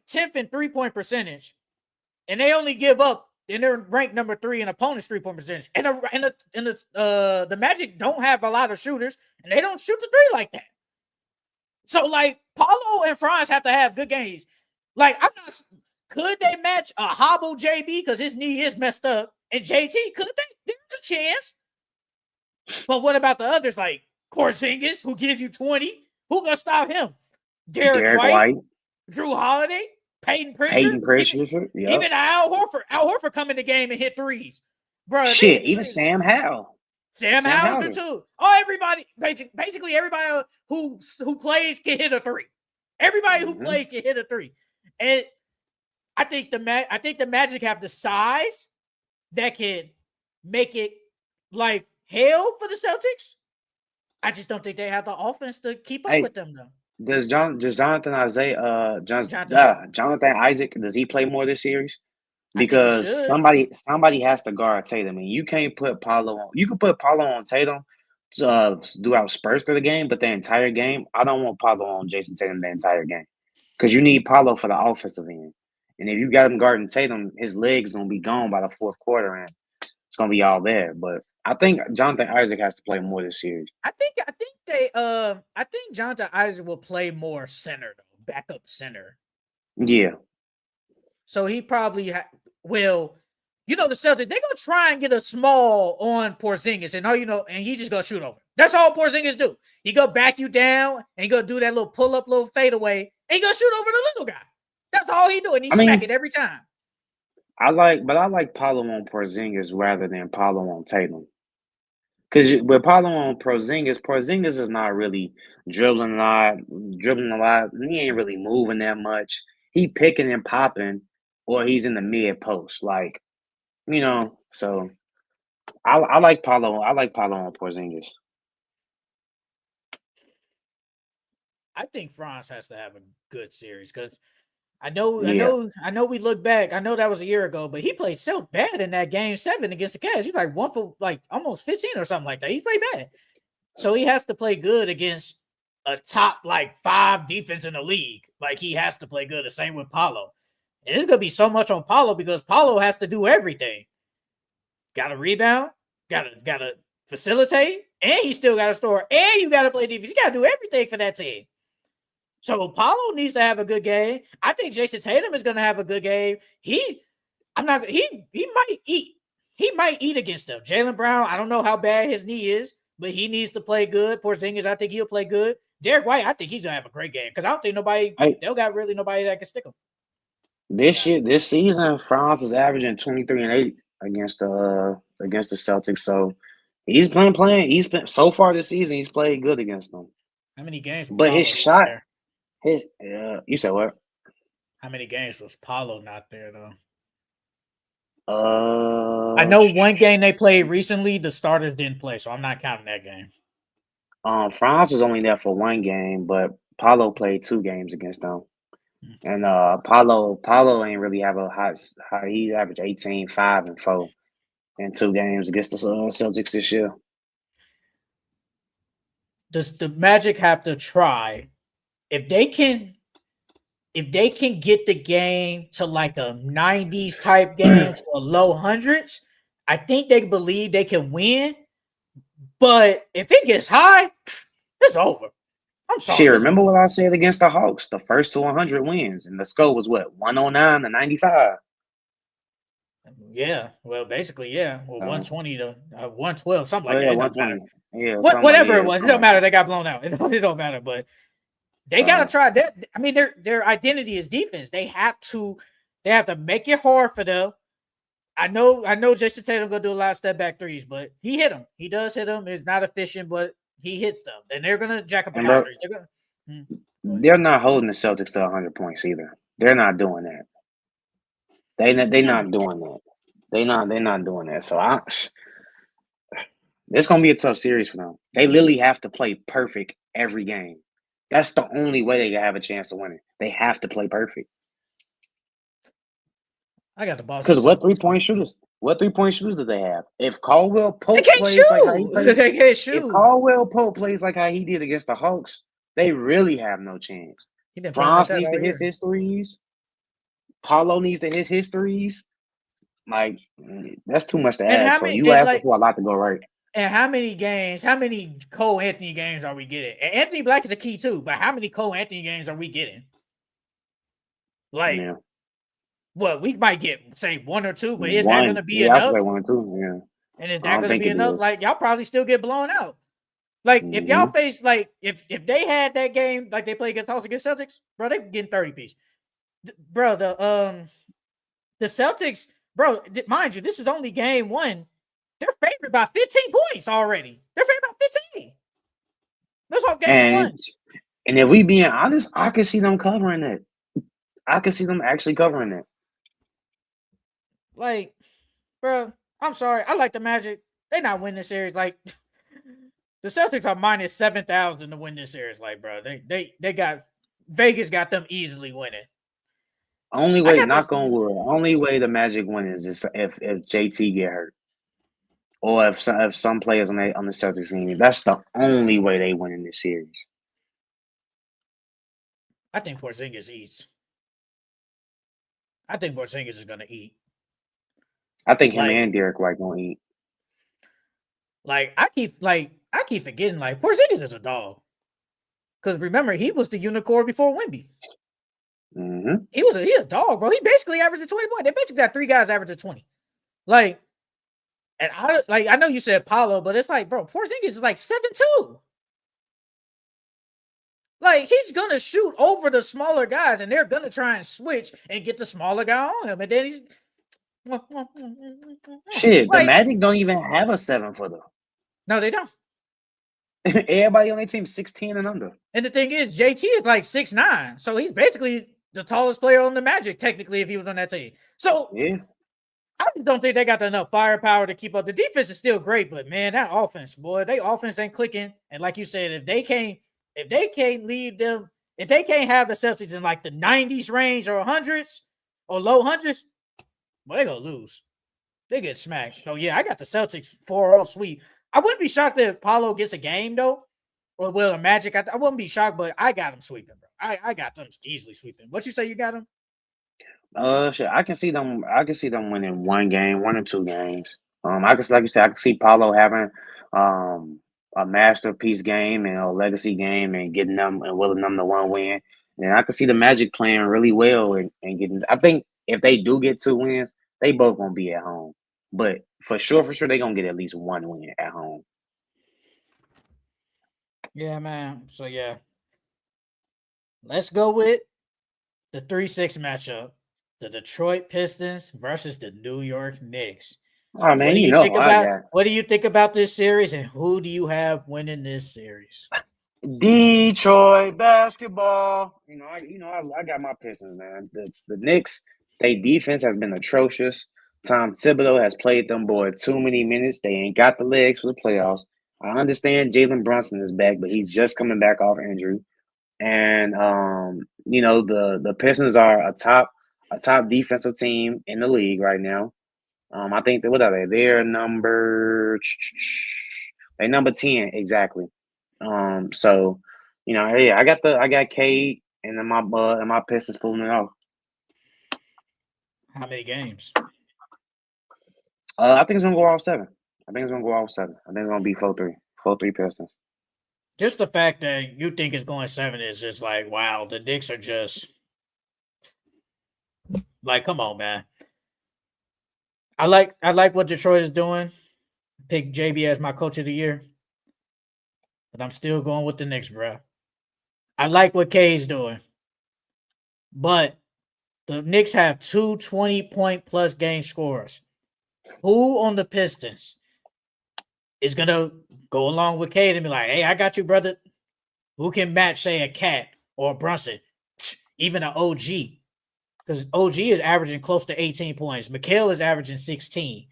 10th in 3-point percentage, and they only give up. And they're ranked number 3 in opponents' 3-point percentage. And the Magic don't have a lot of shooters, and they don't shoot the three like that. So like Paulo and Franz have to have good games. Like could they match a hobble JB because his knee is messed up? And JT, could they? There's a chance. But what about the others like Porzingis, who gives you 20? Who gonna stop him? Derek White, Drew Holiday, Peyton Pritchard, Peyton Pritchard. Yep. even Al Horford. Al Horford come in the game and hit threes. Bro, Shit, even Sam Howell. Sam Sam Howell's good Howell. too. Oh, everybody, basically everybody who plays can hit a three. Everybody who plays can hit a three. And I think the Magic have the size that can make it like hell for the Celtics. I just don't think they have the offense to keep up with them though. Does Jonathan Isaac, does he play more this series? Because somebody has to guard Tatum, and you can't put Paolo on. You can put Paolo on Tatum throughout spurts of the game, but the entire game, I don't want Paolo on Jason Tatum the entire game because you need Paolo for the offensive end. And if you got him guarding Tatum, his legs gonna be gone by the fourth quarter, and it's gonna be all there. But I think Jonathan Isaac has to play more this series. I think Jonathan Isaac will play more center though, backup center. Yeah. So he probably will. You know, the Celtics, they're gonna try and get a small on Porzingis, and and he just gonna shoot over. That's all Porzingis do. He go back you down and he gonna do that little pull up, little fadeaway, and he gonna shoot over the little guy. That's all he do, and he smack it every time. I like Paolo on Porzingis rather than Paolo on Tatum. Because with Paolo on Porzingis is not really dribbling a lot. He ain't really moving that much. He picking and popping, or he's in the mid post, So I like Paolo. I like Paolo on Porzingis. I think France has to have a good series because I know we look back. I know that was a year ago, but he played so bad in that game 7 against the Cavs. He's like 1 for almost 15 or something like that. He played bad. So he has to play good against a top 5 defense in the league. Like he has to play good. The same with Paolo. And it's gonna be so much on Paolo because Paolo has to do everything. Gotta rebound, gotta facilitate, and he still gotta score, and you gotta play defense. You gotta do everything for that team. So Paolo needs to have a good game. I think Jason Tatum is going to have a good game. He might eat. He might eat against them. Jaylen Brown, I don't know how bad his knee is, but he needs to play good. Porzingis, I think he'll play good. Derek White, I think he's going to have a great game because I don't think they don't got really nobody that can stick him. This season, France is averaging 23-8 against the Celtics. So he's playing. He's been so far this season. He's played good against them. How many games? But his shot. You said what? How many games was Paolo not there though? I know one game they played recently. The starters didn't play, so I'm not counting that game. France was only there for one game, but Paolo played 2 games against them. And Paolo ain't really have a high. He averaged 18, 5, and 4 in 2 games against the Celtics this year. Does the Magic have to try? If they can get the game to a 90s type game to a low hundreds, I think they believe they can win. But if it gets high, it's over. I'm sorry. Shit, remember what I said against the Hawks? The first to 100 wins, and the score was what, 109 to 95. Yeah, well, basically, yeah. Well, 120 to 112, something like that. It doesn't matter. Yeah, whatever it was, it don't matter. They got blown out. It don't matter, but they gotta try that. I mean, their identity is defense. They have to make it hard for them. I know Jason Tatum gonna do a lot of step back threes, but he hit them. He does hit them. It's not efficient, but he hits them, and they're gonna jack up the boundaries. They're not holding the Celtics to 100 points either. They're not doing that. They're not doing that. They're not doing that. So it's gonna be a tough series for them. They literally have to play perfect every game. That's the only way they can have a chance to win it. They have to play perfect. I got the boss. Because what 3-point shooters do they have? If Caldwell Pope plays they can't shoot. If Caldwell Pope plays like how he did against the Hawks, they really have no chance. Franz needs to hit his threes. Paolo needs to hit his threes. That's too much to ask for. You asked for a lot to go right. And how many Cole Anthony games are we getting? And Anthony Black is a key too, but how many Cole Anthony games are we getting? What, we might get, say, 1 or 2, but is that going to be enough? I'll play 1 or 2, yeah. And is that going to be enough? Y'all probably still get blown out. If y'all face, if they had that game, like they play against Celtics, bro, they getting 30 piece. bro, the Celtics, bro, mind you, this is only game one. They're favored by 15 points already. They're favored by 15. That's off game And one. and if we being honest, I could see them covering it. I could see them actually covering it. Like, bro, I'm sorry. I like the Magic. They not win this series. Like, the Celtics are minus 7,000 to win this series. Like, bro, they got Vegas got them easily winning. Only I way, got this. knock on wood, only way the Magic win is if JT get hurt. Or if some players on the Celtics team, that's the only way they win in this series. I think Porzingis eats. I think Porzingis is gonna eat. I think him Like, and Derek White gonna eat. I keep forgetting. Like, Porzingis is a dog. Because remember, he was the unicorn before Wemby. Mm-hmm. He a dog, bro. He basically averaged 20 points. They basically got 3 guys averaging 20. Like, and I know you said Paulo, but it's like, bro, Porzingis is like 7'2". Like, he's gonna shoot over the smaller guys, and they're gonna try and switch and get the smaller guy on him, and then he's Shit, the like, Magic don't even have a 7-footer. no, they don't. Everybody on their team 16 and under. And the thing is, JT is like 6'9", so he's basically the tallest player on the Magic, technically, if he was on that team. So Yeah. I just don't think they got enough firepower to keep up. The defense is still great, but man, that offense, boy, they offense ain't clicking. And like you said, if they can't leave them, if they can't have the Celtics in like the 90s range or hundreds or low hundreds, well, they gonna lose. They get smacked. So yeah, I got the Celtics 4-0 sweep. I wouldn't be shocked if Paulo gets a game though, or will the Magic. I wouldn't be shocked, but I got them sweeping, bro. I got them easily sweeping. What you say you got them? Shit, I can see them. I can see them winning 1 game, 1 or 2 games. I can, like you said, I can see Paulo having a masterpiece game and a legacy game and getting them and willing them to 1 win. And I can see the Magic playing really well and getting. I think if they do get 2 wins, they both gonna be at home. But for sure, they gonna get at least 1 win at home. Yeah, man. So yeah, let's go with the 3-6 matchup. The Detroit Pistons versus the New York Knicks. Oh What man, do you you know think who I about got. what do you think about this series, and who do you have winning this series? Detroit basketball. I got my Pistons, man. The Knicks, their defense has been atrocious. Tom Thibodeau has played them boy too many minutes. They ain't got the legs for the playoffs. I understand Jalen Brunson is back, but he's just coming back off injury. And the Pistons are a top defensive team in the league right now. I think what are they? They number 10 exactly. So hey, I got Cade and then my Pistons pulling it off. How many games? I think it's gonna go off 7. I think it's gonna be 4-3, 4-3 Pistons. Just the fact that you think it's going 7 is just like, wow, the Knicks are just like, come on, man. I like what Detroit is doing. Pick JB as my coach of the year, but I'm still going with the Knicks, bro. I like what K's doing, but the Knicks have 2 20-point plus game scorers. Who on the Pistons is gonna go along with Cade and be like, "Hey, I got you, brother." Who can match, say, a Cat or a Brunson, even an OG? Because OG is averaging close to 18 points. Mikhail is averaging 16.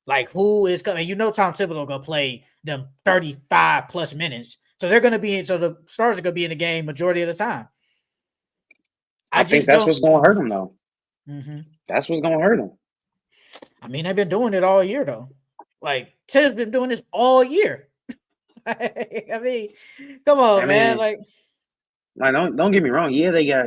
Like, who is coming? You know, Tom Thibodeau gonna play them 35 plus minutes, so they're gonna be in. So the stars are gonna be in the game majority of the time. I I think just that's don't. what's gonna hurt them though. Mm-hmm. That's what's gonna hurt them. I mean, they've been doing it all year though. Like, Ted's been doing this all year. I mean, come on, I man. mean, Like, don't get me wrong. Yeah, they got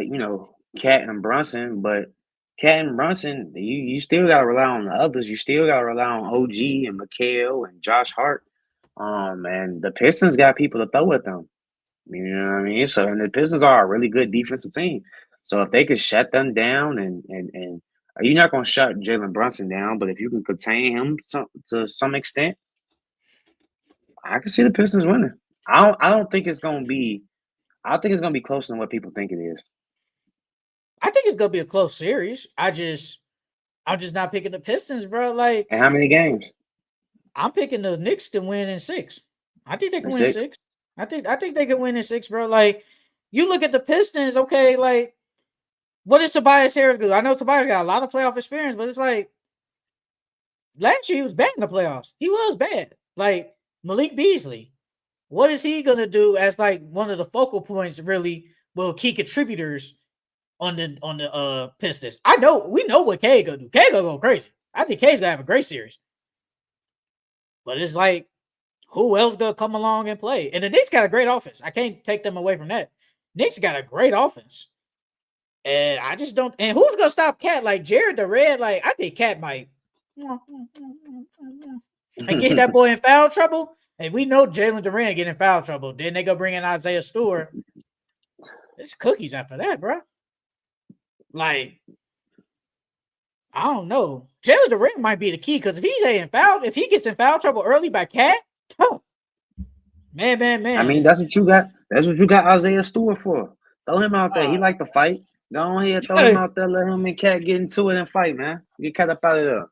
Cat and Brunson, but Cat and Brunson, you still gotta rely on the others. You still gotta rely on OG and Mikhail and Josh Hart. And the Pistons got people to throw at them. You know what I mean? So, and the Pistons are a really good defensive team. So if they could shut them down and you're not gonna shut Jalen Brunson down, but if you can contain him to some extent, I can see the Pistons winning. I don't think it's gonna be. I think it's gonna be closer than what people think it is. I think it's gonna be a close series. I'm just not picking the Pistons, bro. Like, And how many games? I'm picking the Knicks to win in 6. I think they can In win 6? 6. I think they can win in 6, bro. Like, you look at the Pistons, okay, like, what is Tobias Harris do? I know Tobias got a lot of playoff experience, but it's like last year he was bad in the playoffs. He was bad. Like Malik Beasley, what is he gonna do as like one of the focal points, really, well, key contributors on the Pistons? We know what K gonna do. K gonna go crazy. I think K's gonna have a great series. But it's like, who else gonna come along and play? And the Knicks got a great offense. I can't take them away from that. Knicks got a great offense. And I just don't. And who's gonna stop Cat? Like Jared the Red. Like I think Cat might and get that boy in foul trouble. And we know Jalen Durant get in foul trouble. Then they go bring in Isaiah Stewart. It's cookies after that, bro. Like I don't know. Jalen Durant might be the key because if he gets in foul trouble early by Cat, man. I mean, that's what you got. That's what you got Isaiah Stewart for. Throw him out there. He like to fight. Go ahead, throw him out there. Let him and Cat get into it and fight, man. Get Cat up out of there.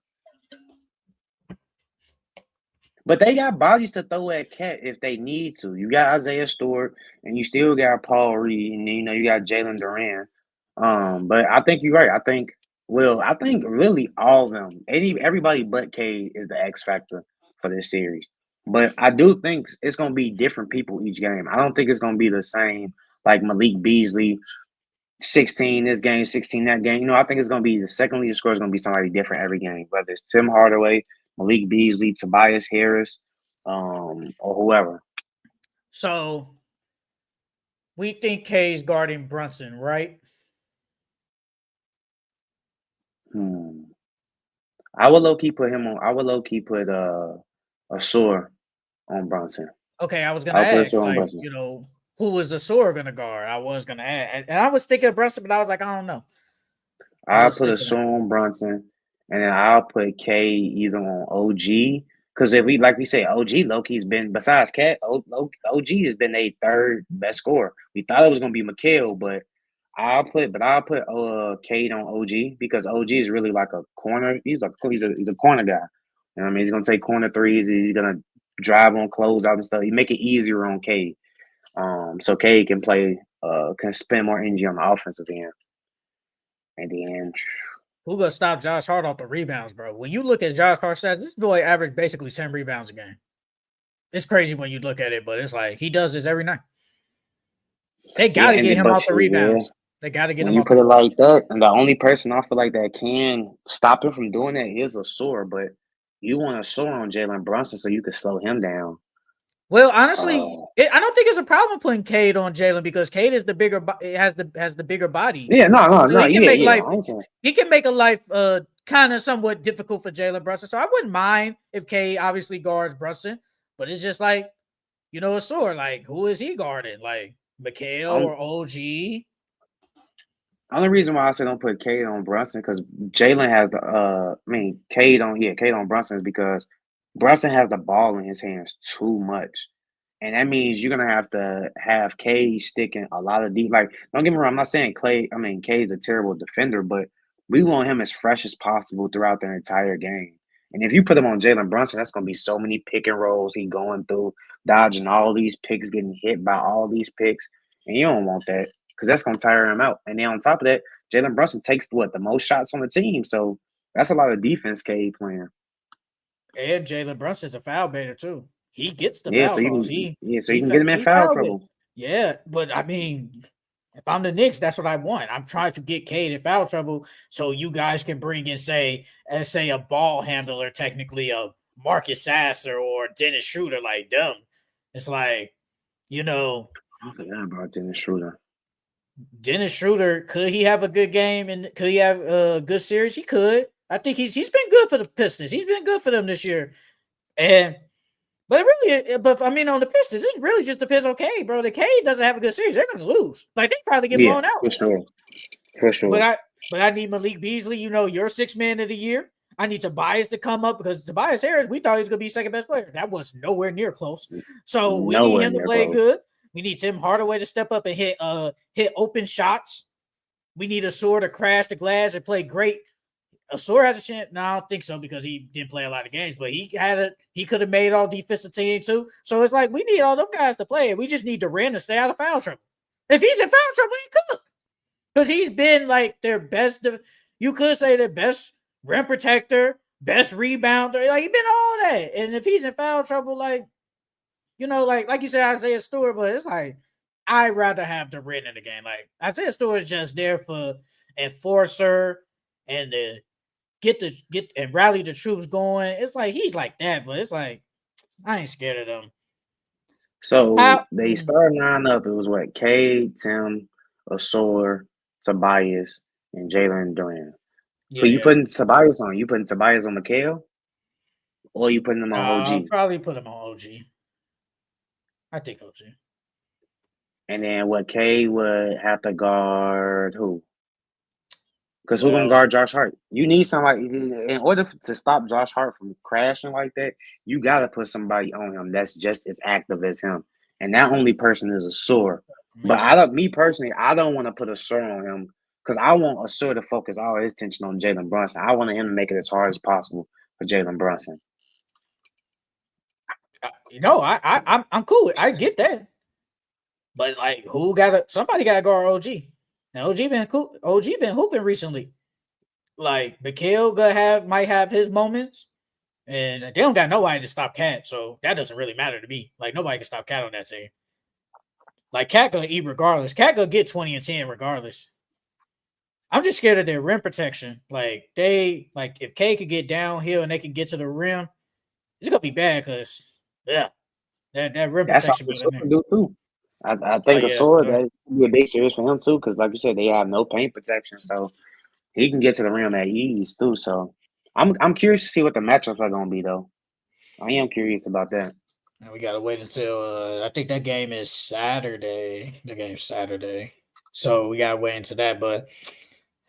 But they got bodies to throw at Cat if they need to. You got Isaiah Stewart, and you still got Paul Reed, and you got Jalen Durant. But I think you're right. I think really all of them, everybody but K is the X factor for this series. But I do think it's gonna be different people each game. I don't think it's gonna be the same like Malik Beasley, 16 this game, 16 that game. I think it's gonna be the second leading scorer is gonna be somebody different every game, whether it's Tim Hardaway, Malik Beasley, Tobias Harris, or whoever. So we think K's guarding Brunson, right? I would low key put him on. I would low key put a sore on Brunson. Okay, I was gonna ask, like, who was Asura gonna guard? I was gonna add, and I was thinking of Brunson, but I was like, I don't know. I'll put Asura on Brunson, and then I'll put K either on OG. Because if we say OG, Loki's been besides Cat, OG has been a third best scorer. We thought it was gonna be Mikhail, but I'll put Cade on OG because OG is really like a corner. He's a corner guy. You know what I mean? He's gonna take corner threes. He's gonna drive on closeout and stuff. He make it easier on Cade. So Cade can can spend more energy on the offensive end. And then who gonna stop Josh Hart off the rebounds, bro? When you look at Josh Hart's stats, this boy averaged basically 10 rebounds a game. It's crazy when you look at it, but it's like he does this every night. They got to get him off the rebounds. Yeah. They got to get him. When you put it like that, and the only person I feel like that can stop him from doing that is Asura. But you want Asura on Jalen Brunson so you can slow him down. Well, honestly, I don't think it's a problem putting Cade on Jalen because Cade is the bigger, has the bigger body. Yeah, no. He can make a life kind of somewhat difficult for Jalen Brunson. So I wouldn't mind if Cade obviously guards Brunson, but it's just like, Asura, like who is he guarding? Like Mikhail or OG? Only reason why I say don't put Cade on Brunson because Jalen has Cade on Brunson is because Brunson has the ball in his hands too much. And that means you're gonna have to have Cade sticking a lot of deep. Like, don't get me wrong, I'm not saying Cade's a terrible defender, but we want him as fresh as possible throughout the entire game. And if you put him on Jalen Brunson, that's gonna be so many pick and rolls he going through, dodging all these picks, getting hit by all these picks. And you don't want that because that's gonna tire him out. And then on top of that, Jalen Brunson takes the most shots on the team. So that's a lot of defense Cade playing. And Jalen Brunson's a foul baiter too. He gets the foul calls. So you can get him in foul trouble. Yeah, but I mean, if I'm the Knicks, that's what I want. I'm trying to get Cade in foul trouble so you guys can bring in, say a ball handler, technically a Marcus Sasser or Dennis Schroeder like them. It's like, I forgot about Dennis Schroeder. Dennis Schroeder, could he have a good game and could he have a good series? He could. I think he's been good for the Pistons. He's been good for them this year. But I mean, on the Pistons, it really just depends on Cade, bro. The Cade doesn't have a good series, they're going to lose. Like, they probably get blown out. For sure. But I need Malik Beasley, your sixth man of the year. I need Tobias to come up because Tobias Harris, we thought he was going to be second best player. That was nowhere near close. So we need him to play good. We need Tim Hardaway to step up and hit open shots. we need Asor to crash the glass and play great. Asor has a chance. No, I don't think so because he didn't play a lot of games, but he could have made all defensive team too. So it's like we need all them guys to play. We just need Durant to stay out of foul trouble. If he's in foul trouble, he cook. Because he's been like their best, you could say their best rim protector, best rebounder. Like he's been all that. And if he's in foul trouble, like, like you said, Isaiah Stewart, but it's like I'd rather have Durant in the game. Like Isaiah Stewart is just there for enforcer and to get and rally the troops going. It's like he's like that, but it's like I ain't scared of them. So they started lineup. It was what? Cade, Tim, Asor, Tobias, and Jalen Durant. Yeah, Who you putting Tobias on? You putting Tobias on McHale? Or you putting him on OG? I'll probably put him on OG. I think OG. And then what? Cade would have to guard who? Because who's going to guard Josh Hart? You need somebody. In order to stop Josh Hart from crashing like that, you got to put somebody on him that's just as active as him. And that only person is Asor. But me personally, I don't want to put Asor on him because I want Asor to focus all his attention on Jalen Brunson. I want him to make it as hard as possible for Jalen Brunson. I'm cool. I get that. But like, somebody got to guard OG. Now OG been cool. OG been hooping recently. Like Mikhail might have his moments, and they don't got nobody to stop Cat, so that doesn't really matter to me. Like nobody can stop Cat on that team. Like Cat gonna eat regardless. Cat gonna get 20 and 10 regardless. I'm just scared of their rim protection. Like if K could get downhill and they can get to the rim, it's gonna be bad because that rim protection. That's what do too. I think Asor that would be a big series for him too, because like you said, they have no paint protection, so he can get to the rim at ease too. So I'm curious to see what the matchups are going to be, though. I am curious about that. And we got to wait until I think that game is Saturday. The game's Saturday, so we got to wait into that. But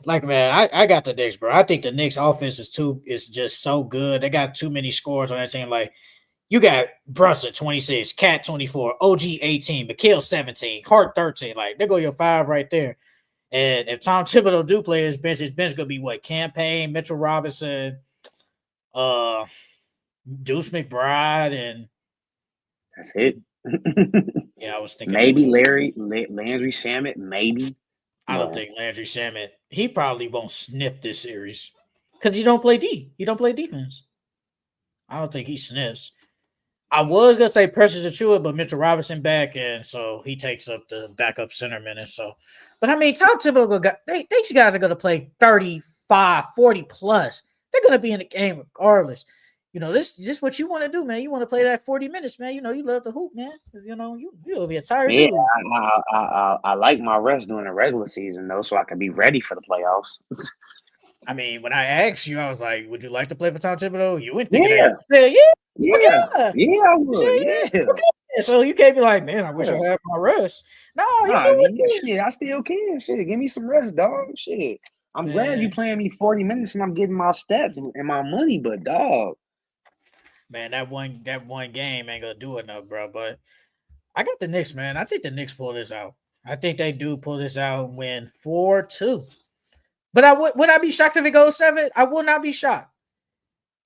like, man, I got the Knicks, bro. I think the Knicks offense is just so good. They got too many scores on that team. Like, you got Brunson 26, Cat 24, OG 18, McHale 17, Hart 13. Like, there go your 5 right there. And if Tom Thibodeau do play his bench gonna be what? Campaign, Mitchell Robinson, Deuce McBride, and that's it. Yeah, I was thinking maybe Landry Shamet, maybe. I don't think Landry Shamet. He probably won't sniff this series because he don't play D. He don't play defense. I don't think he sniffs. I was gonna say Precious Achiuwa, but Mitchell Robinson back, and so he takes up the backup center minutes. So, but I mean, Tom Thibodeau, these guys are gonna play 35, 40 plus. They're gonna be in the game regardless. This what you want to do, man. You want to play that 40 minutes, man. You love to hoop, man. Because you'll be a tired dude. I like my rest during the regular season though, so I can be ready for the playoffs. I mean, when I asked you, I was like, "Would you like to play for Tom Thibodeau?" You went, yeah, I would, yeah. So you can't be like, "Man, I wish I had my rest." No, shit, I still can. Shit, give me some rest, dog. Shit, I'm glad you playing me 40 minutes and I'm getting my stats and my money, but dog, man, that one game ain't gonna do enough, bro. But I got the Knicks, man. I think the Knicks pull this out. I think they do pull this out and win 4-2. But would I be shocked if it goes 7? I will not be shocked.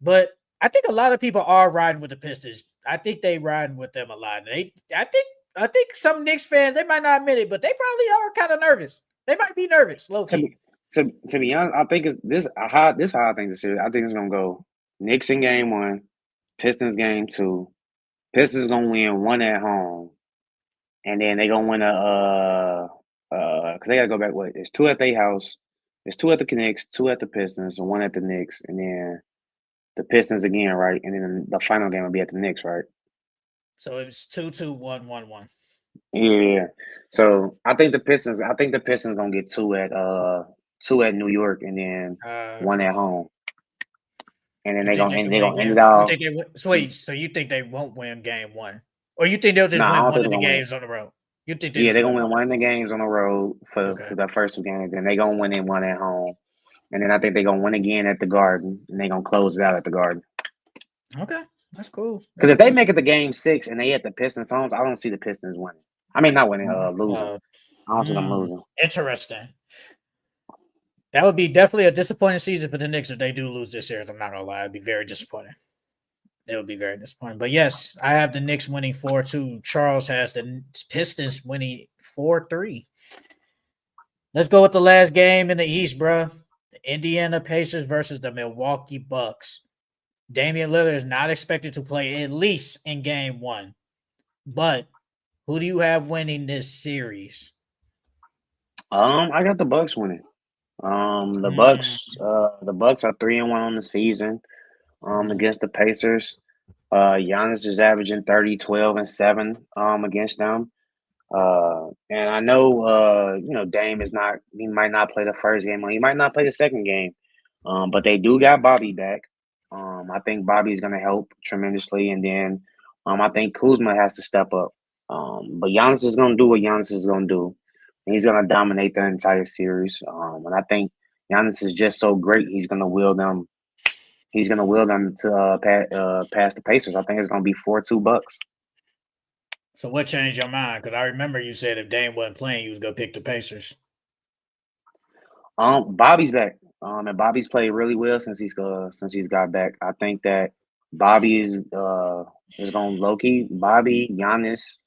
But I think a lot of people are riding with the Pistons. I think they riding with them a lot. I think some Knicks fans, they might not admit it, but they probably are kind of nervous. They might be nervous, low key. To be honest, I think this how I think this is. I think it's gonna go Knicks in game 1, Pistons game 2. Pistons gonna win 1 at home, and then they gonna win because they gotta go back. What? It's 2 at their house. It's 2 at the Knicks, 2 at the Pistons, and 1 at the Knicks, and then the Pistons again, right? And then the final game will be at the Knicks, right? So it's 2-2, 1-1-1. Yeah. So I think the Pistons gonna get 2 at New York, and then 1 at home. And then they're gonna end it all. So you think they won't win game 1, or you think they'll just win one of the games on the road? You think they're gonna win one of the games on the road for the first 2 games, and they're gonna win 1 at home. And then I think they're gonna win again at the Garden, and they're gonna close it out at the Garden. Okay, that's cool. Because if they make it to game 6 and they at the Pistons homes, I don't see the Pistons winning. I mean, not winning, losing. I don't see them losing. Interesting. That would be definitely a disappointing season for the Knicks if they do lose this series. I'm not gonna lie, it'd be very disappointing. It would be very disappointing. But yes, I have the Knicks winning 4-2. Charles has the Pistons winning 4-3. Let's go with the last game in the East, bro. The Indiana Pacers versus the Milwaukee Bucks. Damian Lillard is not expected to play at least in game one. But who do you have winning this series? I got the Bucks winning. The Bucks are 3-1 on the season. Against the Pacers. Giannis is averaging 30, 12, and 7 against them. And I know Dame he might not play the first game or he might not play the second game. But they do got Bobby back. I think Bobby's gonna help tremendously, and then I think Kuzma has to step up. But Giannis is gonna do what Giannis is gonna do. He's gonna dominate the entire series. And I think Giannis is just so great. He's gonna will them. He's gonna will them to pass the Pacers. I think it's gonna be 4-2 Bucks. So what changed your mind? Because I remember you said if Dame wasn't playing, you was gonna pick the Pacers. Bobby's back. And Bobby's played really well since he's got back. I think that Bobby is going low key. Bobby, Giannis,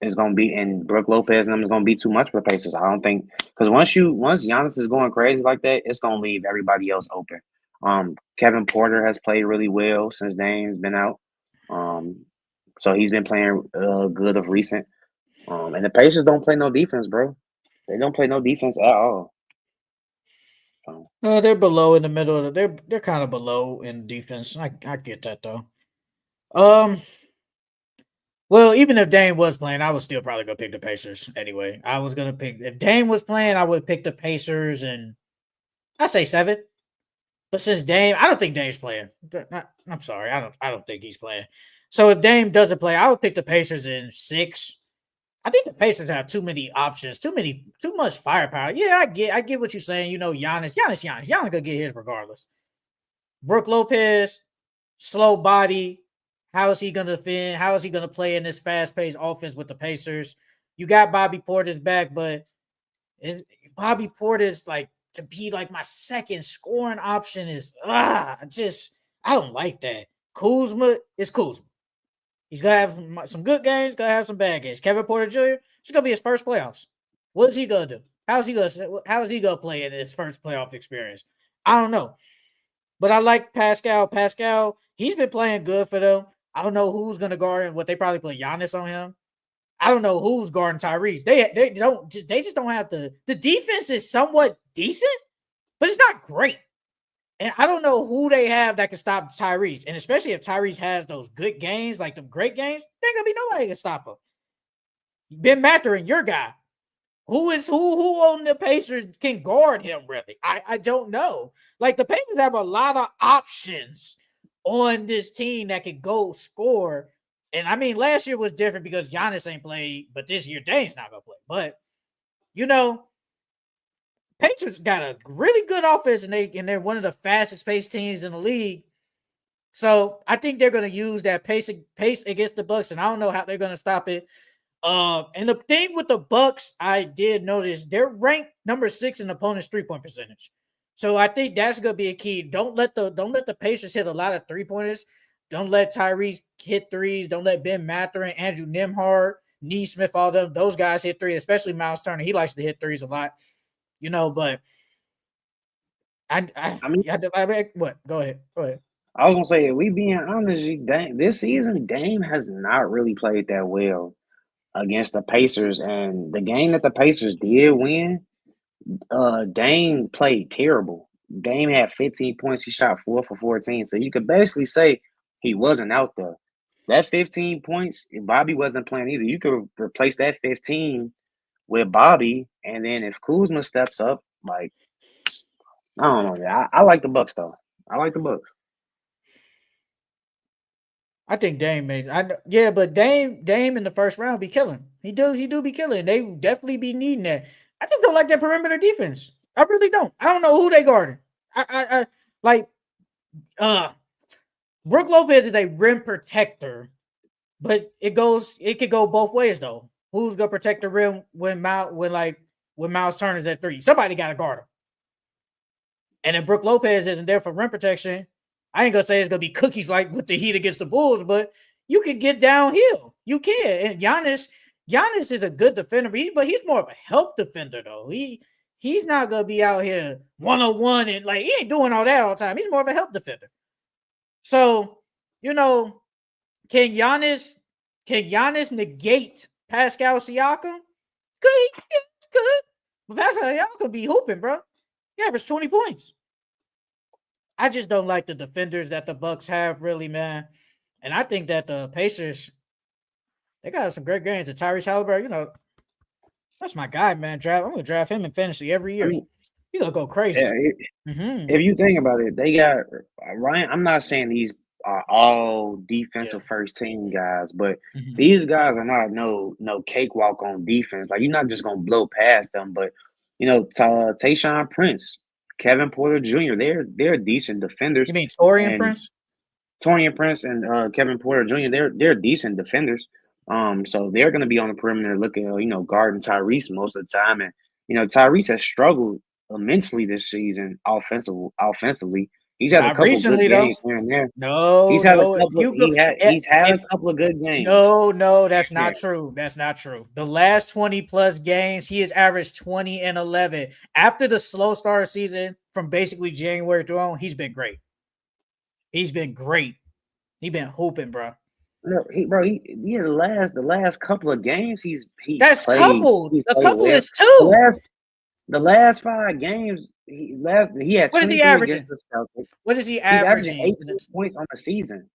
is going to be, and Brook Lopez and them is going to be too much for the Pacers. I don't think because once Giannis is going crazy like that, it's going to leave everybody else open. Kevin Porter has played really well since Dame's been out. So he's been playing good of recent. And the Pacers don't play no defense, bro. They don't play no defense at all. So. They're below in the middle. They're kind of below in defense. I get that though. Well, even if Dame was playing, I would still probably go pick the Pacers anyway. I was gonna pick if Dame was playing, I would pick the Pacers, and I say 7. But since Dame, I don't think Dame's playing. I'm sorry, I don't think he's playing. So if Dame doesn't play, I would pick the Pacers in 6. I think the Pacers have too many options, too much firepower. Yeah, I get what you're saying. Giannis gonna get his regardless. Brook Lopez, slow body. How is he gonna defend? How is he gonna play in this fast-paced offense with the Pacers? You got Bobby Portis back, but Bobby Portis like to be like my second scoring option is I don't like that. Kuzma is Kuzma. He's gonna have some good games, gonna have some bad games. Kevin Porter Jr. It's gonna be his first playoffs. What is he gonna do? How is he gonna play in his first playoff experience? I don't know. But I like Pascal. Pascal, he's been playing good for them. I don't know who's gonna guard him. What they probably play Giannis on him. I don't know who's guarding Tyrese. They just don't have the defense is somewhat decent, but it's not great. And I don't know who they have that can stop Tyrese. And especially if Tyrese has those good games, like the great games, there's gonna be nobody can stop him. Ben Mathurin, your guy. Who on the Pacers can guard him, really? I don't know. Like the Pacers have a lot of options on this team that could go score. And I mean, last year was different because Giannis ain't played, but this year Dame's not gonna play. But Pacers got a really good offense, and they're one of the fastest paced teams in the league. So I think they're going to use that pace against the Bucks, and I don't know how they're going to stop it. And the thing with the Bucks, I did notice they're ranked number 6 in opponent's 3-point percentage. So I think that's going to be a key. Don't let the Pacers hit a lot of 3-pointers. Don't let Tyrese hit threes. Don't let Ben Mathurin, Andrew Nembhard, Nesmith, all them those guys hit threes. Especially Miles Turner, he likes to hit threes a lot. But what? Go ahead. I was gonna say, if we being honest, this season Dame has not really played that well against the Pacers, and the game that the Pacers did win, Dame played terrible. Dame had 15 points. He shot 4 for 14, so you could basically say he wasn't out there. That 15 points, if Bobby wasn't playing either, you could replace that 15 with Bobby, and then if Kuzma steps up, like I don't know, I like the Bucks though. I like the Bucks. I think Dame but Dame in the first round be killing. He do be killing. They definitely be needing that. I just don't like that perimeter defense. I really don't. I don't know who they guarding. I like Brook Lopez is a rim protector, but it could go both ways though. Who's gonna protect the rim when when Miles Turner's at 3. Somebody got to guard him. And then Brook Lopez isn't there for rim protection. I ain't going to say it's going to be cookies like with the Heat against the Bulls, but you can get downhill. You can. And Giannis is a good defender, but he's more of a help defender, though. He's not going to be out here 1-on-1 and like he ain't doing all that all the time. He's more of a help defender. So, can Giannis negate Pascal Siakam? Good. Yeah, it's good. But Pascal Siakam be hooping, bro. He averaged 20 points. I just don't like the defenders that the Bucks have, really, man. And I think that the Pacers, they got some great games. And Tyrese Halliburton, that's my guy, man. I'm going to draft him in fantasy every year. He's going to go crazy. Yeah, if you think about it, they got Ryan. I'm not saying these are all defensive first team guys, but these guys are not no cakewalk on defense. Like, you're not just going to blow past them, but Tayshaun Prince, Kevin Porter Jr., they're decent defenders. You mean Taurean Prince? Taurean Prince and Kevin Porter Jr., they're decent defenders. So they're going to be on the perimeter looking, guarding Tyrese most of the time. And, Tyrese has struggled immensely this season offensively. He's had a couple recently, good games here and there. He's had a couple of good games. No, that's not true. That's not true. The last 20 plus games, he has averaged 20 and 11. After the slow start season from basically January through on, he's been great. He's been great. He's been hooping, bro. No, the last couple of games that's played, coupled. A couple is two. The last 5 games, he had 23 against the Celtics. What is he averaging? He's averaging 18 points on the season.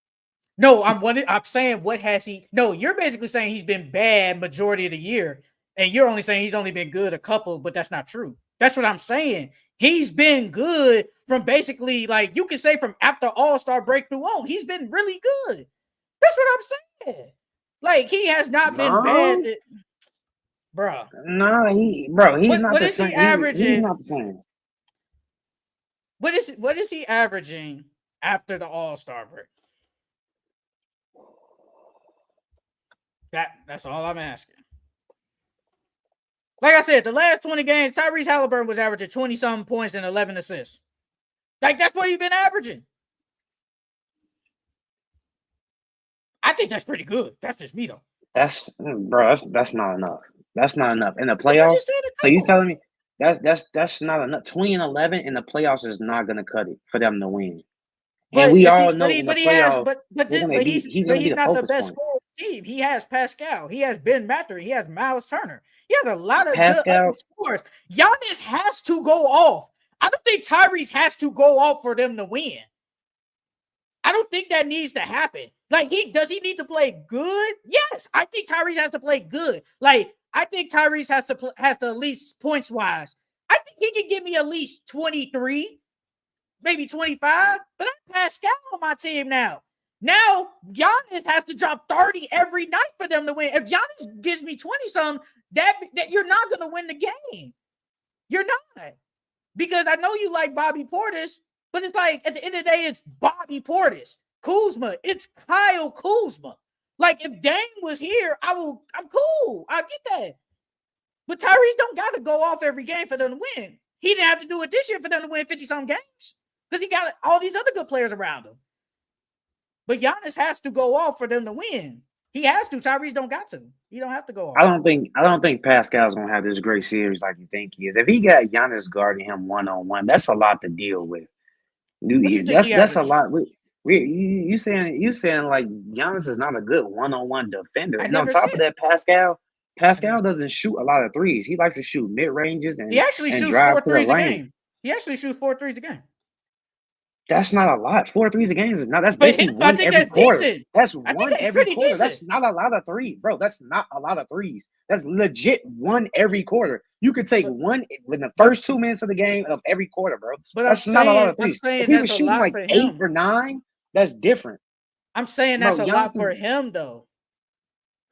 No, I'm saying what has he? No, you're basically saying he's been bad majority of the year, and you're only saying he's only been good a couple, but that's not true. That's what I'm saying. He's been good from basically, like, you can say from after All-Star breakthrough on. He's been really good. That's what I'm saying. Like, he has not been bad. Bro. No, he's not the same. He's not the same. What is he averaging after the All-Star break? That's all I'm asking. Like I said, the last 20 games, Tyrese Halliburton was averaging 20-something points and 11 assists. Like, that's what he's been averaging. I think that's pretty good. That's just me, though. That's not enough. That's not enough in the playoffs. So you telling me that's not enough? 20 and 11 in the playoffs is not going to cut it for them to win. And we all know in the playoffs, he's not the best scorer on the team. He has Pascal. He has Ben Mathurin. He has Miles Turner. He has a lot of good scores. Giannis has to go off. I don't think Tyrese has to go off for them to win. I don't think that needs to happen. Like, does he need to play good? Yes, I think Tyrese has to play good. Like, I think Tyrese has to at least points wise. I think he can give me at least 23, maybe 25. But I'm Pascal on my team now. Now Giannis has to drop 30 every night for them to win. If Giannis gives me 20-some, that you're not going to win the game. You're not, because I know you like Bobby Portis. But it's like, at the end of the day, it's Bobby Portis, Kuzma. It's Kyle Kuzma. Like, if Dame was here, I'm cool. I get that. But Tyrese don't got to go off every game for them to win. He didn't have to do it this year for them to win 50-some games because he got all these other good players around him. But Giannis has to go off for them to win. He has to. Tyrese don't got to. He don't have to go off. I don't think Pascal's going to have this great series like you think he is. If he got Giannis guarding him one-on-one, that's a lot to deal with. That's a lot. You saying like Giannis is not a good one-on-one defender. And on top of that, Pascal doesn't shoot a lot of threes. He likes to shoot mid ranges and he actually shoots 4 threes a game. He actually shoots 4 threes a game. That's not a lot. 4 threes a game is not. That's basically one every quarter. Decent. That's one every quarter. Decent. That's not a lot of threes, bro. That's not a lot of threes. That's legit one every quarter. You could take one in the first 2 minutes of the game of every quarter, bro. But that's not a lot of threes. If he was shooting like 8 or 9, that's different. I'm saying that's a lot for him, though.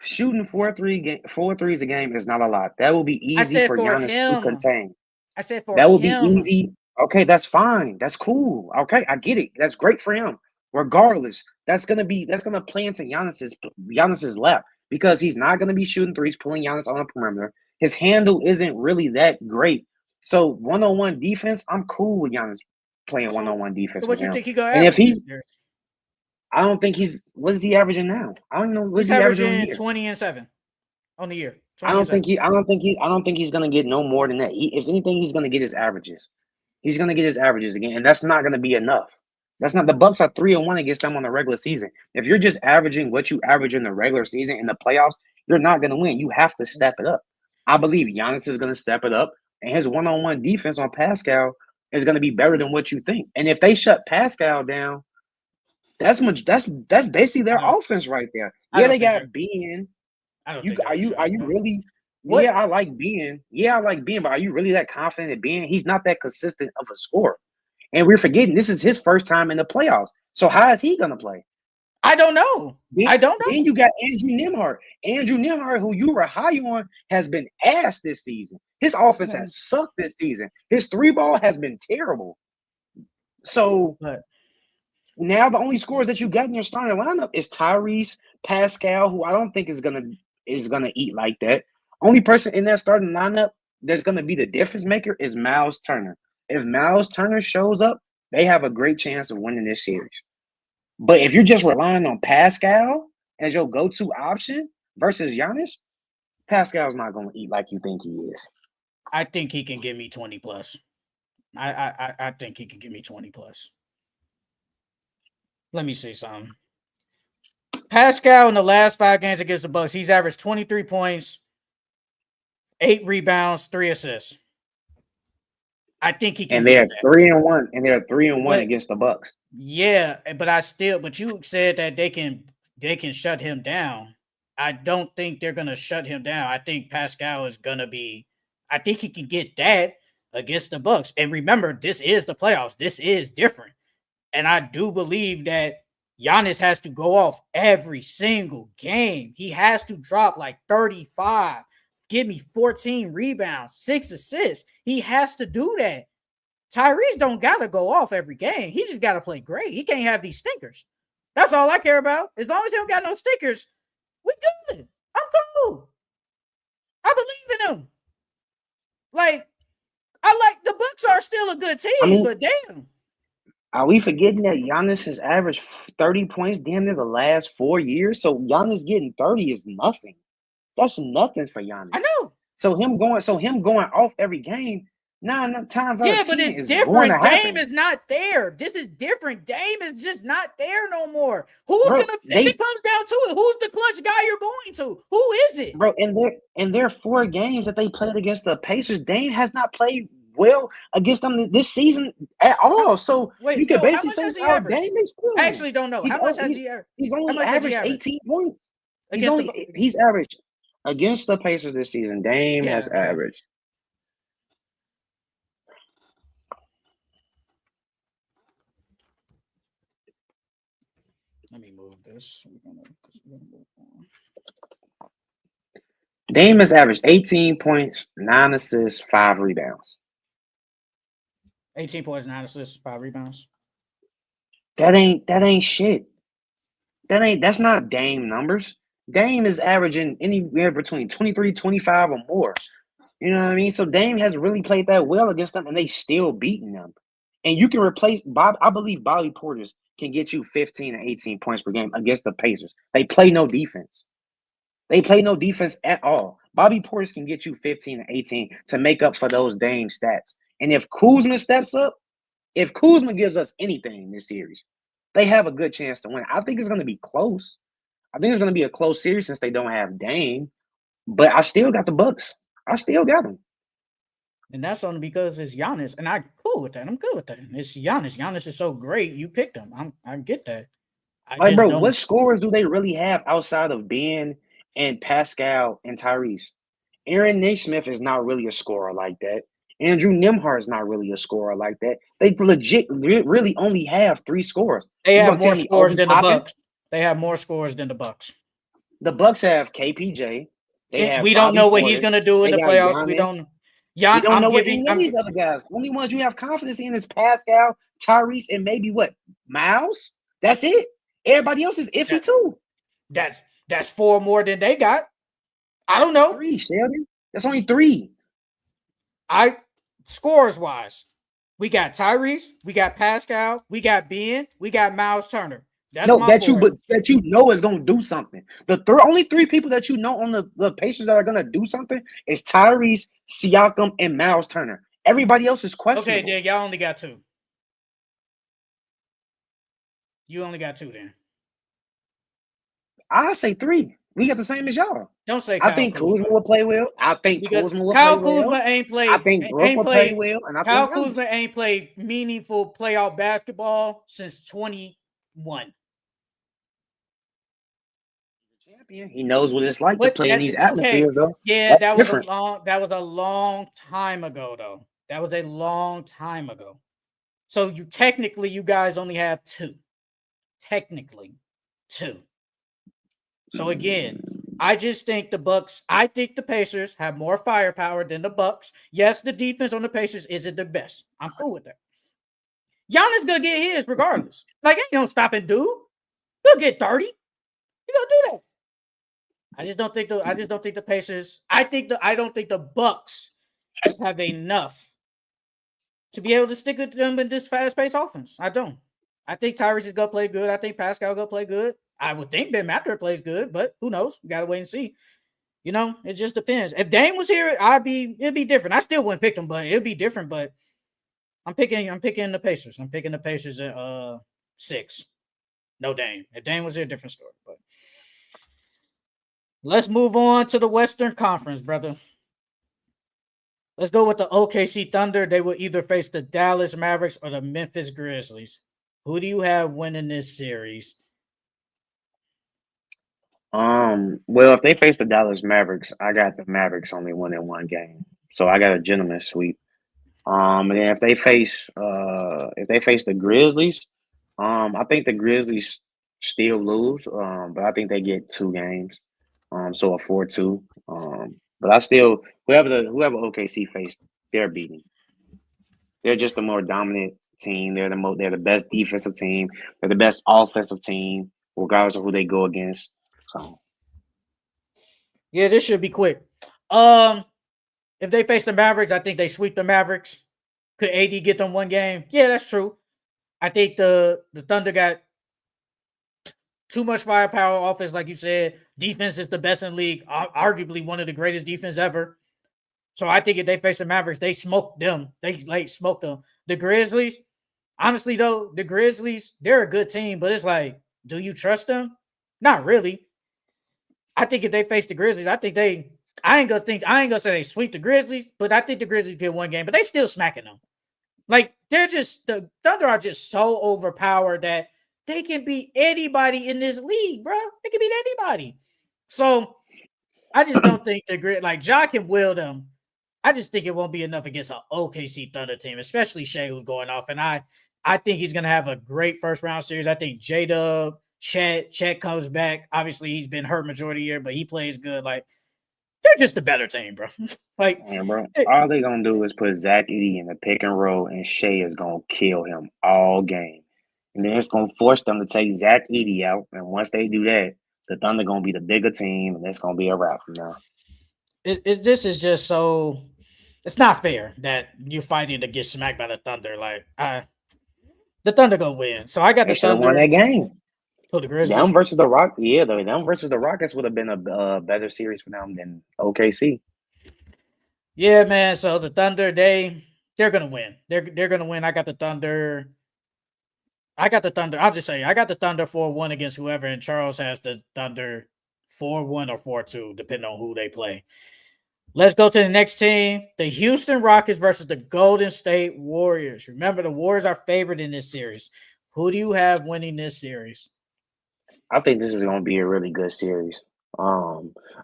Shooting 4 threes a game is not a lot. That will be easy for Giannis to contain. I said for that will be easy. Okay, that's fine. That's cool. Okay, I get it. That's great for him. Regardless, that's gonna play into Giannis's lap because he's not gonna be shooting threes, pulling Giannis on the perimeter. His handle isn't really that great. So one-on-one defense, I'm cool with Giannis playing So, one-on-one so defense with what you him. think he gonna And if average this he's, year? I don't think what is he averaging now? I don't know. What is He's he averaging on the averaging year? 20 and 7 on the year. I 20 and don't 7. think he. I don't think he. I don't think he's gonna get no more than that. If anything, he's gonna get his averages. He's gonna get his averages again, and that's not gonna be enough. That's not. The Bucks are 3-1 against them on the regular season. If you're just averaging what you average in the regular season in the playoffs, you're not gonna win. You have to step it up. I believe Giannis is gonna step it up, and his one-on-one defense on Pascal is gonna be better than what you think. And if they shut Pascal down, that's much. That's basically their offense right there. I Yeah, don't they think got Ben. I don't You think they're gonna shut are him you down. really? What? Yeah, I like Ben. Yeah, I like Ben, but are you really that confident in Ben? He's not that consistent of a scorer. And we're forgetting this is his first time in the playoffs. So how is he gonna play? I don't know. I don't know. Then you got Andrew Nimhart. Andrew Nimhart, who you were high on, has been ass this season. His offense has sucked this season. His three ball has been terrible. So But now the only scores that you got in your starting lineup is Tyrese, Pascal, who I don't think is gonna eat like that. Only person in that starting lineup that's gonna be the difference maker is Miles Turner. If Miles Turner shows up, they have a great chance of winning this series. But if you're just relying on Pascal as your go-to option versus Giannis, Pascal's not gonna eat like you think he is. I think he can give me 20 plus. I think he can give me 20 plus. Let me see something. Pascal in the last 5 games against the Bucks, he's averaged 23 points, 8 rebounds, 3 assists. I think he can. And they're 3-1, and they're 3-1 against the Bucks. Yeah, but you said that they can shut him down. I don't think they're gonna shut him down. I think Pascal is gonna be. I think he can get that against the Bucks. And remember, this is the playoffs. This is different. And I do believe that Giannis has to go off every single game. He has to drop like 35, give me 14 rebounds, 6 assists. He has to do that. Tyrese don't got to go off every game. He just got to play great. He can't have these stinkers. That's all I care about. As long as he don't got no stinkers, we good. I'm cool. I believe in him. Like, I like the Bucks are still a good team, but damn. Are we forgetting that Giannis has averaged 30 points damn near the last 4 years? So Giannis getting 30 is nothing. That's nothing for Giannis. I know. So him going off every game, 9 times out of 10 but it's is different. going to happen. Dame is not there. This is different. Dame is just not there no more. If it comes down to it, who's the clutch guy you're going to? Who is it? Bro, in their 4 games that they played against the Pacers, Dame has not played well against them this season at all. So you can basically say how Dame is still. I actually don't know. How much has he averaged? He's only averaged 18 points. He's averaged against the Pacers this season. Dame has averaged. Let me move this. We're gonna move on. Dame has averaged 18 points, 9 assists, 5 rebounds. 18 points, 9 assists, 5 rebounds. That ain't shit. That's not Dame numbers. Dame is averaging anywhere between 23, 25 or more. You know what I mean? So Dame has really played that well against them, and they still beating them. And you can replace Bob. I believe Bobby Portis can get you 15 and 18 points per game against the Pacers. They play no defense. They play no defense at all. Bobby Portis can get you 15 and 18 to make up for those Dame stats. And if Kuzma steps up, if Kuzma gives us anything in this series, they have a good chance to win. I think it's going to be close. I think it's going to be a close series since they don't have Dame. But I still got the Bucks. I still got them. And that's only because it's Giannis. And I'm cool with that. I'm good with that. It's Giannis. Giannis is so great. You picked him. I get that. What scores do they really have outside of Ben and Pascal and Tyrese? Aaron Naismith is not really a scorer like that. Andrew Nimhart is not really a scorer like that. They legit really only have 3 scores. They have more scores than the Bucks. They have more scores than the Bucks. The Bucks have KPJ. We don't know what he's gonna do in the playoffs. Giannis. We don't. We don't know what any of these other guys. Only ones you have confidence in is Pascal, Tyrese, and maybe what? Miles? That's it. Everybody else is iffy too. That's 4 more than they got. I don't know. 3, Sheldon. That's only 3. Scores wise, we got Tyrese, we got Pascal, we got Ben, we got Miles Turner. That's No, my four. that you know is going to do something. The only 3 people that you know on the Pacers that are going to do something is Tyrese, Siakam, and Miles Turner. Everybody else is questionable. Okay, then y'all only got 2. You only got 2 then. I say 3. We got the same as y'all. Don't say I Kyle think Kuzma. Kuzma will play well. I think Because Kuzma will Kyle play Kuzma well. ain't played. I think Brook will play well. And I Kyle think Kuzma ain't played meaningful playoff basketball since 21. Champion. He knows what it's like to play in these atmospheres, though. Yeah, that was different. that was a long time ago, though. That was a long time ago. So you guys only have 2. Technically, 2. So again, I just think I think the Pacers have more firepower than the Bucks. Yes, the defense on the Pacers isn't the best. I'm cool with that. Giannis gonna get his regardless. Like, ain't no stopping dude. He'll get 30. He gonna do that. I just don't think the Pacers. I don't think the Bucks have enough to be able to stick with them in this fast-paced offense. I don't. I think Tyrese is gonna play good. I think Pascal gonna play good. I would think Ben Mathurin plays good, but who knows? We gotta wait and see. You know, it just depends. If Dame was here, it'd be different. I still wouldn't pick them, but it'd be different. But I'm picking the Pacers. I'm picking the Pacers at 6. No Dame. If Dame was here, different story. But let's move on to the Western Conference, brother. Let's go with the OKC Thunder. They will either face the Dallas Mavericks or the Memphis Grizzlies. Who do you have winning this series? Well, if they face the Dallas Mavericks, I got the Mavericks only winning 1 game, so I got a gentleman's sweep. And then if they face the Grizzlies, I think the Grizzlies still lose, but I think they get 2 games, so a 4-2. But I still whoever OKC faced, they're beating. They're just a more dominant team. They're the best defensive team. They're the best offensive team, regardless of who they go against. So. Yeah, this should be quick. If they face the Mavericks, I think they sweep the Mavericks. Could AD get them 1 game? Yeah, that's true. I think the Thunder got too much firepower offense, like you said. Defense is the best in the league, arguably one of the greatest defense ever. So I think if they face the Mavericks, they smoke them. They smoke them. The Grizzlies, honestly though, they're a good team, but it's like, do you trust them? Not really. I think if they face the Grizzlies, I ain't gonna say they sweep the Grizzlies, but I think the Grizzlies get 1 game, but they still smacking them. Like, the Thunder are just so overpowered that they can beat anybody in this league, bro. They can beat anybody. So I just don't think Ja can will them. I just think it won't be enough against an OKC Thunder team, especially Shea, who's going off. And I think he's gonna have a great first round series. I think J-Dub, Chet comes back. Obviously, he's been hurt majority of the year, but he plays good. Like, they're just a better team, bro. Like, yeah, bro. All they gonna do is put Zach Edey in the pick and roll, and Shea is gonna kill him all game. And then it's gonna force them to take Zach Edey out. And once they do that, the Thunder gonna be the bigger team, and it's gonna be a wrap from now. This is just so. It's not fair that you're fighting to get smacked by the Thunder. Like, the Thunder gonna win. So I got the Thunder. Won that game. So the Grizzlies. Them versus the Rock, them versus the Rockets would have been a better series for them than OKC. Yeah, man. So the Thunder, they're gonna win. They're gonna win. I got the Thunder. I'll just say I got the Thunder 4-1 against whoever, and Charles has the Thunder 4-1 or 4-2, depending on who they play. Let's go to the next team. The Houston Rockets versus the Golden State Warriors. Remember, the Warriors are favored in this series. Who do you have winning this series? I think this is going to be a really good series. I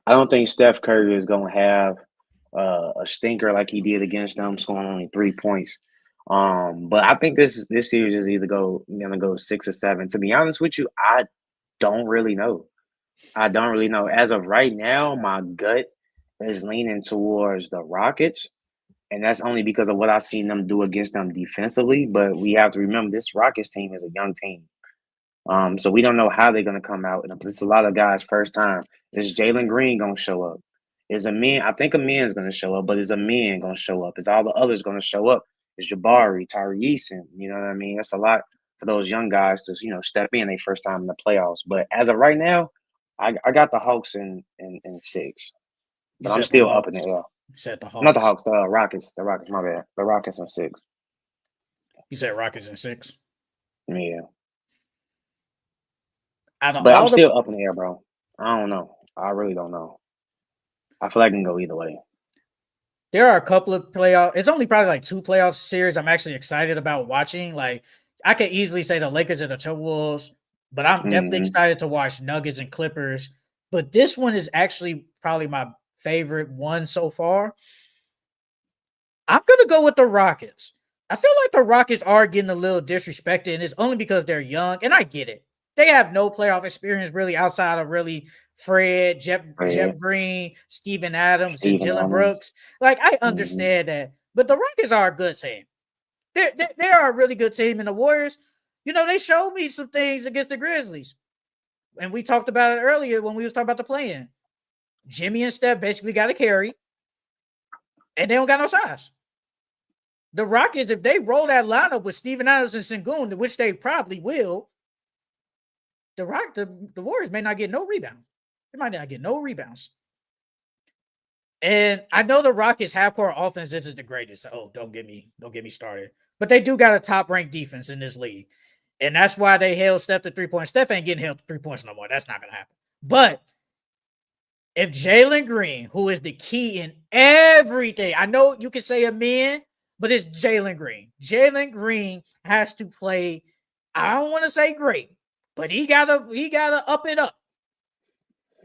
don't think Steph Curry is going to have a stinker like he did against them, scoring only 3 points. But I think this series is either going to go 6 or 7. To be honest with you, I don't really know. As of right now, my gut is leaning towards the Rockets, and that's only because of what I've seen them do against them defensively. But we have to remember this Rockets team is a young team. So we don't know how they're going to come out. And it's a lot of guys' first time. Is Jalen Green going to show up? Is a man? I think a man is going to show up, but is a man going to show up? Is all the others going to show up? Is Jabari, Tyrese, and you know what I mean? That's a lot for those young guys to step in their first time in the playoffs. But as of right now, I got the Hawks in 6, You but I'm said the still up in Hawks. the air. You said the Not the Hawks. Hawks, the Rockets. The Rockets, my bad. The Rockets in 6. You said Rockets in 6. Yeah. Out of But I'm all the still up in the air, bro. I don't know. I really don't know. I feel like it can go either way. There are a couple of playoff. It's only probably like 2 playoff series I'm actually excited about watching. Like I could easily say the Lakers and the Timberwolves, but I'm definitely Mm-hmm. excited to watch Nuggets and Clippers. But this one is actually probably my favorite one so far. I'm gonna go with the Rockets. I feel like the Rockets are getting a little disrespected, and it's only because they're young, and I get it. They have no playoff experience really outside of really Fred, Jeff Fred, Green, Steven Adams, and Steven Dylan Adams. Brooks. Like I Mm-hmm. understand that, but the Rockets are a good team. They are a really good team, and the Warriors, they showed me some things against the Grizzlies, and we talked about it earlier when we was talking about the play-in. Jimmy and Steph basically got a carry, and they don't got no size. The Rockets, if they roll that lineup with Steven Adams and Sengun, which they probably will, the Warriors may not get no rebound. They might not get no rebounds. And I know the Rockets half-court offense isn't the greatest. Oh, don't get me started. But they do got a top-ranked defense in this league. And that's why they held Steph to 3 points. Steph ain't getting held to 3 points no more. That's not gonna happen. But if Jalen Green, who is the key in everything, I know you can say a man, but it's Jalen Green. Jalen Green has to play. I don't want to say great, but he gotta up it up.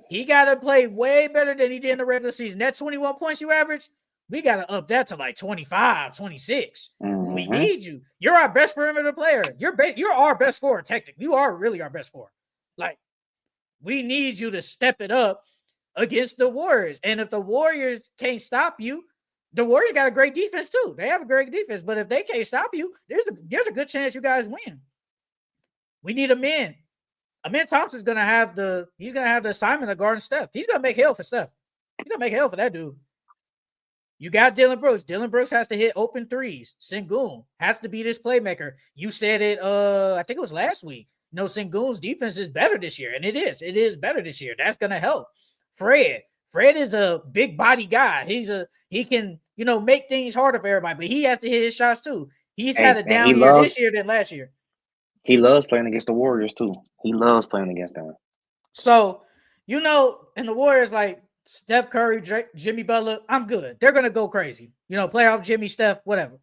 He gotta play way better than he did in the regular season. That 21 points you average, we gotta up that to like 25, 26. We Mm-hmm. need you. You're our best perimeter player. You're our best scorer, technically. You are really our best scorer. Like, we need you to step it up against the Warriors. And if the Warriors can't stop you, the Warriors got a great defense too. They have a great defense, but if they can't stop you, there's a good chance you guys win. We need a man. Amin Thompson's gonna have the assignment of guarding Steph. He's gonna make hell for Steph. He's gonna make hell for that dude. You got Dylan Brooks. Dylan Brooks has to hit open threes. Sengun has to be this playmaker. You said it, I think it was last week. No, Sengun's defense is better this year, and it is. It is better this year. That's gonna help. Fred is a big body guy. He can make things harder for everybody, but he has to hit his shots too. He's had a And he down year this year than last year. loves playing against the Warriors too. He loves playing against them. So, and the Warriors, like Steph Curry, Jimmy Butler, I'm good. They're going to go crazy. Playoff Jimmy, Steph, whatever.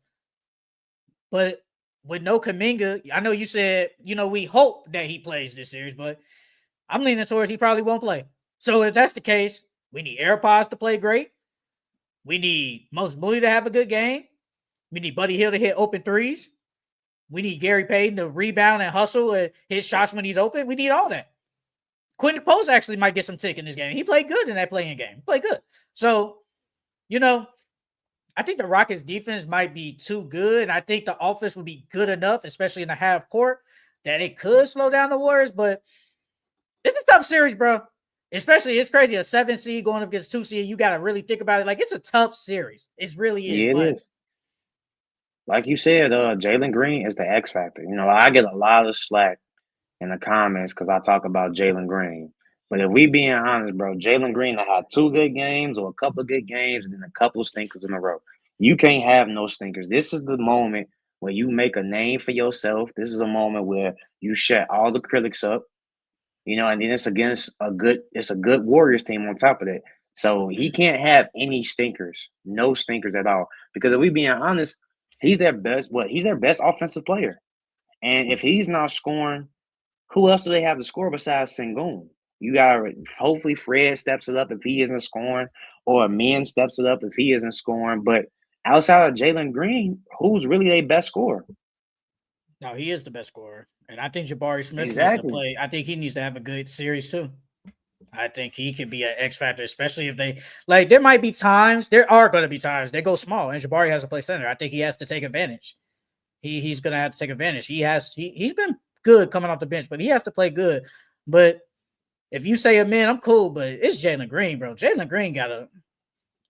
But with no Kuminga, I know you said, we hope that he plays this series, but I'm leaning towards he probably won't play. So if that's the case, we need AirPods to play great. We need Moses Moody to have a good game. We need Buddy Hield to hit open threes. We need Gary Payton to rebound and hustle and hit shots when he's open. We need all that. Quentin Post actually might get some tick in this game. He played good in that playing game. He played good. So, I think the Rockets defense might be too good. I think the offense would be good enough, especially in the half court, that it could slow down the Warriors. But it's a tough series, bro. Especially, it's crazy. A 7 seed going up against 2 seed. You got to really think about it. Like, it's a tough series. It really is. Yeah, it but is. Like you said, Jalen Green is the X factor. I get a lot of slack in the comments because I talk about Jalen Green. But if we being honest, bro, Jalen Green had 2 good games or a couple of good games and then a couple of stinkers in a row. You can't have no stinkers. This is the moment where you make a name for yourself. This is a moment where you shut all the critics up, and then it's against a good Warriors team on top of that. So he can't have any stinkers, no stinkers at all. Because if we being honest, he's their best offensive player. And if he's not scoring, who else do they have to score besides Sengun? You got hopefully Fred steps it up if he isn't scoring, or Min steps it up if he isn't scoring. But outside of Jalen Green, who's really their best scorer? no, he is the best scorer. And I think Jabari Smith needs to Exactly. play. I think he needs to have a good series too. I think he could be an X factor, especially if they there might be times, there are going to be times they go small and Jabari has to play center. I think he has to take advantage. He's going to have to take advantage. He's been good coming off the bench, but he has to play good. But if you say a man, I'm cool, but it's Jalen Green, bro. Jalen Green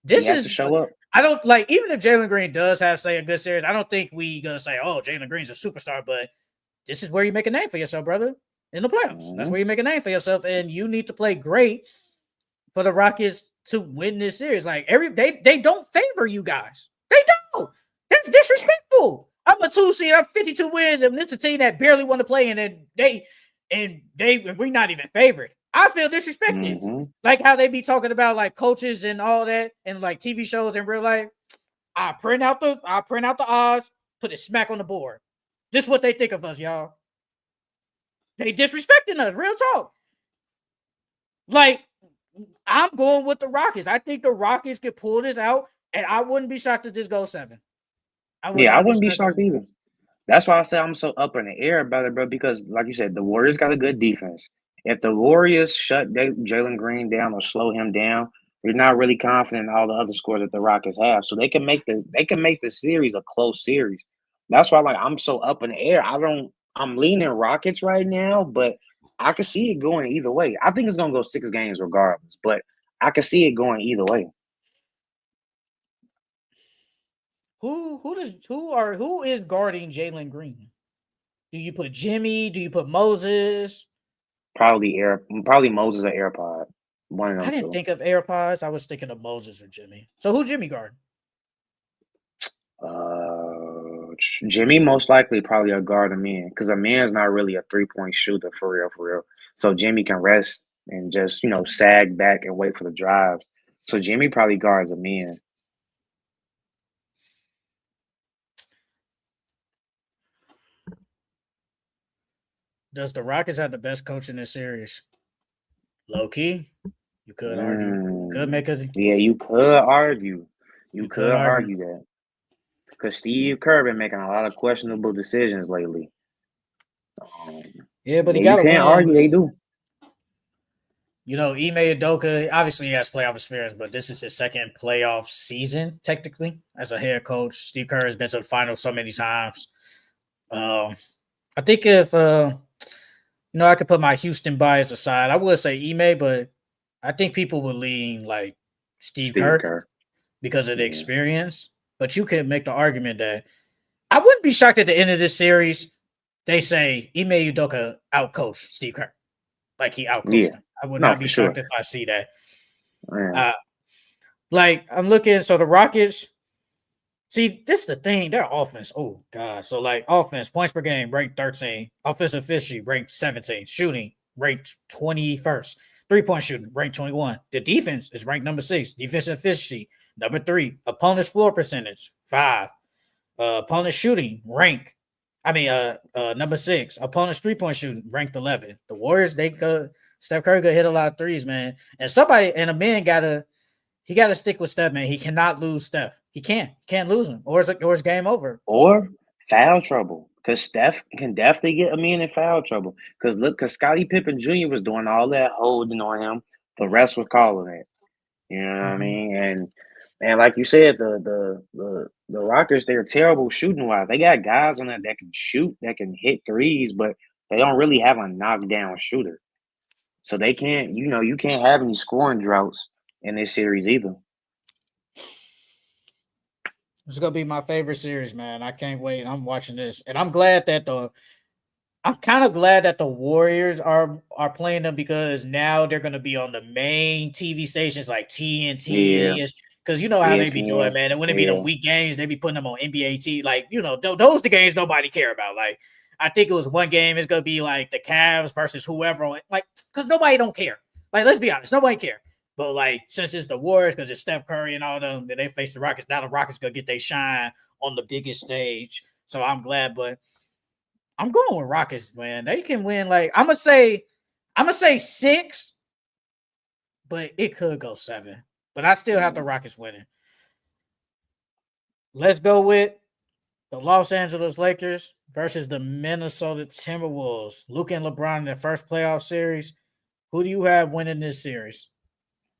He This has to is show up. I don't like even if Jalen Green does have say a good series. I don't think we gonna say, "Oh, Jalen Green's a superstar," but this is where you make a name for yourself, brother. In the playoffs, that's Mm-hmm. where you make a name for yourself, and you need to play great for the Rockets to win this series. Like they don't favor you guys. They don't. That's disrespectful. I'm a 2 seed. I'm 52 wins, and this is a team that barely want to play, and we're not even favored. I feel disrespected. Mm-hmm. Like how they be talking about like coaches and all that, and like TV shows in real life. I print out the odds, put it smack on the board. This is what they think of us, y'all. They disrespecting us. Real talk. Like I'm going with the Rockets. I think the Rockets could pull this out, and I wouldn't be shocked if this goes 7. I would Yeah, I not be wouldn't be shocked. shocked either. That's why I say I'm so up in the air about it, bro. Because, like you said, the Warriors got a good defense. If the Warriors shut Jalen Green down or slow him down, you're not really confident in all the other scores that the Rockets have. So they can make the series a close series. That's why, like, I'm so up in the air. I'm leaning Rockets right now, but I could see it going either way. I think it's gonna go 6 games regardless, but I could see it going either way. Who is guarding Jalen Green? Do you put Jimmy? Do you put Moses? Probably Moses or AirPod. One of I them didn't two. think of AirPods. I was thinking of Moses or Jimmy. So who Jimmy guarding? Jimmy most likely probably a guard a man because a man's not really a 3-point shooter for real, for real. So Jimmy can rest and just sag back and wait for the drive. So Jimmy probably guards a man. Does the Rockets have the best coach in this series? Low key, you could argue. Could Mm, make a yeah, you could argue. You you could could argue. argue that because Steve Kerr been making a lot of questionable decisions lately. Um, Yeah, but he yeah, you got to can't win. argue they do. Ime Udoka, obviously he has playoff experience, but this is his second playoff season, technically, as a head coach. Steve Kerr has been to the finals so many times. Um, I think if I could put my Houston bias aside, I would say Ime, but I think people would lean like Steve Steve Kerr Kerr. because of the Yeah. experience. But you could make the argument that I wouldn't be shocked at the end of this series. They say Ime Udoka outcoached Steve Kerr, like he outcoached Yeah. him. I would No, not for be shocked sure. if I see that. Yeah. Uh, like I'm looking, so the Rockets. See, this is the thing. Their offense. Oh god. So like offense, points per game ranked 13. Offensive efficiency ranked 17. Shooting ranked 21st. 3-point shooting ranked 21. The defense is ranked number 6. Defensive efficiency number 3. Opponent's floor percentage 5. Opponent shooting rank. Number 6. Opponent's 3-point shooting ranked 11. The Warriors, they could. Steph Curry could hit a lot of threes, man. And a man got to stick with Steph, man. He cannot lose Steph. He can't. He can't lose him, or it's game over. Or foul trouble. Because Steph can definitely get a man in foul trouble. Because Scottie Pippen Jr. was doing all that holding on him. The rest was calling it. You know what I Mm-hmm. mean? And like you said, the Rockets, they're terrible shooting wise. They got guys on that can shoot, that can hit threes, but they don't really have a knockdown shooter. So they can't, you can't have any scoring droughts in this series either. It's gonna be my favorite series, man. I can't wait. I'm watching this, and I'm kind of glad that the Warriors are playing them because now they're gonna be on the main TV stations like TNT and Yeah, ES. Because you know how they be doing, ESPN. man. And when it be them Yeah. weak games, they be putting them on NBA T. Like those the games nobody care about. Like I think it was one game. It's gonna be like the Cavs versus whoever. Like because nobody don't care. Like let's be honest, nobody care. But like since it's the Warriors, because it's Steph Curry and all them, that they face the Rockets. Now the Rockets gonna get their shine on the biggest stage. So I'm glad, but I'm going with Rockets, man. They can win. Like I'm gonna say 6, but it could go 7. But I still have the Mm. Rockets winning. Let's go with the Los Angeles Lakers versus the Minnesota Timberwolves. Luka and LeBron in their first playoff series. Who do you have winning this series?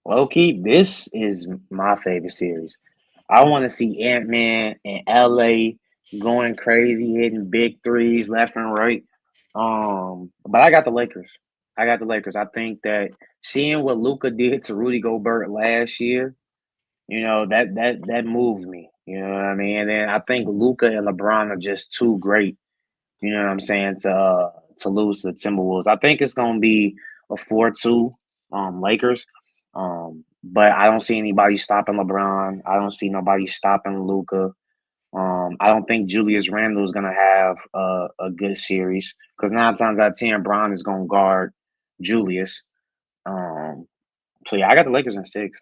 Low-key, this is my favorite series. I want to see Ant-Man in LA going crazy, hitting big threes left and right. But I got the Lakers. I think that seeing what Luca did to Rudy Gobert last year, that moved me. You know what I mean? And then I think Luca and LeBron are just too great. You know what I'm saying to lose to the Timberwolves. I think it's gonna be a 4-2 Lakers. But I don't see anybody stopping LeBron. I don't see nobody stopping Luca. I don't think Julius Randle is gonna have a good series because 9 times out of 10, Bron is gonna guard Julius. Um, so yeah, I got the Lakers in 6.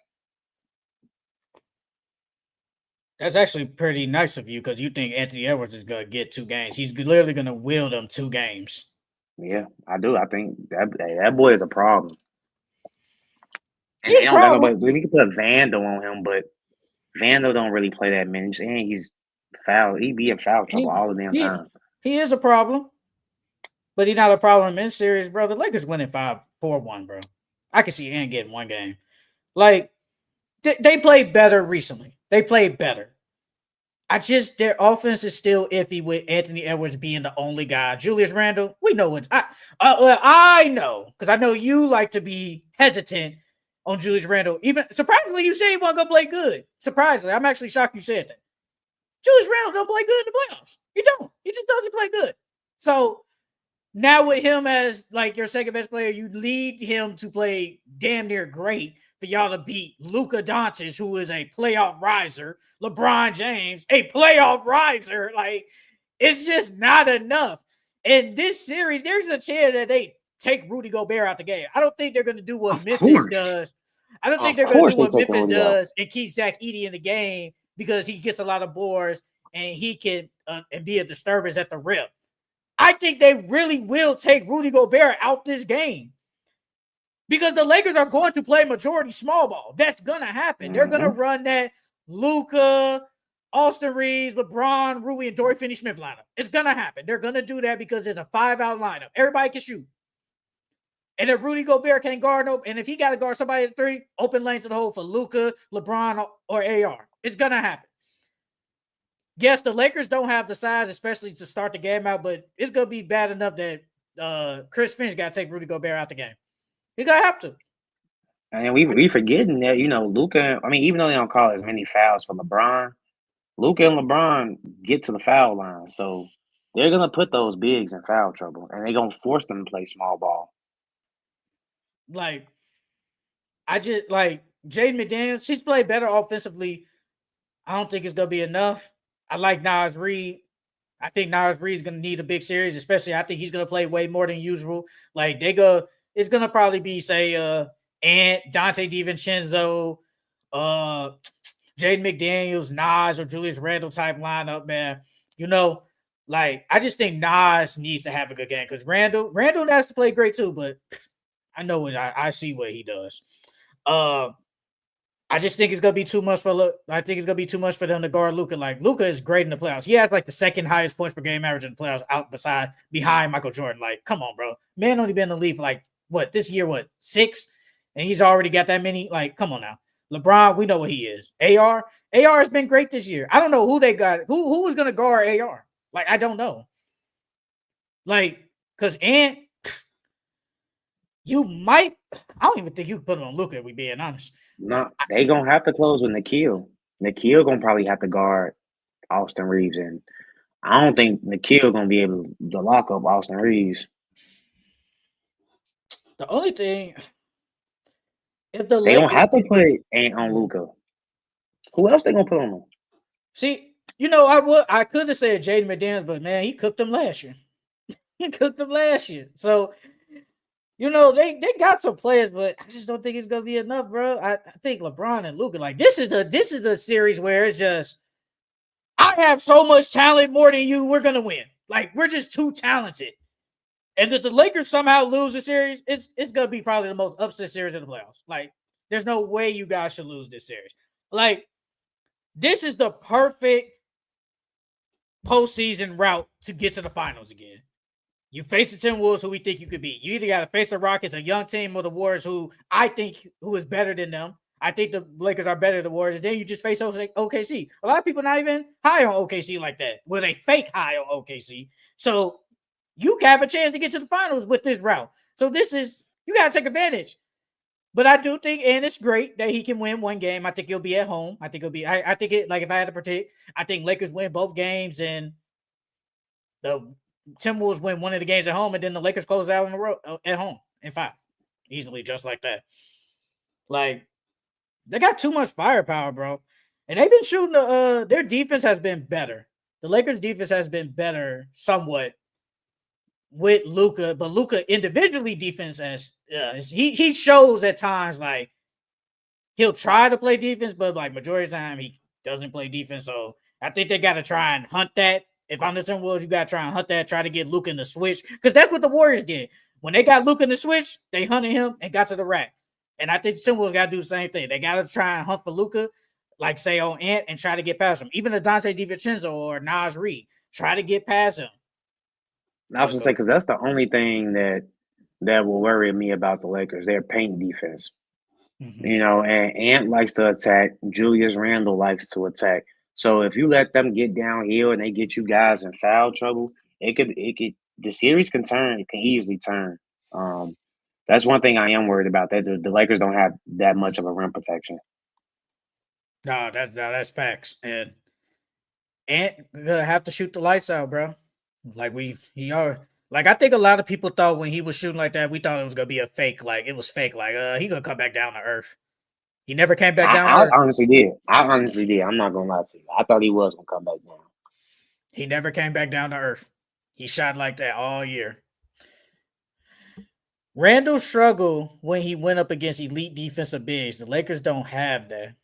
That's actually pretty nice of you because you think Anthony Edwards is gonna get 2 games. He's literally gonna will them 2 games. Yeah, I do. I think that boy is a problem. And they He's a don't got problem. nobody. We can put Vandal on him, but Vandal don't really play that minutes, and he's foul. He be in foul trouble He all the damn he time. he is a problem, but he's not a problem in series, bro. The Lakers winning 5-4-1, bro. I can see Ant getting 1 game. Like they played better recently. They played better. Their offense is still iffy with Anthony Edwards being the only guy. Julius Randle, we know what I know because I know you like to be hesitant on Julius Randle. Even surprisingly, you say he wasn't gonna play good. Surprisingly, I'm actually shocked you said that. Julius Randle don't play good in the playoffs. He don't. He just doesn't play good. So now with him as like your second best player, you lead him to play damn near great for y'all to beat Luka Doncic, who is a playoff riser, LeBron James, a playoff riser. Like, it's just not enough. In this series, there's a chance that they take Rudy Gobert out the game. I don't think they're going to do what Of Memphis course, does. I don't think of they're going to course, do they what taking Memphis Rudy out. does and keep Zach Edey in the game because he gets a lot of boards and he can and be a disturbance at the rim. I think they really will take Rudy Gobert out this game because the Lakers are going to play majority small ball. That's going to happen. They're going to Mm-hmm. run that Luka, Austin Reeves, LeBron, Rui, and Dorian Finney-Smith lineup. It's going to happen. They're going to do that because it's a 5-out lineup. Everybody can shoot. And if Rudy Gobert can't guard, and if he got to guard somebody at 3, open lanes to the hole for Luka, LeBron, or AR. It's going to happen. Yes, the Lakers don't have the size, especially to start the game out, but it's going to be bad enough that Chris Finch got to take Rudy Gobert out the game. He's going to have to. And we forgetting that Luka. I mean, even though they don't call as many fouls for LeBron, Luka and LeBron get to the foul line, so they're gonna put those bigs in foul trouble, and they're gonna force them to play small ball. Like, I just like Jaden McDaniels. He's played better offensively. I don't think it's gonna be enough. I like Nas Reed. I think Nas Reed is gonna need a big series, especially I think he's gonna play way more than usual. Like it's gonna probably be say Ant, Dante DiVincenzo, Jaden McDaniels, Nas, or Julius Randle type lineup, man. Like I just think Nas needs to have a good game because Randle has to play great too, but I know what I see what he does. I just think it's gonna be too much for. I think it's gonna be too much for them to guard Luka. Like Luka is great in the playoffs. He has like the second highest points per game average in the playoffs, behind Michael Jordan. Like, come on, bro. Man, only been in the league for like this year? 6, and he's already got that many. Like, come on now. LeBron, we know what he is. AR has been great this year. I don't know who they got. Who was gonna guard AR? Like, I don't know. Like, because Ant, you might. I don't even think you can put it on Luka, if we being honest. No, they gonna have to close with Nikhil. Nikhil gonna probably have to guard Austin Reeves, and I don't think Nikhil gonna be able to lock up Austin Reeves. The only thing, if they don't have to put Ant on Luka. Who else they gonna put on him? See, I could have said Jaden McDaniels, but man, he cooked them last year. So, they got some players, but I just don't think it's gonna be enough, bro. I think LeBron and Luka, like this is a series where it's just I have so much talent more than you. We're gonna win. Like we're just too talented. And if the Lakers somehow lose the series, it's gonna be probably the most upset series in the playoffs. Like, there's no way you guys should lose this series. Like, this is the perfect postseason route to get to the finals again. You face the Timberwolves, who we think you could beat. You either got to face the Rockets, a young team, or the Warriors, who is better than them. I think the Lakers are better than the Warriors. And then you just face OKC. A lot of people not even high on OKC like that. Well, they fake high on OKC. So you have a chance to get to the finals with this route. So you got to take advantage. But I do think, and it's great that he can win one game. I think he'll be at home. I think he'll be. I think it. Like if I had to predict, I think Lakers win both games, and the Timberwolves win one of the games at home, and then the Lakers close out in a row at home in 5, easily, just like that. Like they got too much firepower, bro, and they've been shooting. Their defense has been better. The Lakers' defense has been better somewhat with Luka, but Luka individually defense as he shows at times like he'll try to play defense, but like majority of the time he doesn't play defense. So I think they got to try and hunt that. If I'm the Timberwolves, you got to try and hunt that, try to get Luka in the switch, because that's what the Warriors did when they got Luka in the switch. They hunted him and got to the rack, and I think the Timberwolves got to do the same thing. They got to try and hunt for Luka, like say on Ant, and try to get past him. Even a Dante DiVincenzo or Nas Reed, try to get past him. I was gonna say because that's the only thing that will worry me about the Lakers. Their paint defense. You know, and Ant likes to attack. Julius Randle likes to attack. So if you let them get downhill and they get you guys in foul trouble, it could the series can turn. It can easily turn. That's one thing I am worried about. That the Lakers don't have that much of a rim protection. No, that's facts. And Ant gonna have to shoot the lights out, bro. Like he are like I think a lot of people thought when he was shooting like that, we thought it was gonna be a fake. Like it was fake. Like he gonna come back down to earth. He never came back down to I earth. honestly did. I honestly did. I'm not gonna lie to you. I thought he was gonna come back down. He never came back down to earth. He shot like that all year. Randall struggled when he went up against elite defensive bigs. The Lakers don't have that.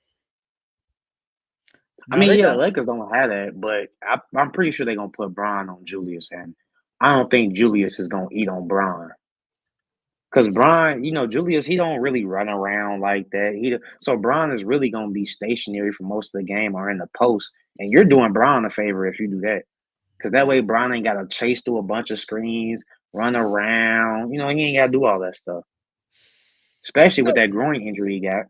I No, mean, they yeah, the don't. Lakers don't have that, but I'm pretty sure they're gonna put Bron on Julius, and I don't think Julius is gonna eat on Bron. Because Bron, Julius, he don't really run around like that. So Bron is really gonna be stationary for most of the game or in the post, and you're doing Bron a favor if you do that. Because that way Bron ain't gotta chase through a bunch of screens, run around. He ain't gotta do all that stuff. It's Especially with gonna, that groin injury he got.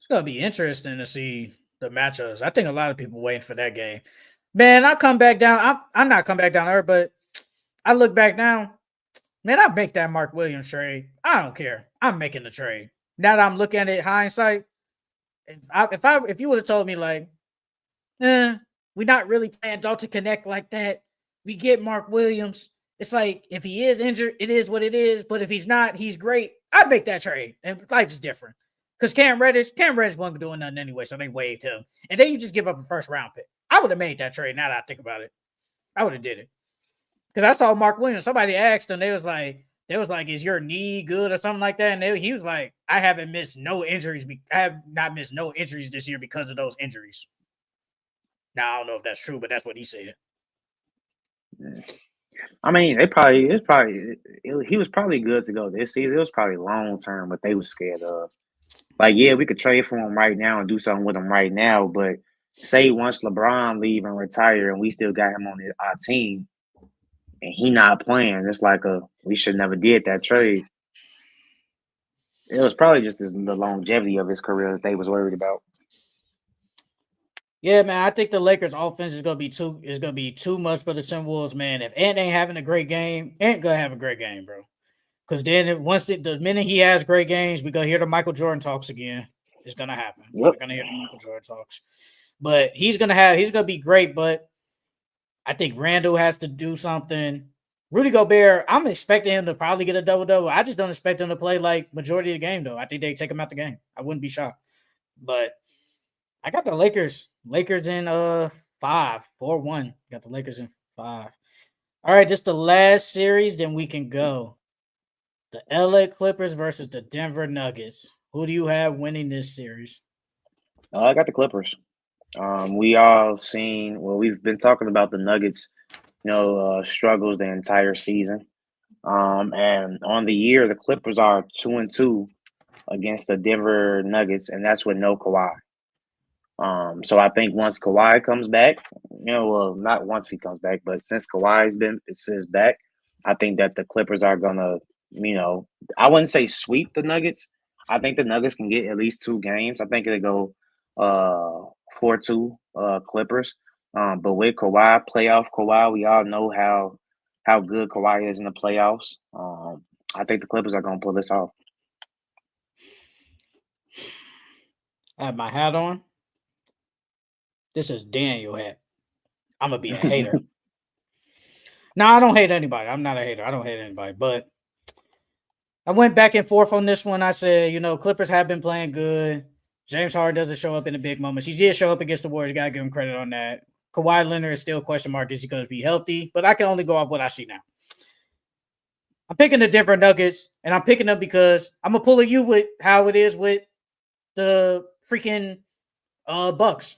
it's gonna be interesting to see the matchups. I think a lot of people waiting for that game. Man, I come back down. I'm not come back down to earth, but I look back now. Man, I make that Mark Williams trade. I don't care. I'm making the trade. Now that I'm looking at it hindsight, if you would have told me like, we're not really playing Dalton Connect like that. We get Mark Williams. It's like if he is injured, it is what it is. But if he's not, he's great. I'd make that trade. And life is different. Because Cam Reddish wasn't doing nothing anyway, so they waived him. And then you just give up a first round pick. I would have made that trade now that I think about it. I would have did it. Because I saw Mark Williams. Somebody asked him, they was like, is your knee good or something like that? And he was like, I haven't missed no injuries. I have not missed no injuries this year because of those injuries. Now, I don't know if that's true, but that's what he said. I mean, he was probably good to go this season. It was probably long term, but they was scared of. Like, yeah, we could trade for him right now and do something with him right now, but say once LeBron leave and retire and we still got him on our team and he not playing, it's like we should never did that trade. It was probably just the longevity of his career that they was worried about. Yeah, man, I think the Lakers offense is gonna be too much for the Timberwolves, man. If Ant ain't having a great game, Ant gonna have a great game, bro. Because then once the minute he has great games, we gonna hear the Michael Jordan talks again. It's gonna happen. Yep. We're gonna hear the Michael Jordan talks. But he's gonna be great, but I think Randall has to do something. Rudy Gobert, I'm expecting him to probably get a double-double. I just don't expect him to play like majority of the game, though. I think they take him out the game. I wouldn't be shocked. But I got the Lakers. Lakers in 5, 4-1. Got the Lakers in 5. All right, just the last series, then we can go. The LA Clippers versus the Denver Nuggets. Who do you have winning this series? I got the Clippers. We all seen. Well, we've been talking about the Nuggets, struggles the entire season. And on the year, the Clippers are 2-2 against the Denver Nuggets, and that's with no Kawhi. So I think once Kawhi comes back, well, not once he comes back, but since Kawhi's is back, I think that the Clippers are gonna, I wouldn't say sweep the Nuggets. I think the Nuggets can get at least 2 games. I think it'll go 4-2 Clippers. But with Kawhi, playoff Kawhi, we all know how good Kawhi is in the playoffs. I think the Clippers are gonna pull this off. I have my hat on. This is Daniel hat. I'm gonna be a hater. No, I don't hate anybody. I'm not a hater. I don't hate anybody. But I went back and forth on this one. I said, Clippers have been playing good. James Harden doesn't show up in the big moments. He did show up against the Warriors. Got to give him credit on that. Kawhi Leonard is still a question mark. Is he going to be healthy? But I can only go off what I see now. I'm picking the Denver Nuggets, and I'm picking them because I'm going to pull a you with how it is with the freaking Bucks.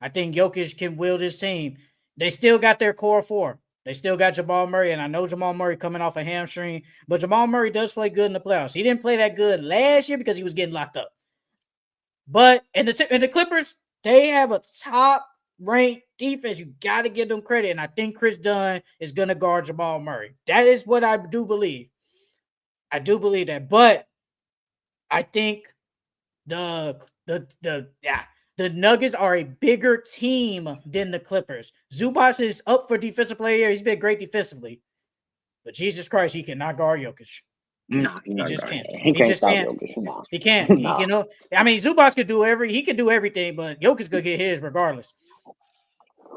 I think Jokic can wield his team. They still got their core four. They still got Jamal Murray, and I know Jamal Murray coming off a hamstring, but Jamal Murray does play good in the playoffs. He didn't play that good last year because he was getting locked up. But in the Clippers, they have a top-ranked defense. You got to give them credit, and I think Chris Dunn is going to guard Jamal Murray. That is what I do believe. I do believe that, but I think the Nuggets are a bigger team than the Clippers. Zubac is up for defensive player. He's been great defensively. But Jesus Christ, he cannot guard Jokic. No, he just can't. He can't stop Jokic. No. He can't. He can. I mean, Zubac could do everything, but Jokic could get his regardless.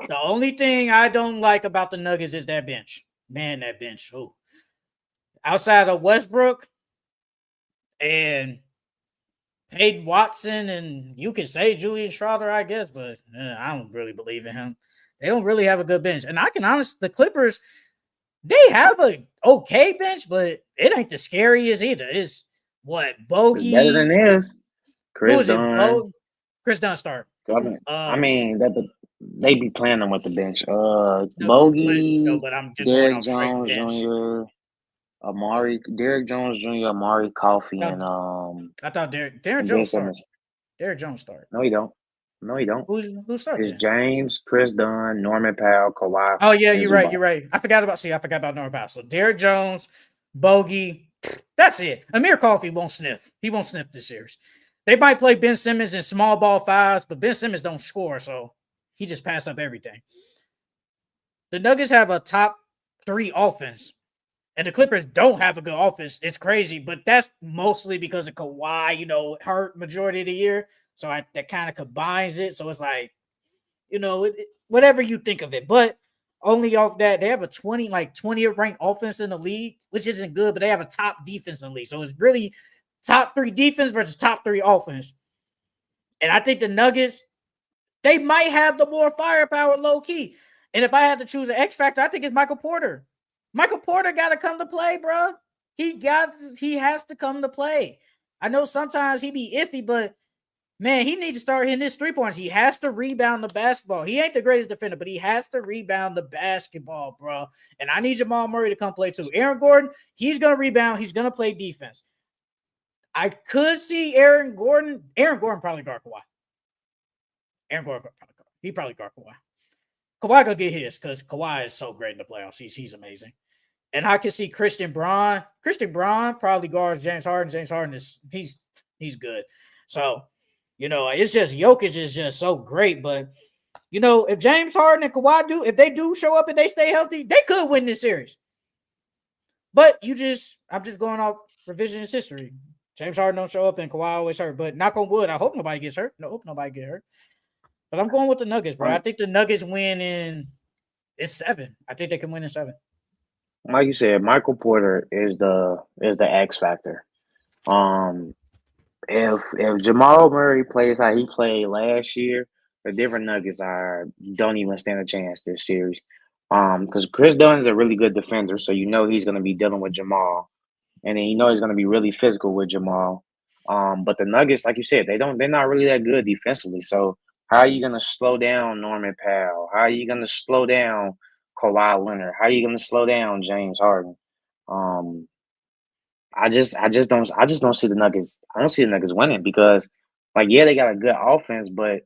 The only thing I don't like about the Nuggets is that bench. Man, that bench. Ooh. Outside of Westbrook and Peyton Watson, and you can say Julian Schroeder, I guess, but I don't really believe in him. They don't really have a good bench. And I can honestly, the Clippers, they have a okay bench, but it ain't the scariest either. It's what, Bogey? It's better than this. Chris Dunn. Chris Dunn start. I mean, they be playing them with the bench. Bogey, but I'm just Derrick Jones Jr., Derrick Jones Jr., Amari Coffey, and I thought Derrick Jones started. Derrick Jones started. No, he don't. Who started? It's James, Chris Dunn, Norman Powell, Kawhi. Oh yeah, you're right. I forgot about Norman Powell. So Derrick Jones, Bogey. That's it. Amir Coffey won't sniff. He won't sniff this series. They might play Ben Simmons in small ball fives, but Ben Simmons don't score, so he just pass up everything. The Nuggets have a top 3 offense. And the Clippers don't have a good offense. It's crazy, but that's mostly because of Kawhi, hurt majority of the year. So that kind of combines it. So it's like, whatever you think of it. But only off that, they have a 20th ranked offense in the league, which isn't good, but they have a top defense in the league. So it's really top 3 defense versus top 3 offense. And I think the Nuggets, they might have the more firepower low key. And if I had to choose an X factor, I think it's Michael Porter. Michael Porter got to come to play, bro. He has to come to play. I know sometimes he be iffy, but man, he needs to start hitting his 3-pointers. He has to rebound the basketball. He ain't the greatest defender, but he has to rebound the basketball, bro. And I need Jamal Murray to come play too. Aaron Gordon, he's going to rebound. He's going to play defense. I could see Aaron Gordon probably guard Kawhi. He probably guard Kawhi. Kawhi gonna get his because Kawhi is so great in the playoffs. He's amazing. And I can see Christian Braun. Christian Braun probably guards James Harden. James Harden he's good. So, it's just Jokic is just so great. But, if James Harden and Kawhi if they do show up and they stay healthy, they could win this series. But I'm just going off revisionist history. James Harden don't show up and Kawhi always hurt. But knock on wood, I hope nobody gets hurt. No, hope nobody get hurt. But I'm going with the Nuggets, bro. I think the Nuggets win it's 7. I think they can win in 7. Like you said, Michael Porter is the X factor. If Jamal Murray plays how he played last year, the different Nuggets don't even stand a chance this series. Because Chris Dunn is a really good defender, so he's going to be dealing with Jamal, and then he's going to be really physical with Jamal. But the Nuggets, like you said, they're not really that good defensively. So how are you going to slow down Norman Powell? How are you going to slow down Kawhi Leonard? How are you going to slow down James Harden? I just don't see the Nuggets. I don't see the Nuggets winning because, they got a good offense, but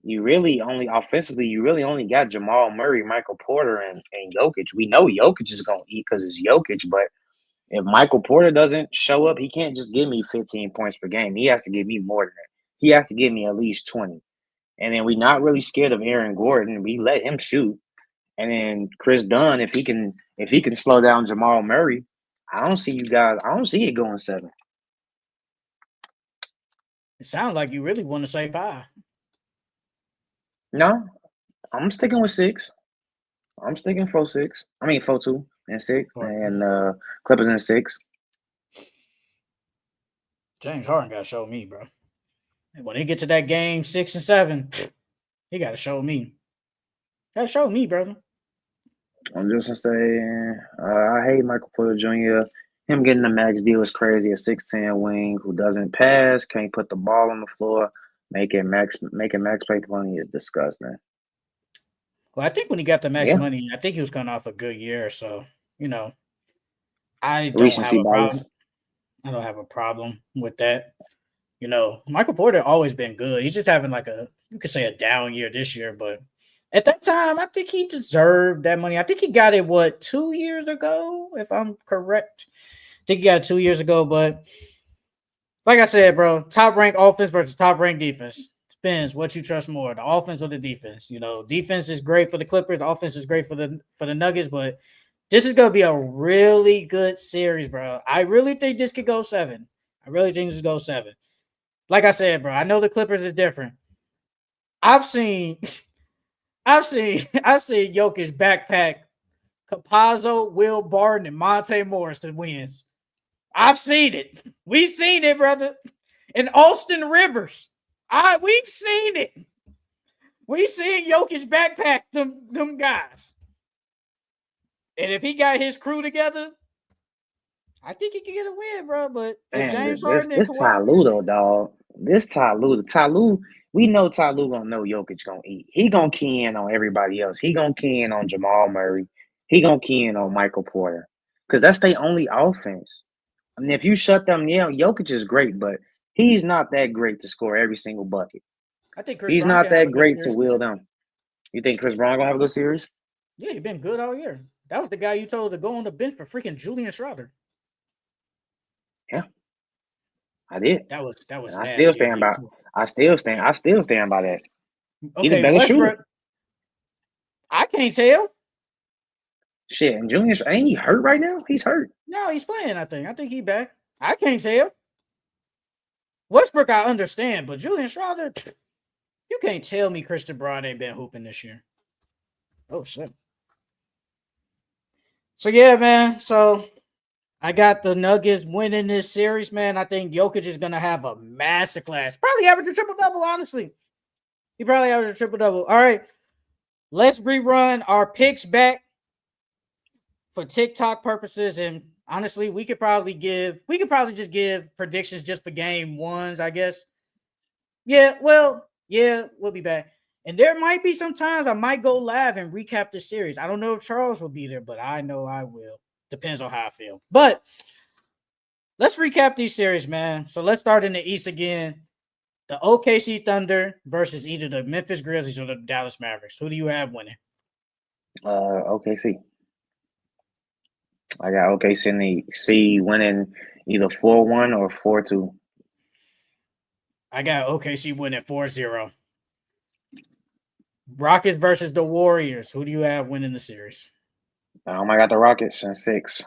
you really only got Jamal Murray, Michael Porter, and Jokic. We know Jokic is going to eat because it's Jokic, but if Michael Porter doesn't show up, he can't just give me 15 points per game. He has to give me more than that. He has to give me at least 20. And then we're not really scared of Aaron Gordon. We let him shoot. And then Chris Dunn, if he can slow down Jamal Murray, I don't see it going 7. It sounds like you really want to say 5. No, I'm sticking with 6. I'm sticking 4-6. I mean 4-2 and 6, Or and Clippers in 6. James Harden got to show me, bro. And when they get to that game 6 and 7, he got to show me. Got to show me, brother. I'm just gonna say, I hate Michael Porter Jr. Him getting the max deal is crazy. A 6'10" wing who doesn't pass, can't put the ball on the floor, making max play money is disgusting. Well, I think when he got the max Yeah, money, I think he was coming off a good year. So, I don't have recency a bias. problem. I don't have a problem with that. Michael Porter always been good. He's just having you could say a down year this year, but at that time, I think he deserved that money. I think he got it 2 years ago, if I'm correct. I think he got it 2 years ago, but like I said, bro, top ranked offense versus top ranked defense. Depends what you trust more, the offense or the defense. Defense is great for the Clippers, offense is great for the Nuggets, but this is gonna be a really good series, bro. I really think this could go 7. I really think this could go 7. Like I said, bro, I know the Clippers are different. I've seen Jokic backpack Capazzo, Will Barton, and Monte Morris to wins. I've seen it. We've seen it, brother. And Austin Rivers. We've seen it. We've seen Jokic backpack them guys. And if he got his crew together, I think he can get a win, bro. But if Man, James this Harden and this Kawhi, Ty Lue though, dog. This Ty Lue, we know Ty Lue gonna know Jokic gonna eat. He gonna key in on everybody else. He gonna key in on Jamal Murray. He gonna key in on Michael Porter. Because that's their only offense. I mean, if you shut them down, Jokic is great, but he's not that great to score every single bucket. I think Chris He's Brown not can have that a good great to series wheel too. them. You think Chris Brown gonna have a good series? Yeah, he's been good all year. That was the guy you told to go on the bench for freaking Julian Schroeder. Yeah, I did. That And was I still nasty of stand you by too. I still stand by that. He's a Okay, better shooter. Westbrook. I can't tell. Shit, and Junior ain't he hurt right now? He's hurt. No, he's playing. I think he back. I can't tell. Westbrook, I understand, but Julian Schroeder, you can't tell me Christian Brown ain't been hooping this year. Oh shit. So yeah, man. So I got the Nuggets winning this series, man. I think Jokic is gonna have a masterclass. Probably average a triple double. Honestly, he probably average a triple double. All right, let's rerun our picks back for TikTok purposes, and honestly, we could probably just give predictions just for game ones, I guess. Yeah, we'll be back. And there might be some times I might go live and recap the series. I don't know if Charles will be there, but I know I will. Depends on how I feel. But let's recap these series, man. So let's start in the East again. The OKC Thunder versus either the Memphis Grizzlies or the Dallas Mavericks. Who do you have winning? OKC. I got OKC winning either 4-1 or 4-2. I got OKC winning 4-0. Rockets versus the Warriors. Who do you have winning the series? I got the Rockets in 6.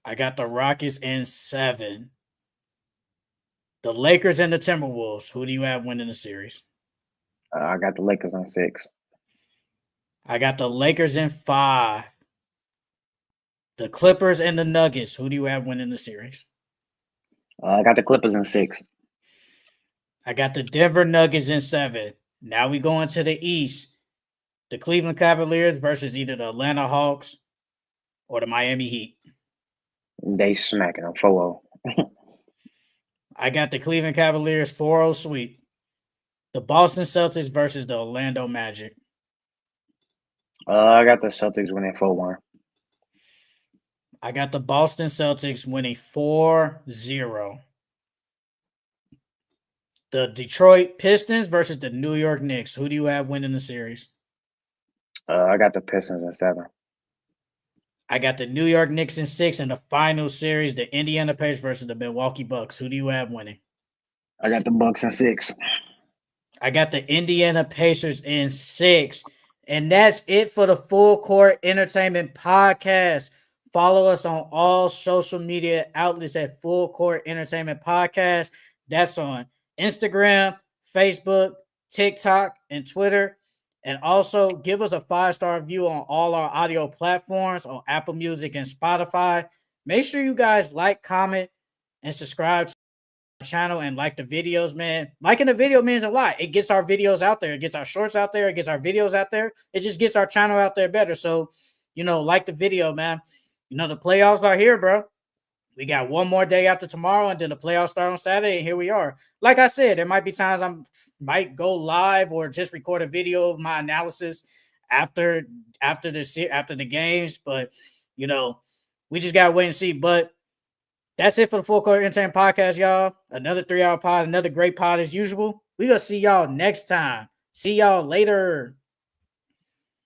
I got the Rockets in 7. The Lakers and the Timberwolves. Who do you have winning the series? I got the Lakers in 6. I got the Lakers in 5. The Clippers and the Nuggets. Who do you have winning the series? I got the Clippers in 6. I got the Denver Nuggets in 7. Now we go into the East. The Cleveland Cavaliers versus either the Atlanta Hawks or the Miami Heat. They smacking them 4-0. I got the Cleveland Cavaliers 4-0 sweep. The Boston Celtics versus the Orlando Magic. I got the Celtics winning 4-1. I got the Boston Celtics winning 4-0. The Detroit Pistons versus the New York Knicks. Who do you have winning the series? I got the Pistons in 7. I got the New York Knicks in 6 in the final series, the Indiana Pacers versus the Milwaukee Bucks. Who do you have winning? I got the Bucks in 6. I got the Indiana Pacers in 6. And that's it for the Full Court Entertainment Podcast. Follow us on all social media outlets at Full Court Entertainment Podcast. That's on Instagram, Facebook, TikTok, and Twitter. And also give us a 5-star review on all our audio platforms on Apple Music and Spotify. Make sure you guys like, comment, and subscribe to the channel and like the videos, man. Liking the video means a lot. It gets our videos out there. It gets our shorts out there. It gets our videos out there. It just gets our channel out there better. So, like the video, man. The playoffs are here, bro. We got one more day after tomorrow, and then the playoffs start on Saturday. And here we are. Like I said, there might be times I might go live or just record a video of my analysis after the games. But we just gotta wait and see. But that's it for the Full Court Entertainment Podcast, y'all. Another 3-hour pod, another great pod as usual. We gonna see y'all next time. See y'all later.